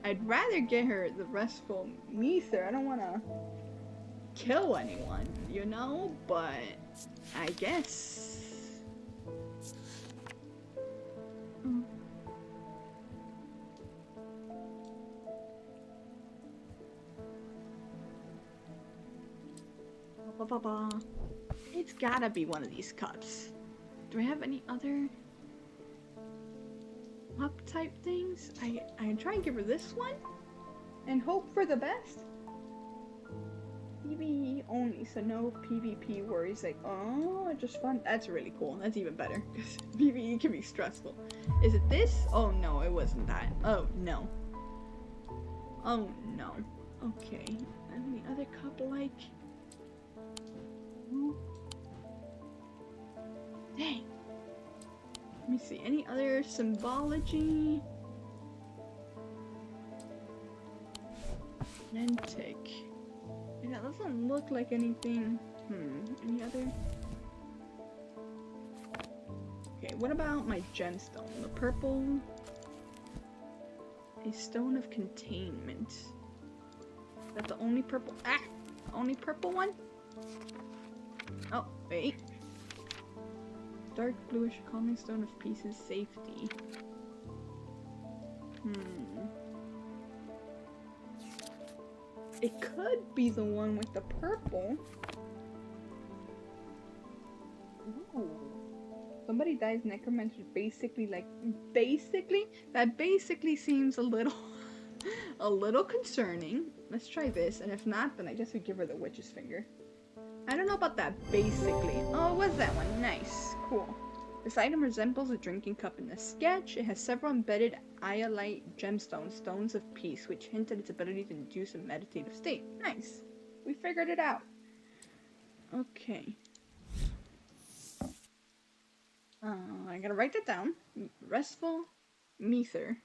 S1: I'd rather get her the restful Mether. I don't want to kill anyone, you know? But I guess. It's gotta be one of these cups. Do I have any other cup type things? I try and give her this one and hope for the best. PvE only, so no PvP worries. Like, oh, just fun. That's really cool. That's even better because PvE can be stressful. Is it this? Oh no, it wasn't that. Oh no. Oh no. Okay. Any other cup like? Dang. Let me see. Any other symbology? Lentic. Yeah, that doesn't look like anything. Any other? Okay, what about my gemstone? The purple. A stone of containment. Is that the only purple? Only purple one? Oh, wait. Dark bluish calming stone of peace's safety. It could be the one with the purple. Ooh. Somebody dies necromancer basically that basically seems a little a little concerning. Let's try this, and if not, then I guess we give her the witch's finger. I don't know about that basically. Oh, what's that one? Nice. Cool. This item resembles a drinking cup in the sketch. It has several embedded iolite gemstones, stones of peace, which hint at its ability to induce a meditative state. Nice. We figured it out. Okay. I gotta write that down. Restful Mether.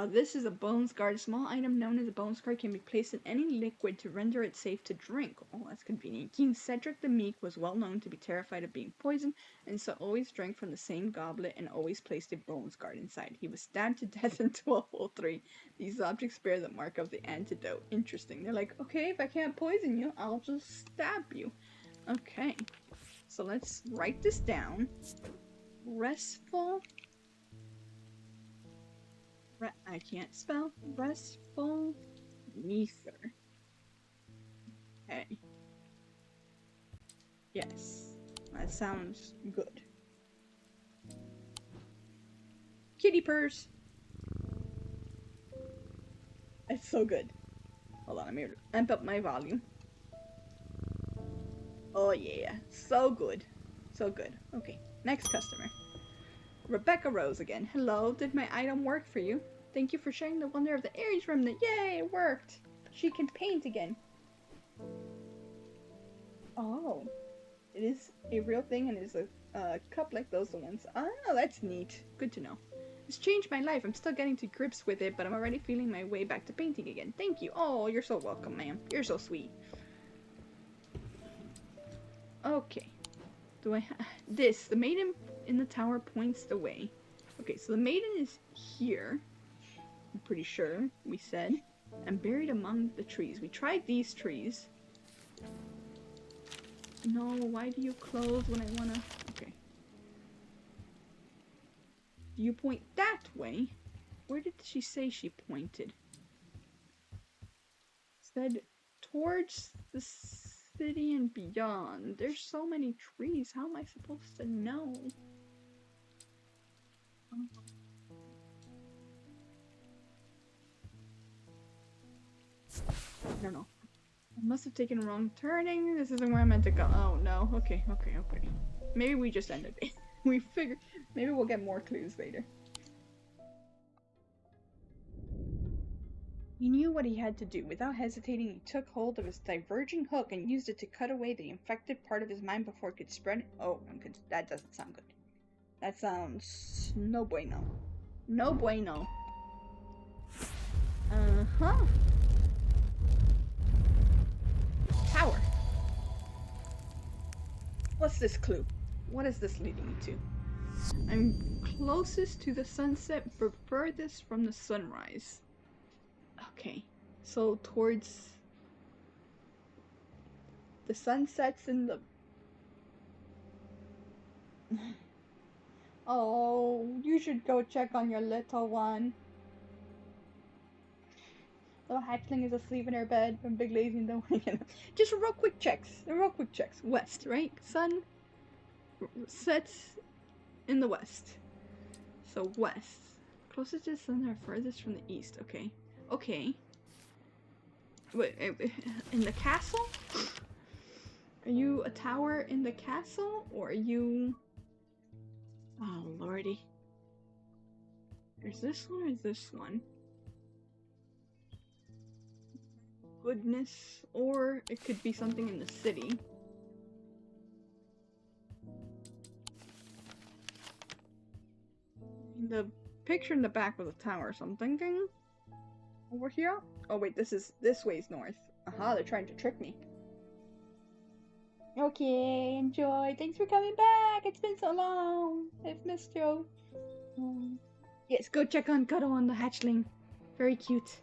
S1: This is a Bones Guard. A small item known as a Bones Guard can be placed in any liquid to render it safe to drink. Oh, that's convenient. King Cedric the Meek was well known to be terrified of being poisoned, and so always drank from the same goblet and always placed a Bones Guard inside. He was stabbed to death in 1203. These objects bear the mark of the antidote. Interesting. They're like, okay, if I can't poison you, I'll just stab you. Okay. So let's write this down. Restful I can't spell. Restful Ether. Okay. Yes. That sounds good. Kitty purse. It's so good. Hold on, let me amp up my volume. Oh yeah, so good. So good. Okay, next customer. Rebecca Rose again. Hello, did my item work for you? Thank you for sharing the wonder of the Aries remnant. Yay, it worked! She can paint again. Oh, it is a real thing and is a cup like those ones. Oh, that's neat. Good to know. It's changed my life. I'm still getting to grips with it, but I'm already feeling my way back to painting again. Thank you. Oh, you're so welcome, ma'am. You're so sweet. Okay. Do I this? The maiden in the tower points the way. Okay, so the maiden is here. I'm pretty sure we said. And buried among the trees. We tried these trees. No, why do you close when I wanna... Okay. You point that way? Where did she say she pointed? Said towards the city and beyond. There's so many trees. How am I supposed to know? I don't know. I must have taken a wrong turning. This isn't where I meant to go. Oh no. Okay. Maybe we just ended it. We figured. Maybe we'll get more clues later. He knew what he had to do. Without hesitating, he took hold of his diverging hook and used it to cut away the infected part of his mind before it could spread. Oh, that doesn't sound good. That sounds no bueno. No bueno. Uh-huh. Tower. What's this clue? What is this leading me to? I'm closest to the sunset, but furthest from the sunrise. Okay, so towards the sunsets in the... Oh, you should go check on your little one. Little hatchling is asleep in her bed. I'm big lazy and don't wake up. Just real quick checks. West, right? Sun sets in the west. So west. Closest to the sun or furthest from the east. Okay. Okay. Wait, in the castle? Are you a tower in the castle? Or are you... Oh, lordy. There's this one or this one? Goodness. Or it could be something in the city. The picture in the back was a tower, so I'm thinking... Over here? Oh wait, this way's north. Aha, they're trying to trick me. Okay, enjoy. Thanks for coming back. It's been so long. I've missed you. Yes, go check on Cuddle on the hatchling. Very cute.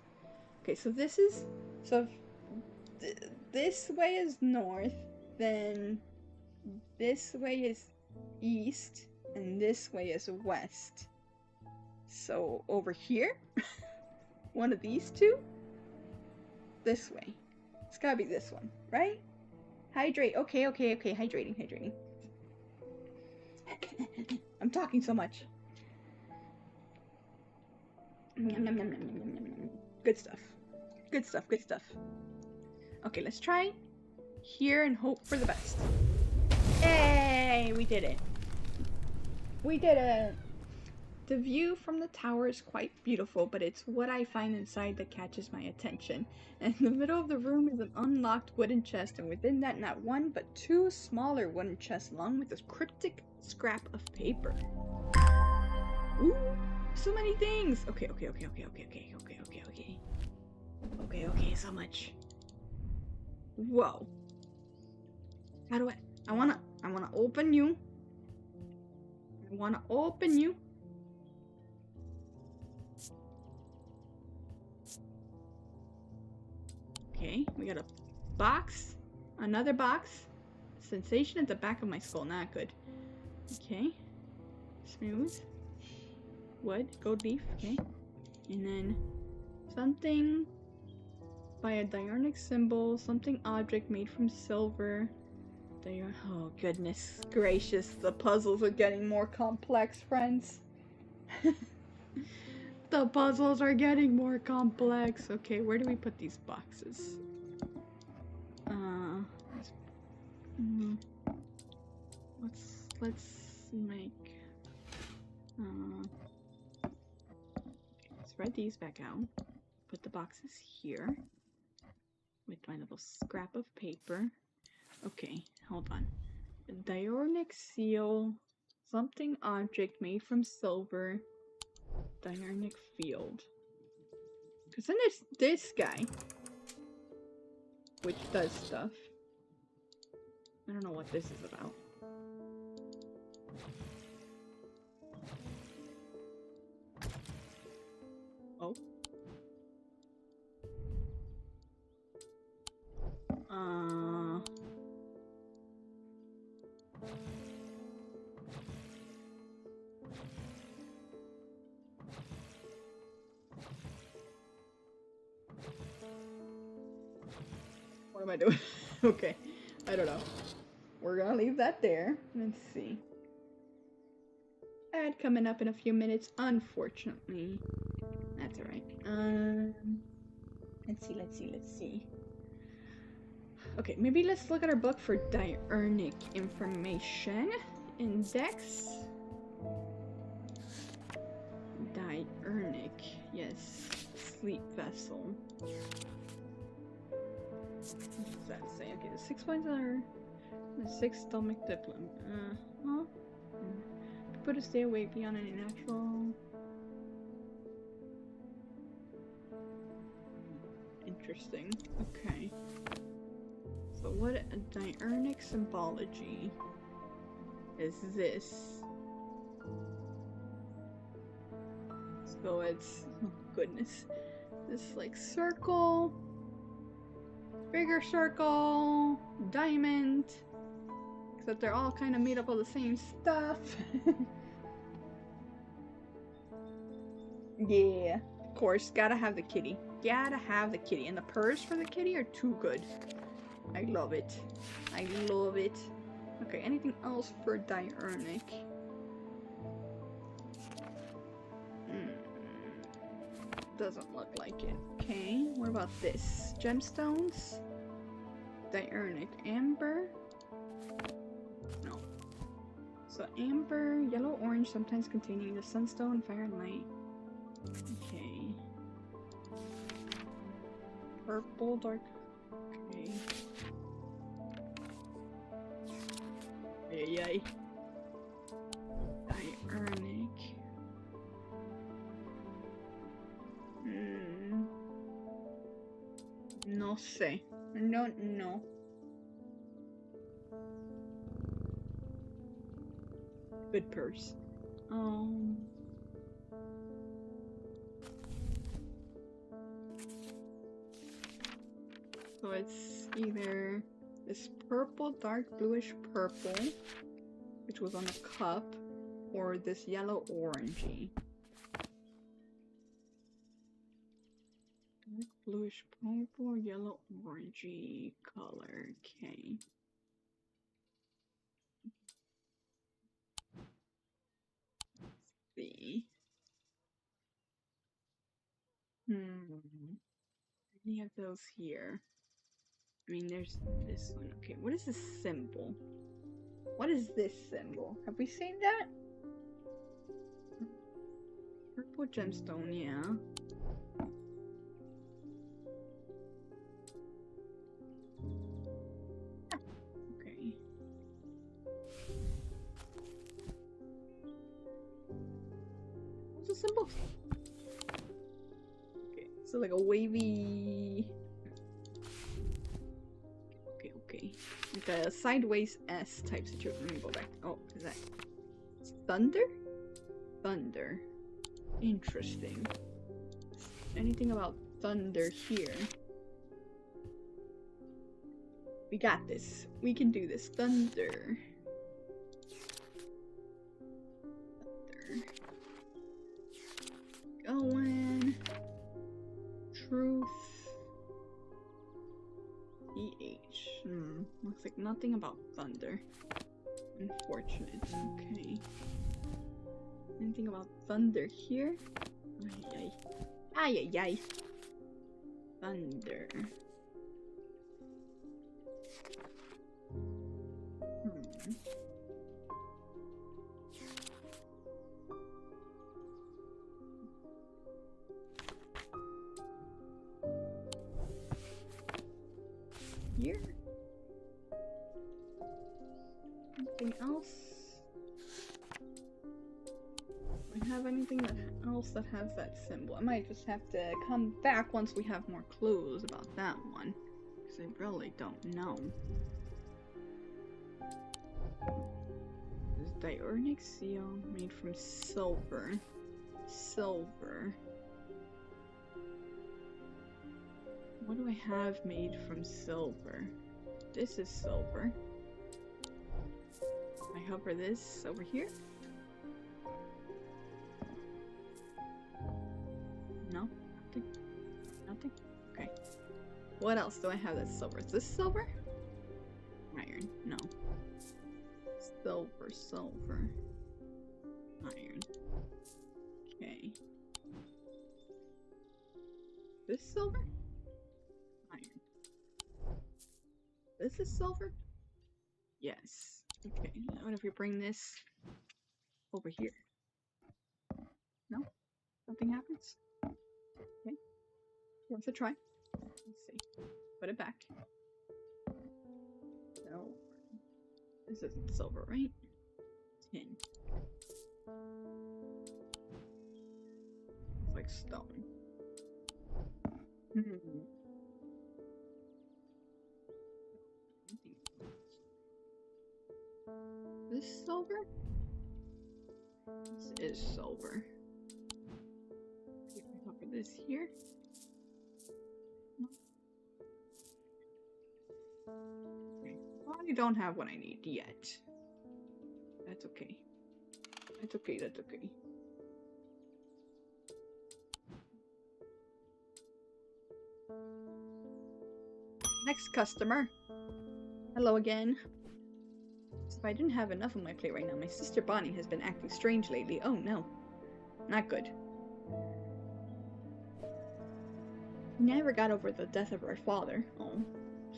S1: Okay, so this is... So this way is north, then this way is east, and this way is west. So over here? One of these two? This way. It's gotta be this one, right? Hydrate. Okay, hydrating. I'm talking so much. Good stuff. Okay, let's try here and hope for the best. Hey, we did it. The view from the tower is quite beautiful, but it's what I find inside that catches my attention. And in the middle of the room is an unlocked wooden chest, and within that not one, but two smaller wooden chests along with a cryptic scrap of paper. Ooh, so many things! Okay, so much. Whoa. How do I wanna open you. Okay, we got a box, another box, sensation at the back of my skull, not good. Okay, smooth, wood, gold leaf, okay, And then something by a diurnal symbol, something object made from silver. Oh goodness gracious, the puzzles are getting more complex, friends. The puzzles are getting more complex. Okay, where do we put these boxes? Let's make let's spread these back out. Put the boxes here with my little scrap of paper. Okay, hold on. A diurnal seal, something object made from silver, diurnal field. Because then there's this guy, which does stuff. I don't know what this is about. Oh. What am I doing? Okay, I don't know. We're gonna leave that there. Let's see. Ad coming up in a few minutes, unfortunately. That's alright. Let's see. Okay, maybe let's look at our book for diurnal information. Index. Diurnal. Yes. Sleep vessel. What does that say? Okay, the 6 points are the 6 stomach diplom. Huh? People to stay awake beyond any natural. Interesting. Okay. So what a diurnal symbology is this? So it's, oh goodness, this like circle, bigger circle, diamond, except they're all kind of made up of the same stuff. Yeah, of course, gotta have the kitty. Gotta have the kitty. And the purrs for the kitty are too good. I love it. I love it. Okay, anything else for diurnal? Doesn't look like it. Okay, what about this? Gemstones? Diurnal amber? No. So amber, yellow, orange, sometimes containing the sunstone, fire, and light. Okay. Purple, dark. Okay. Yay. Diurnal. No sé. No, no. Good purse. So it's either this purple, dark bluish purple, which was on a cup, or this yellow orangey. Dark bluish purple, yellow orangey color. Okay. Let's see. Any of those here? I mean, there's this one. Okay, what is this symbol? What is this symbol? Have we seen that? Purple gemstone, yeah. Okay. What's the symbol? Okay, so like a wavy. Okay. Like a sideways S type situation. Let me go back. Oh, is that thunder? Thunder. Interesting. Anything about thunder here? We got this. We can do this. Thunder. Thunder. Going. EH. Looks like nothing about thunder. Unfortunate. Okay. Anything about thunder here? Ay ay. Ay ay. Thunder. Here? Anything else? Do we have anything else that has that symbol? I might just have to come back once we have more clues about that one. Because I really don't know. This diurnal seal made from silver. Silver. What do I have made from silver? This is silver. I hover this over here. No? Nothing? Nothing? Okay. What else do I have that's silver? Is this silver? Iron. No. Silver, silver. Iron. Okay. This silver? Iron. This is silver? Yes. Okay, what if we bring this over here? No? Nothing happens? Okay. Worth a try. Let's see. Put it back. No. This isn't silver, right? Tin. It's like stone. This silver? This is silver. Cover this here. No. Okay. Well, I don't have what I need yet. That's okay. That's okay, that's okay. Next customer. Hello again. If I didn't have enough on my plate right now, my sister Bonnie has been acting strange lately. Oh no. Not good. Never got over the death of her father. Oh,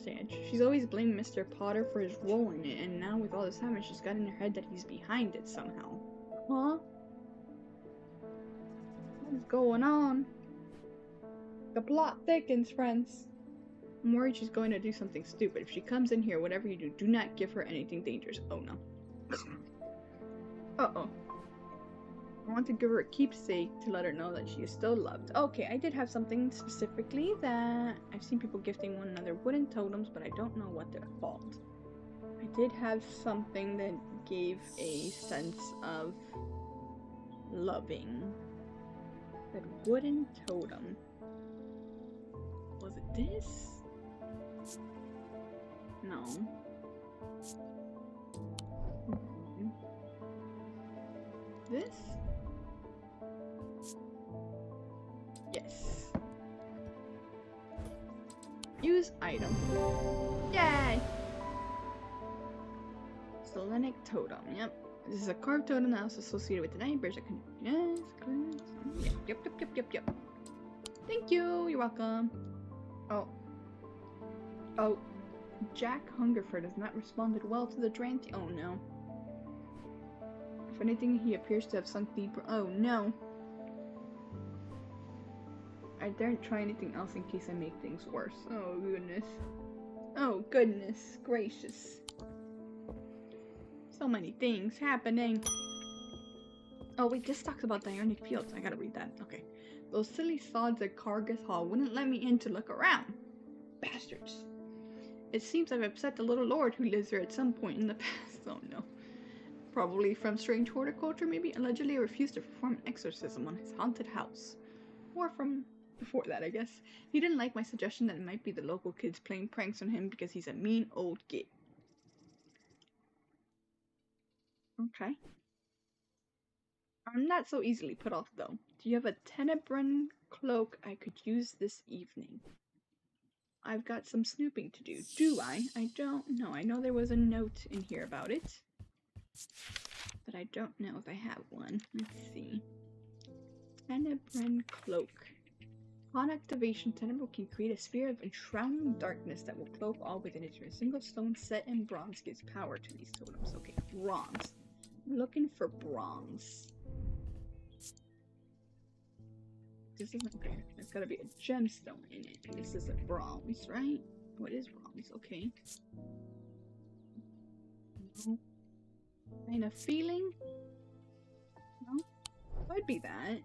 S1: sad. She's always blamed Mr. Potter for his role in it, and now with all this happening, she's got in her head that he's behind it somehow. Huh? What is going on? The plot thickens, friends. I'm worried she's going to do something stupid. If she comes in here, whatever you do, do not give her anything dangerous. Oh no. Uh-oh. I want to give her a keepsake to let her know that she is still loved. Okay, I did have something specifically that I've seen people gifting one another wooden totems, but I don't know what they're called. I did have something that gave a sense of loving. That wooden totem. Was it this? No. This? Yes. Use item. Yay! Selenic totem. Yep. This is a carved totem that was associated with the night birds that can. Yes. Yep. Thank you. You're welcome. Oh. Oh. Jack Hungerford has not responded well to the Dranty. Oh no. If anything, he appears to have sunk deeper. Oh no. I daren't try anything else in case I make things worse. Oh goodness. Oh goodness gracious. So many things happening. Oh wait, this talks about Diurnal Fields. I gotta read that. Okay. Those silly sods at Cargus Hall wouldn't let me in to look around. Bastards. It seems I've upset the little lord who lives there at some point in the past. Oh no. Probably from strange horticulture, maybe? Allegedly refused to perform an exorcism on his haunted house. Or from before that, I guess. He didn't like my suggestion that it might be the local kids playing pranks on him because he's a mean old git. Okay. I'm not so easily put off, though. Do you have a Tenebran cloak I could use this evening? I've got some snooping to do. Do I? I don't know. I know there was a note in here about it. But I don't know if I have one. Let's see. Tenebren Cloak. On activation, Tenebrel can create a sphere of enshrouding darkness that will cloak all within it. A single stone set in bronze gives power to these totems. Okay, bronze. I'm looking for bronze. This isn't okay. There's gotta be a gemstone in it. This isn't bronze, right? What is bronze? Okay. No. Kind of feeling? No? Could be that.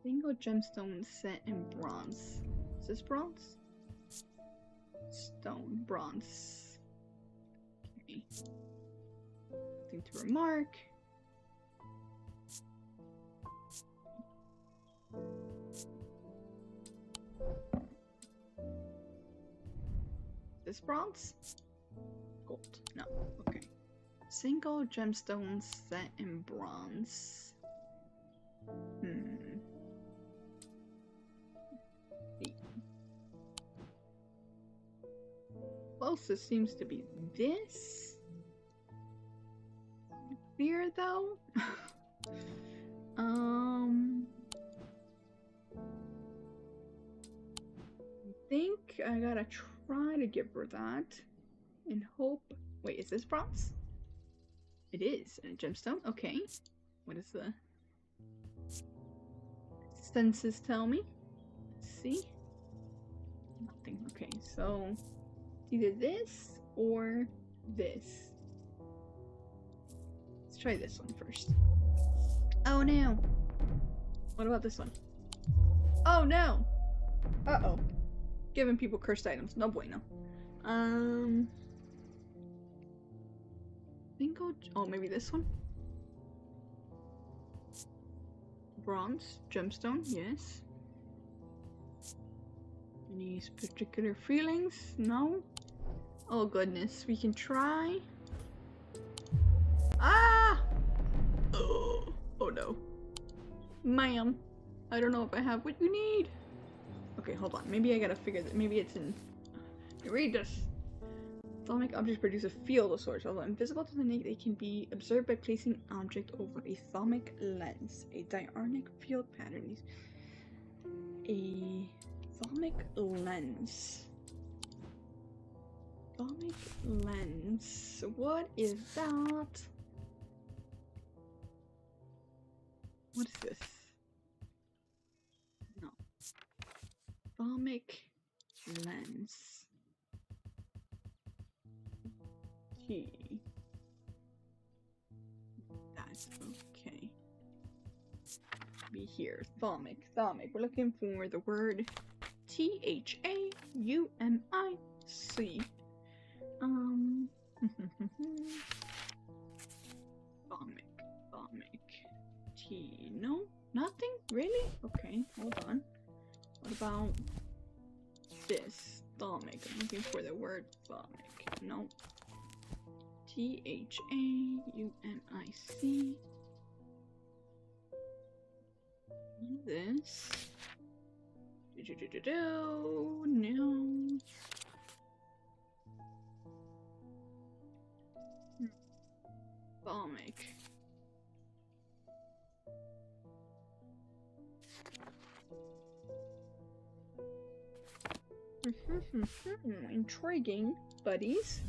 S1: Single gemstone set in bronze. Is this bronze? Stone, bronze. Okay. Nothing to remark. This bronze? Gold. No. Okay. Single gemstone set in bronze. Closest seems to be this. Clear though? I think I gotta try to give her that and hope. Wait, is this bronze? It is. And a gemstone? Okay. What is the senses tell me? Let's see. Nothing. Okay, so either this or this. Let's try this one first. Oh no! What about this one? Oh no! Uh-oh. Giving people cursed items. No bueno. Bingo. Oh, maybe this one? Bronze. Gemstone. Yes. Any particular feelings? No? Oh goodness. We can try. Ah! Oh, oh no. Ma'am. I don't know if I have what you need. Okay, hold on. Maybe I gotta figure that. Maybe it's in. Read this. Thaumic objects produce a field of sorts. Although invisible to the naked, they can be observed by placing an object over a thaumic lens. A diurnal field pattern. A thaumic lens. Thaumic lens. What is that? What is this? No. Thaumic lens. T. That's okay. Be here. Thaumic. Thaumic. We're looking for the word Thaumic. Thaumic. Thaumic. T. No? Nothing? Really? Okay, hold on. What about this? Thaumic. I'm looking for the word thaumic. No. Thaumic. This. No. Thaumic. Intriguing, buddies.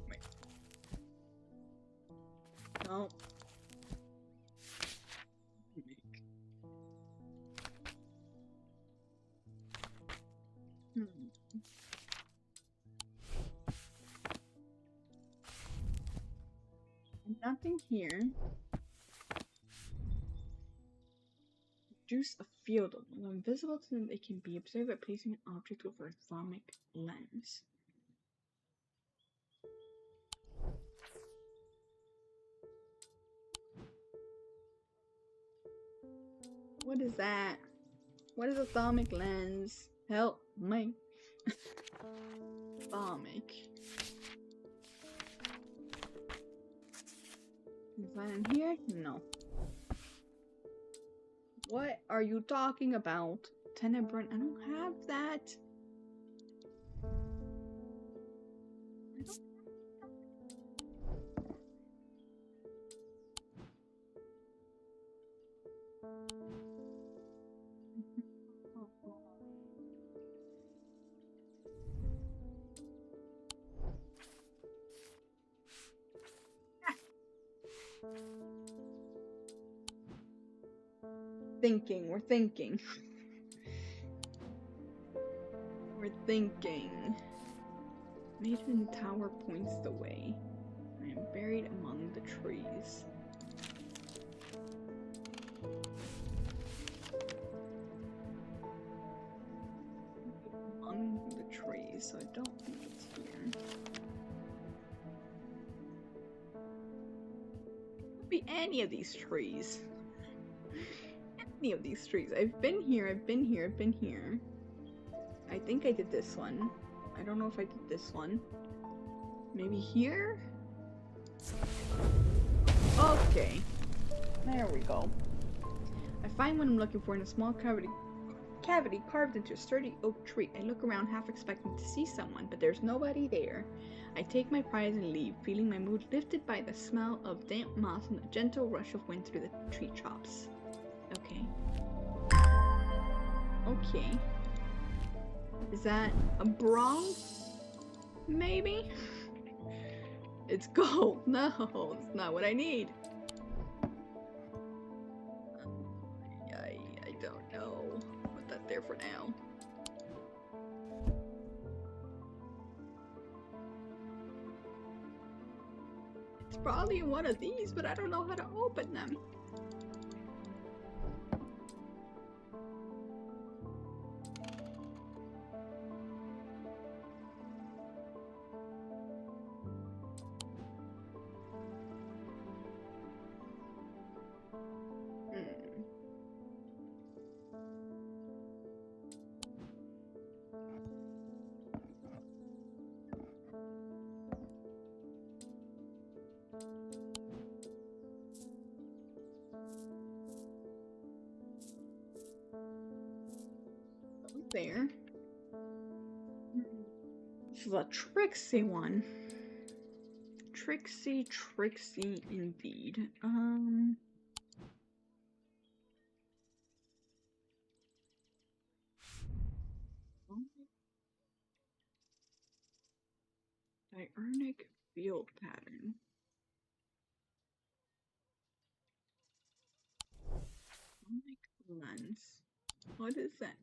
S1: Wait. No. Nothing here. Produce a field. When invisible to them, they can be observed by placing an object over a thaumic lens. What is that? What is a thaumic lens? Help me. Thaumic. Is that in here? No. What are you talking about? Tenebrant, I don't have that. Thinking, we're thinking. We're thinking. Maiden Tower points the way. I am buried among the trees. Among the trees, so I don't think it's here. Could be any of these trees. Any of these trees. I've been here, I've been here, I've been here. I think I did this one. I don't know if I did this one. Maybe here? Okay. There we go. I find what I'm looking for in a small cavity carved into a sturdy oak tree. I look around half expecting to see someone, but there's nobody there. I take my prize and leave, feeling my mood lifted by the smell of damp moss and the gentle rush of wind through the tree tops. Okay. Okay. Is that a bronze? Maybe? It's gold. No, it's not what I need. I don't know. Put that there for now. It's probably in one of these, but I don't know how to open them. There. This is a Trixie one. Trixie indeed. Diurnic field pattern. Lens. What is that?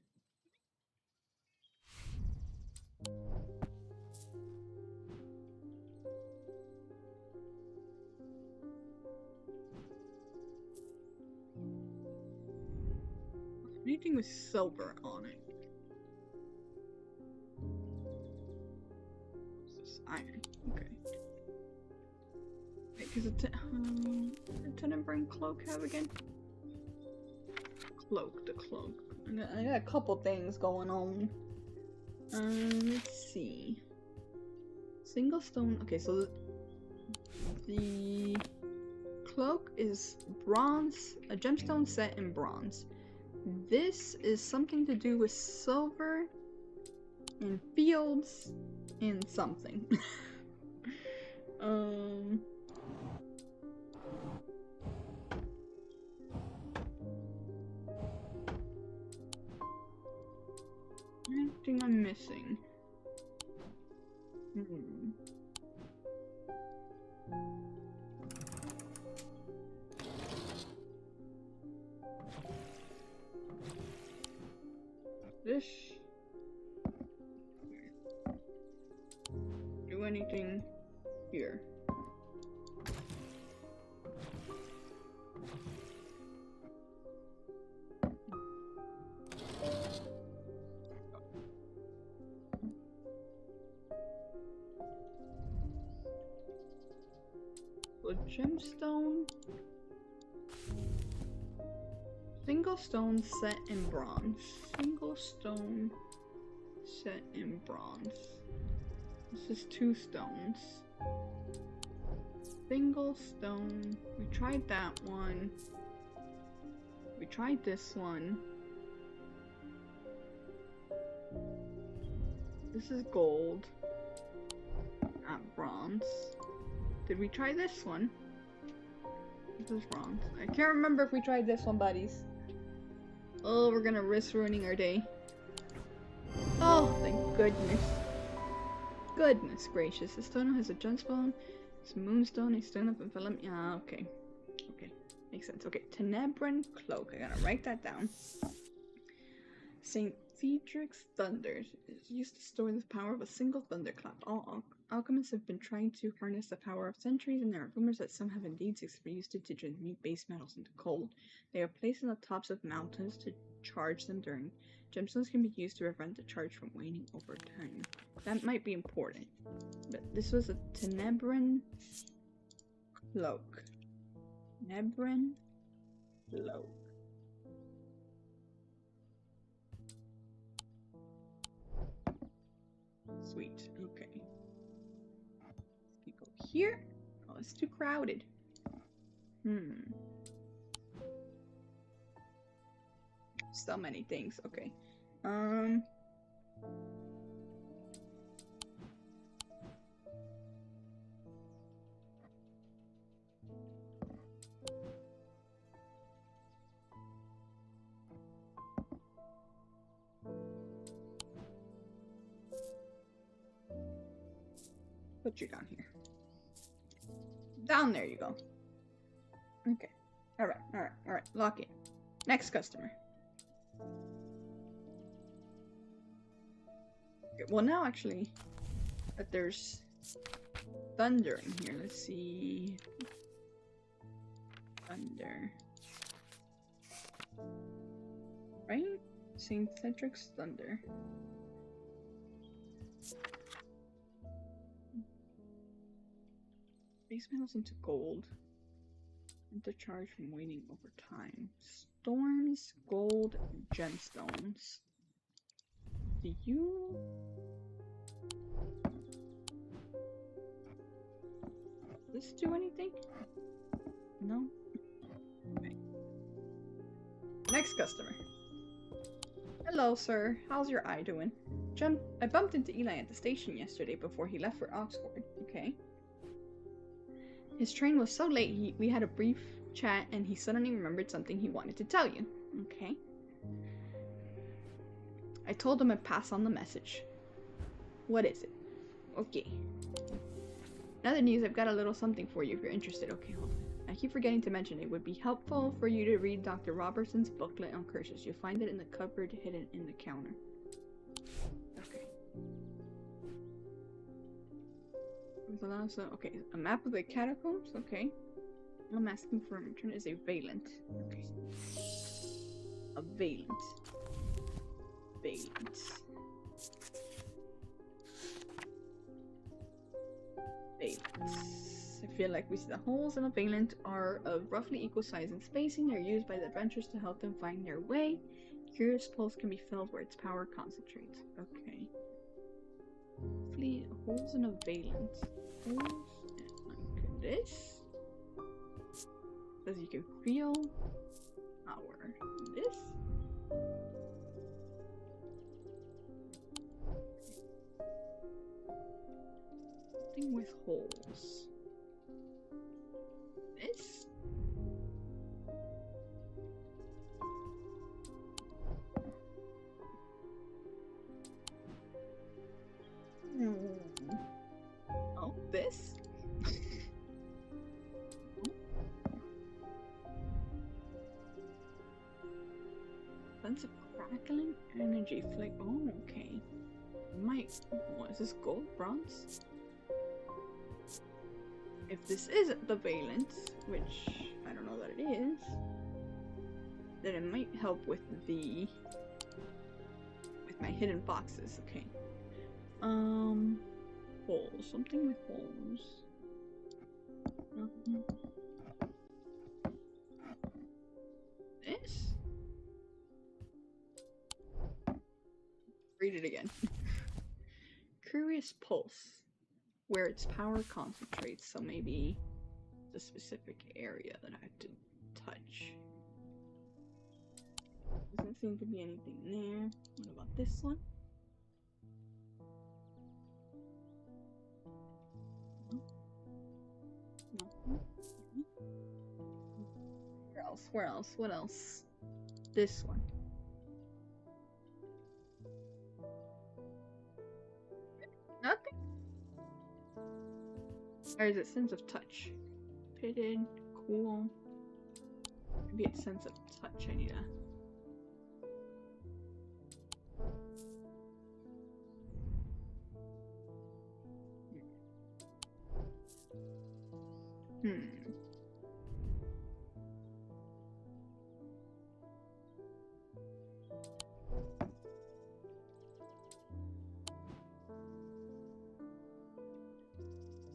S1: Anything with silver on it. This is iron. Okay. Wait, because the Tenebrant cloak have again? Cloak, the cloak. I got a couple things going on. Let's see. Single stone. Okay, so the cloak is bronze, a gemstone set in bronze. This is something to do with silver and fields and something. Anything I'm missing? This do anything here? A gemstone. Single stone set in bronze. Single stone set in bronze. This is 2 stones. Single stone. We tried that one. We tried this one. This is gold. Bronze. Did we try this one? This is bronze. I can't remember if we tried this one, buddies. Oh, we're gonna risk ruining our day. Oh, thank goodness. Goodness gracious. This stone has a gemstone. It's moonstone. A stone up and fell. Yeah, okay. Okay. Makes sense. Okay. Tenebran cloak. I gotta write that down. St. Friedrich's Thunder is used to store the power of a single thunderclap. All alchemists have been trying to harness the power of centuries, and there are rumors that some have indeed successfully used it to transmute base metals into gold. They are placed on the tops of mountains to charge them during. Gemstones can be used to prevent the charge from waning over time. That might be important. But this was a Tenebran cloak. Tenebran cloak. Sweet. Okay. We go here. Oh, it's too crowded. So many things. Okay. Put you down here. Down there you go. Okay. Alright. Lock in. Next customer. Okay, well now actually that there's thunder in here. Let's see. Thunder. Right? St. Cedric's Thunder. Base metals into gold. And to charge from waning over time. Storms, gold, gemstones. Do you... Does this do anything? No? Okay. Next customer. Hello, sir. How's your eye doing? I bumped into Eli at the station yesterday before he left for Oxford. Okay. His train was so late, we had a brief chat, and he suddenly remembered something he wanted to tell you. Okay. I told him I'd pass on the message. What is it? Okay. In other news, I've got a little something for you if you're interested. Okay, hold on. I keep forgetting to mention it would be helpful for you to read Dr. Robertson's booklet on curses. You'll find it in the cupboard hidden in the counter. Okay. Okay, a map of the catacombs. Okay. I'm asking for a return is a Valent. Okay. A Valent. Valent. I feel like we see the holes in a Valent are of roughly equal size and spacing. They're used by the adventurers to help them find their way. Curious pulse can be filled where its power concentrates. Okay. Hopefully, holes in a Valent. Holes like this. Says you can feel power. This. Something with holes. This. Oh, this. Sense of crackling energy flake. Oh, okay. What is this? Gold? Bronze? If this isn't the Valent, which I don't know that it is, then it might help with my hidden boxes. Okay. Holes. Something with holes. This? Read it again. Curious pulse. Where its power concentrates, so maybe the specific area that I have to touch. seem to be anything there. What about this one? No. Where else? Where else? What else? This one. Nothing? Or is it sense of touch? Pitted, cool. Maybe it's sense of touch I need to...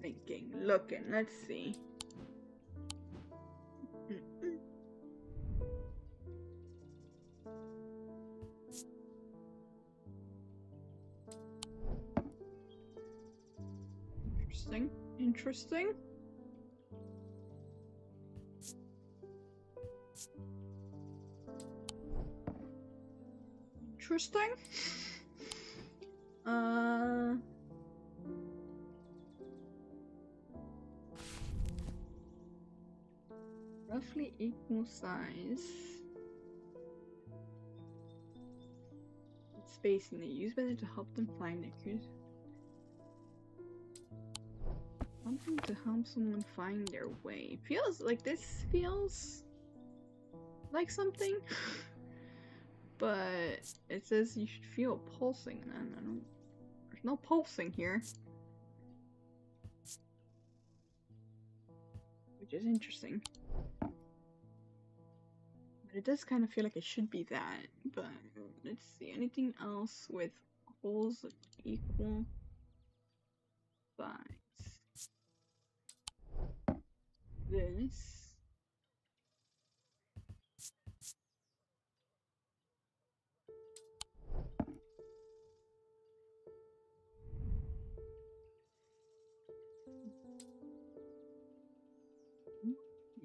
S1: Thinking, looking, let's see. Interesting. Interesting. Interesting. Roughly equal size. Space and they use better to help them find their cues. Something to help someone find their way. Feels like this feels like something. But it says you should feel pulsing, and I don't. There's no pulsing here, which is interesting. But it does kind of feel like it should be that. But let's see, anything else with holes of equal size? This.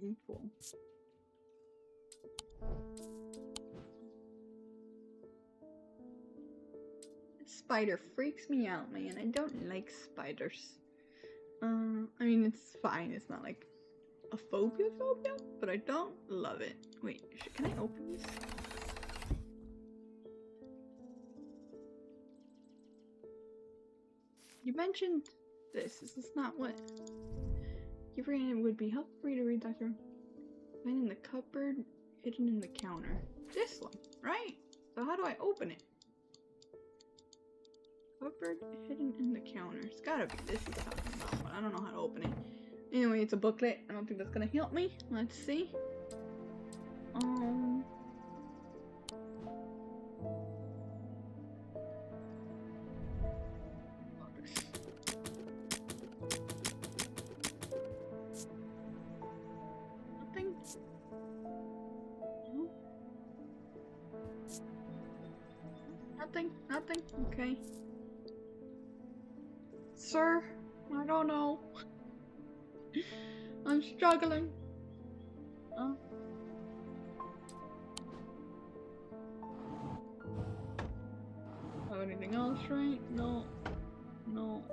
S1: Equal. This spider freaks me out, man. I don't like spiders. I mean, it's fine. It's not like a phobia, but I don't love it. Wait, can I open this? You mentioned this. Is this not what? You forgetting it would be helpful for you to read Dr. Find in the cupboard, hidden in the counter. This one, right? So how do I open it? Cupboard, hidden in the counter. It's gotta be this is how but I don't know how to open it. Anyway, it's a booklet. I don't think that's gonna help me. Let's see. Nothing. No. Nothing. Nothing. Okay. Sir, I don't know. I'm struggling. Oh, anything else, right? No. No.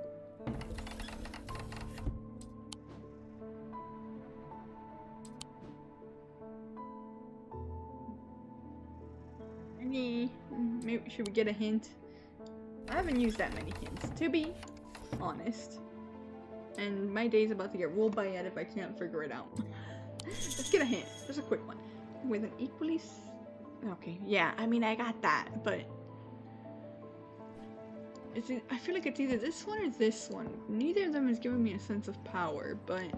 S1: Maybe should we get a hint? I haven't used that many hints, to be honest. And my day's about to get rolled by yet if I can't figure it out. Let's get a hint. Just a quick one. With an equally... Okay, yeah, I mean, I got that, but... I feel like it's either this one or this one. Neither of them is giving me a sense of power, but...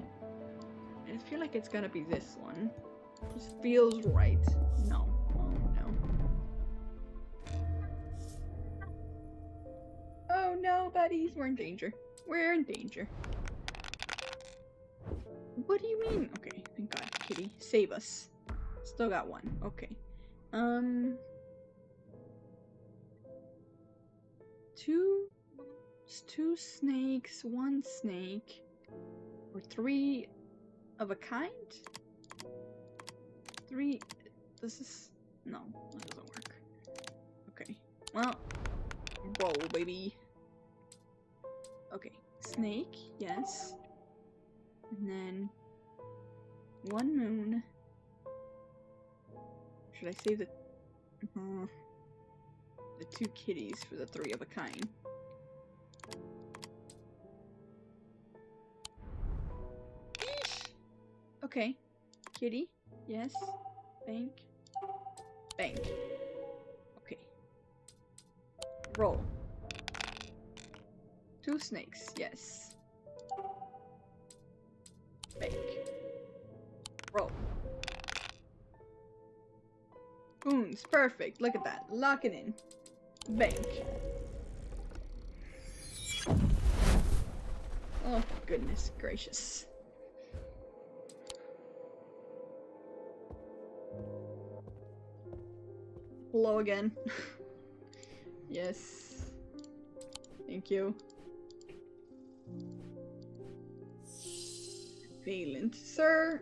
S1: I feel like it's gotta be this one. Just feels right. No. Oh, no. Oh, no, buddies. We're in danger. We're in danger. What do you mean? Okay, thank God, kitty. Save us. Still got one. Okay. Two snakes, one snake, or three of a kind? Three... This is... No, that doesn't work. Well, roll, baby. Okay, snake, yes. And then 1 moon. Should I save the 2 kitties for the 3 of a kind? Eesh. Okay, kitty, yes. Bank. Bank. Okay. Roll. 2 snakes, yes. Bank. Roll. Boons, perfect. Look at that. Lock it in. Bank. Oh, goodness gracious. Hello again. Yes. Thank you. Valent, sir.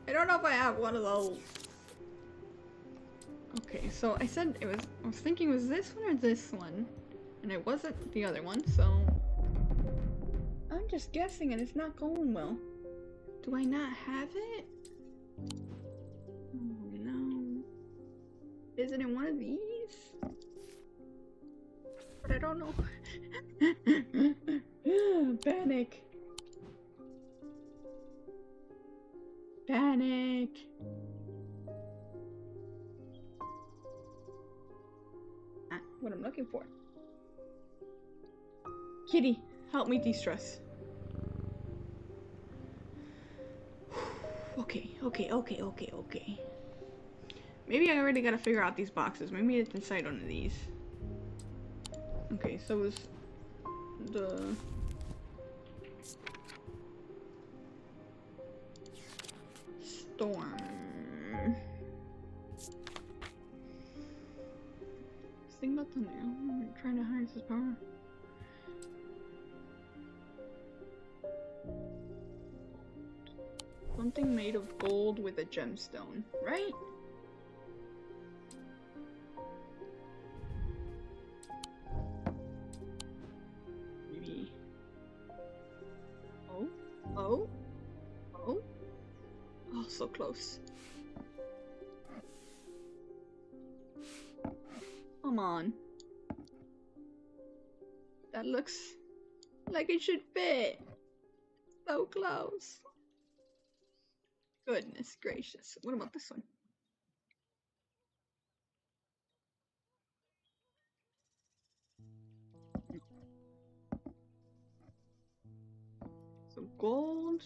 S1: I don't know if I have one of those. Okay, so I said it was. I was thinking, was this one or this one? And it wasn't the other one, so. I'm just guessing and it's not going well. Do I not have it? Oh no. Is it in one of these? But I don't know. Panic. Panic. Ah, what I'm looking for. Kitty, help me de-stress. Okay. Maybe I already gotta figure out these boxes. Maybe it's inside one of these. Okay, so is the storm. Think about the nail. Trying to harness his power. Something made of gold with a gemstone, right? Maybe. Oh, so close. Come on. That looks like it should fit. So close. Goodness gracious. What about this one? So gold.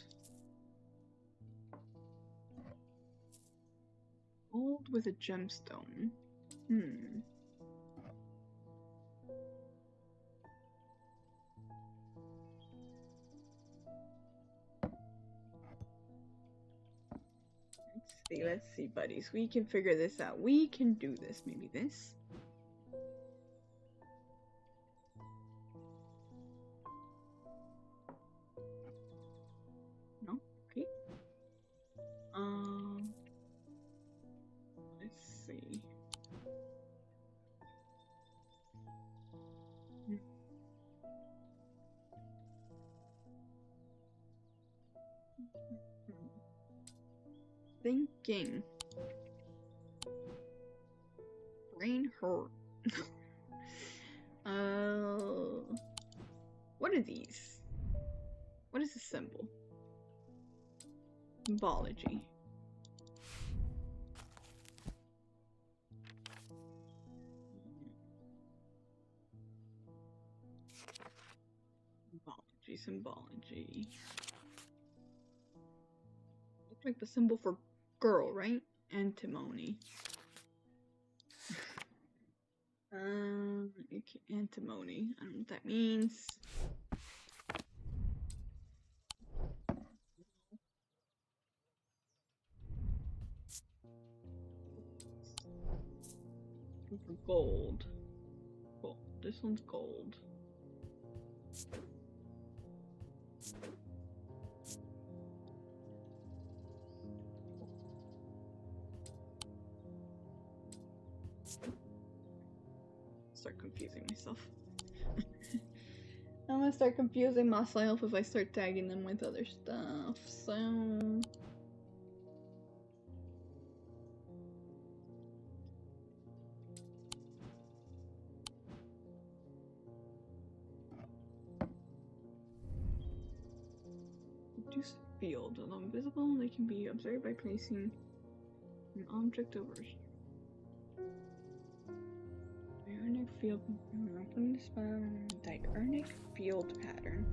S1: Gold with a gemstone. Let's see, buddies. We can figure this out. We can do this. Maybe this. No? Okay. Let's see. Thinking. Brain hurt. What are these? What is the symbol? Symbology. Symbology. Looks like the symbol for girl, right? Antimony. Okay, antimony. I don't know what that means. For gold. Cool. This one's gold. Start confusing myself. I'm gonna start confusing myself if I start tagging them with other stuff, so... Reduce field. Although invisible, they can be observed by placing an object over. Diurnic field. Diurnic field pattern.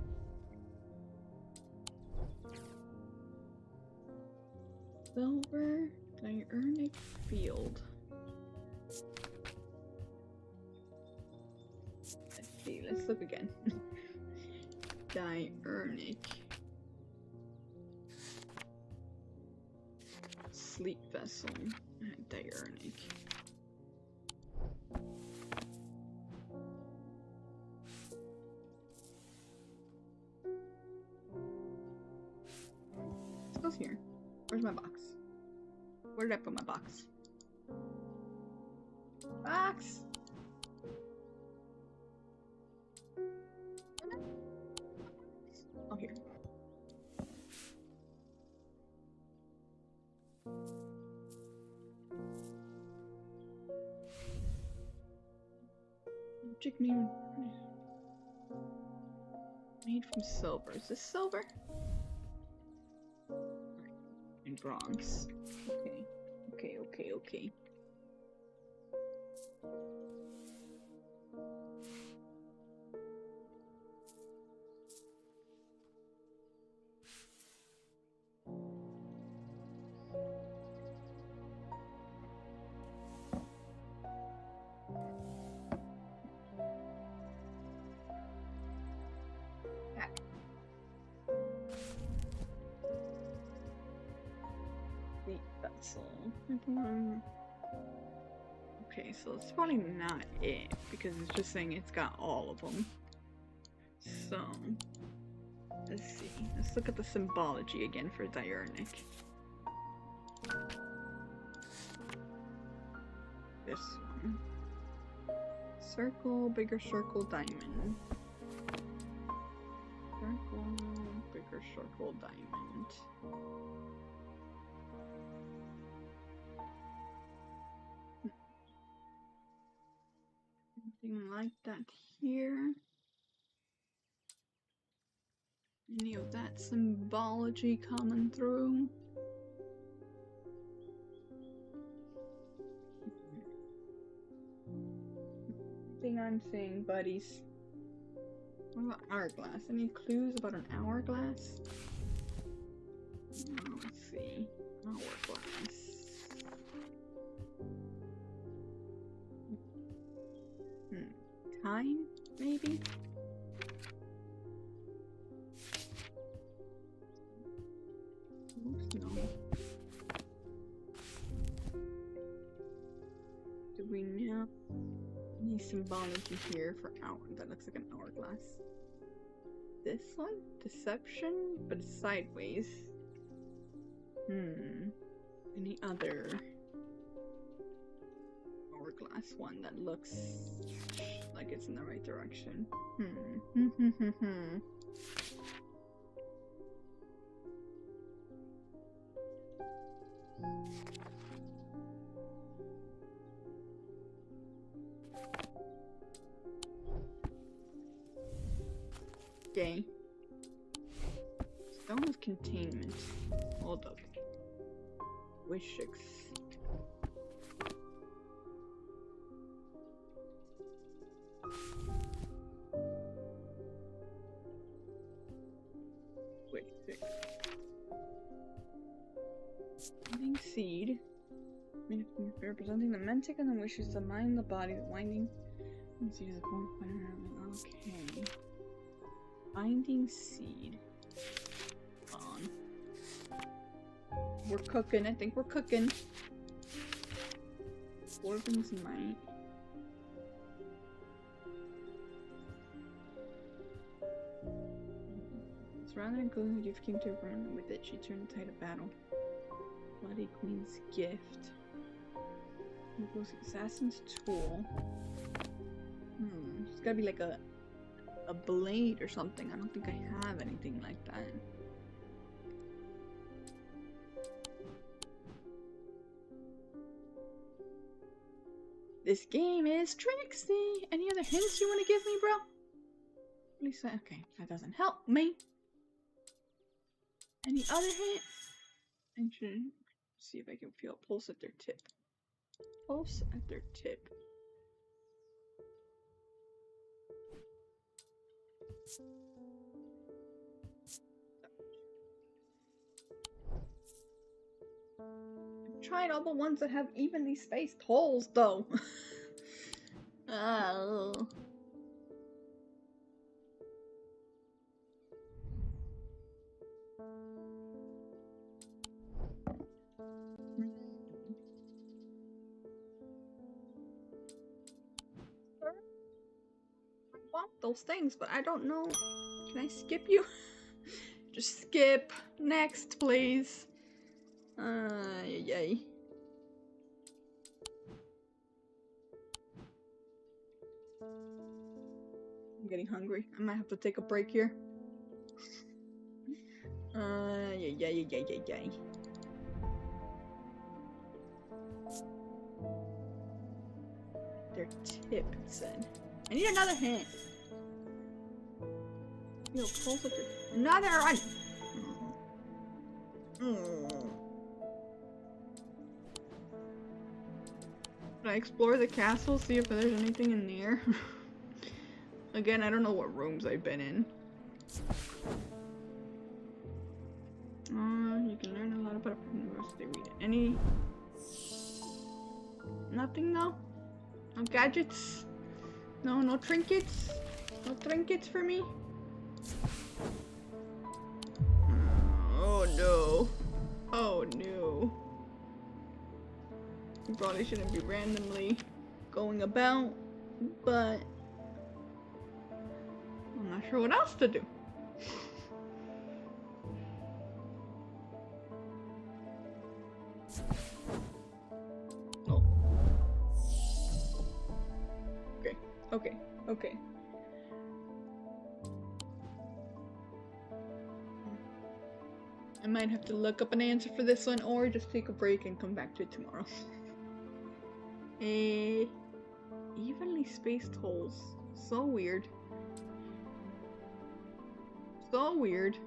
S1: Silver diurnic field. Let's see. Let's look again. Diurnic. Sleep vessel. Diurnic. Let's go here. Where's my box? Where did I put my box? Box! Oh, here. Object name made from silver. Is this silver? And bronze. Okay. Okay, so it's probably not it, because it's just saying it's got all of them. So, let's see. Let's look at the symbology again for Diurnic. This one. Circle, bigger circle, diamond. Circle, bigger circle, diamond. Anything like that here? Any of that symbology coming through? Thing I'm seeing, buddies. What about hourglass? Any clues about an hourglass? Oh, let's see. Hourglass. Time, maybe? Oops, no. Do we know any symbology here for hour? That looks like an hourglass. This one? Deception, but it's sideways. Any other hourglass one that looks like it's in the right direction? Okay. Stone of containment. Hold up. Wishes. Wait. Winding seed. Representing the mentic and the wishes, the mind, the body, the winding. Okay. Binding seed. On. We're cooking. I think we're cooking. Orban's might. Surrounded and glowing, the gift came to her, and with it, she turned the tide of battle. Bloody Queen's gift. Equals assassin's tool. It's gotta be like a blade or something. I don't think I have anything like that. This game is tricksy. Any other hints you want to give me, bro? Lisa, okay, that doesn't help me. Any other hint? I should see if I can feel a pulse at their tip. Pulse at their tip. I've tried all the ones that have evenly spaced holes, though. Oh. I want those things, but I don't know. Can I skip you? Just skip. Next, please. Yay. I'm getting hungry. I might have to take a break here. Yay. Their tip, it said. I need another hint. Yo, close up there. Another one! Should I explore the castle, see if there's anything in there? Again, I don't know what rooms I've been in. You can learn a lot about university read. Any... Nothing, though? No gadgets? No trinkets? No trinkets for me? Oh no. Oh no. You probably shouldn't be randomly going about, but I'm not sure what else to do. Oh. Okay. I might have to look up an answer for this one or just take a break and come back to it tomorrow. Evenly spaced holes. So weird. So weird.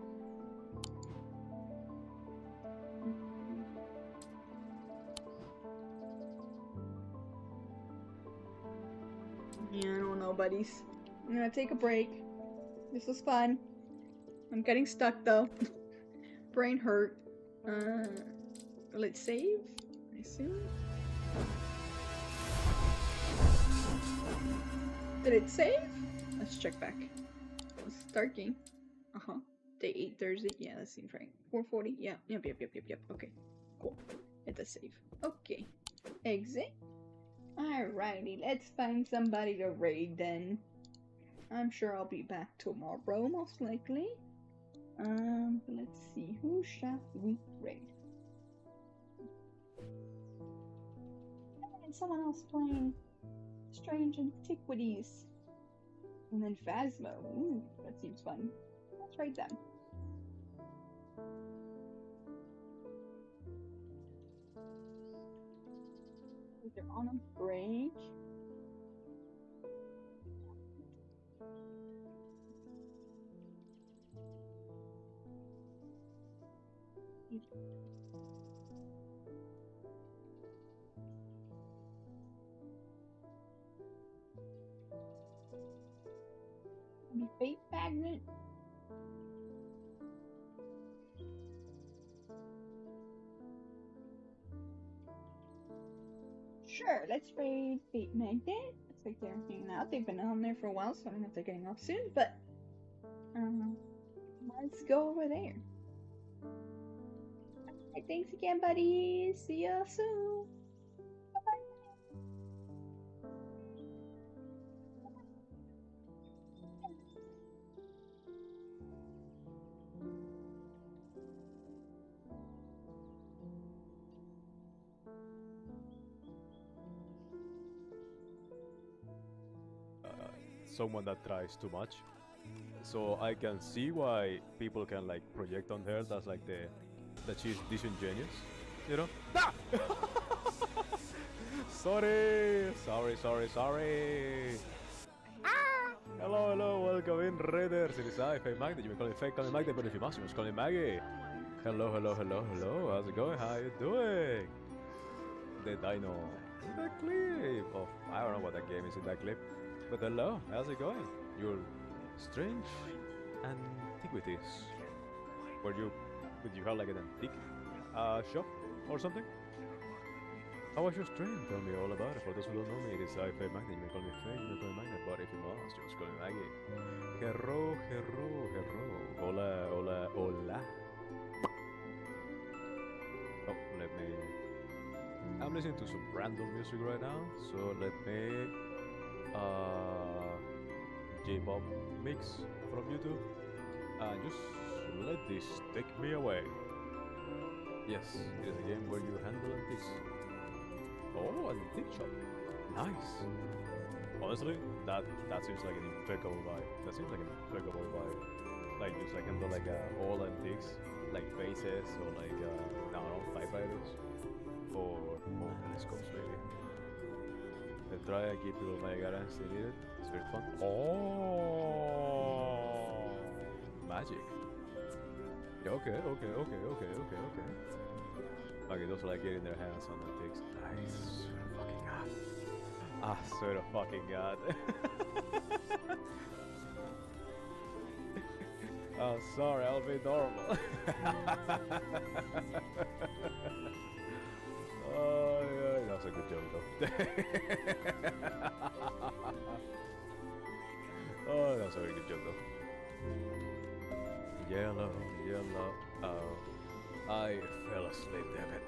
S1: Yeah, I don't know, buddies. I'm gonna take a break. This was fun. I'm getting stuck though. Brain hurt. Will it save? I assume. Did it save? Let's check back. Start game. Day 8 Thursday. Yeah, that seems right. 4:40. Yeah. Yep. Okay. Cool. It does save. Okay. Exit. Alrighty, let's find somebody to raid then. I'm sure I'll be back tomorrow, most likely. Let's see, who shall we raid? And someone else playing Strange Antiquities. And then Phasmo. Ooh, that seems fun. Let's raid them. They're on a break. Be fate magnet. Sure, let's raid Fate Magnet. Looks like they're hanging out. They've been on there for a while, so I don't know if they're getting off soon, but let's go over there. Alright, thanks again, buddies. See ya soon.
S2: someone that tries too much. So I can see why people can like project on her that's like that she's disingenuous, you know? Ah! Sorry. Hello, welcome in, Raiders. It is I, Fake Magnet. You may call me Fake, call me Magnet, but if you must, you must call me Maggie. Hello. How's it going? How you doing? The dino. The clip of I don't know what that game is in that clip, but hello, how's it going? Your strange antiquities. Did you have like an antique shop or something? How was your stream? Tell me all about it. For those who don't know me, it is I, Fake Magnet. You may call me Fake, you may call me Magnet, but if you must, just call me Maggie. Hello. Hola. Oh, let me... I'm listening to some random music right now, so let me... J-pop mix from YouTube. And just let this take me away. Yes, it is a game where you handle antiques. Oh, an antique shop. Nice. Honestly, that seems like an impeccable vibe. Like just like handle like all antiques, like vases or like I don't know, typewriters or telescopes maybe. I'll try to keep it on my guarantee needed. It's very fun. Oh, magic. Okay. Okay, those are like getting their hands on the things. Nice. Fucking god. Swear to fucking god. Oh, sorry, I'll be normal. Oh, yeah, that was a good joke, though. Oh, that was a very good joke, though. Yellow. Oh. I fell asleep, damn it.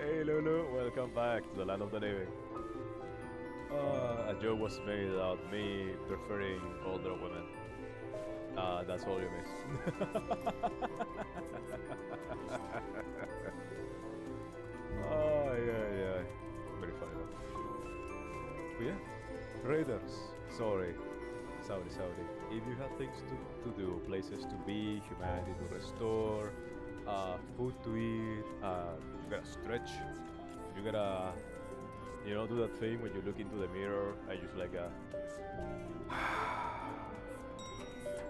S2: Hey Lulu, welcome back to the land of the living. A joke was made about me preferring older women. That's all you missed. Oh, yeah. Very funny though. But yeah, Raiders. Sorry. If you have things to do, places to be, humanity to restore, food to eat, you gotta stretch, you gotta, do that thing when you look into the mirror and just like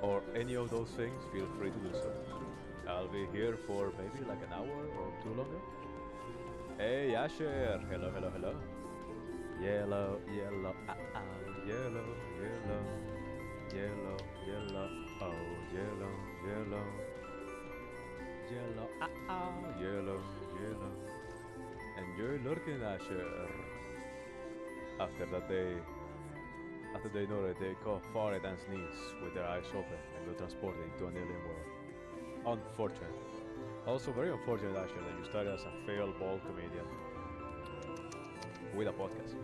S2: or any of those things, feel free to do so. I'll be here for maybe like an hour or two longer. Hey Asher, hello. Yellow, yellow, oh yellow. And you're lurking, Asher. After they know that they go far and sneeze with their eyes open and go transported into an alien world. Unfortunate. Also very unfortunate, Asher, that you started as a failed bald comedian with a podcast.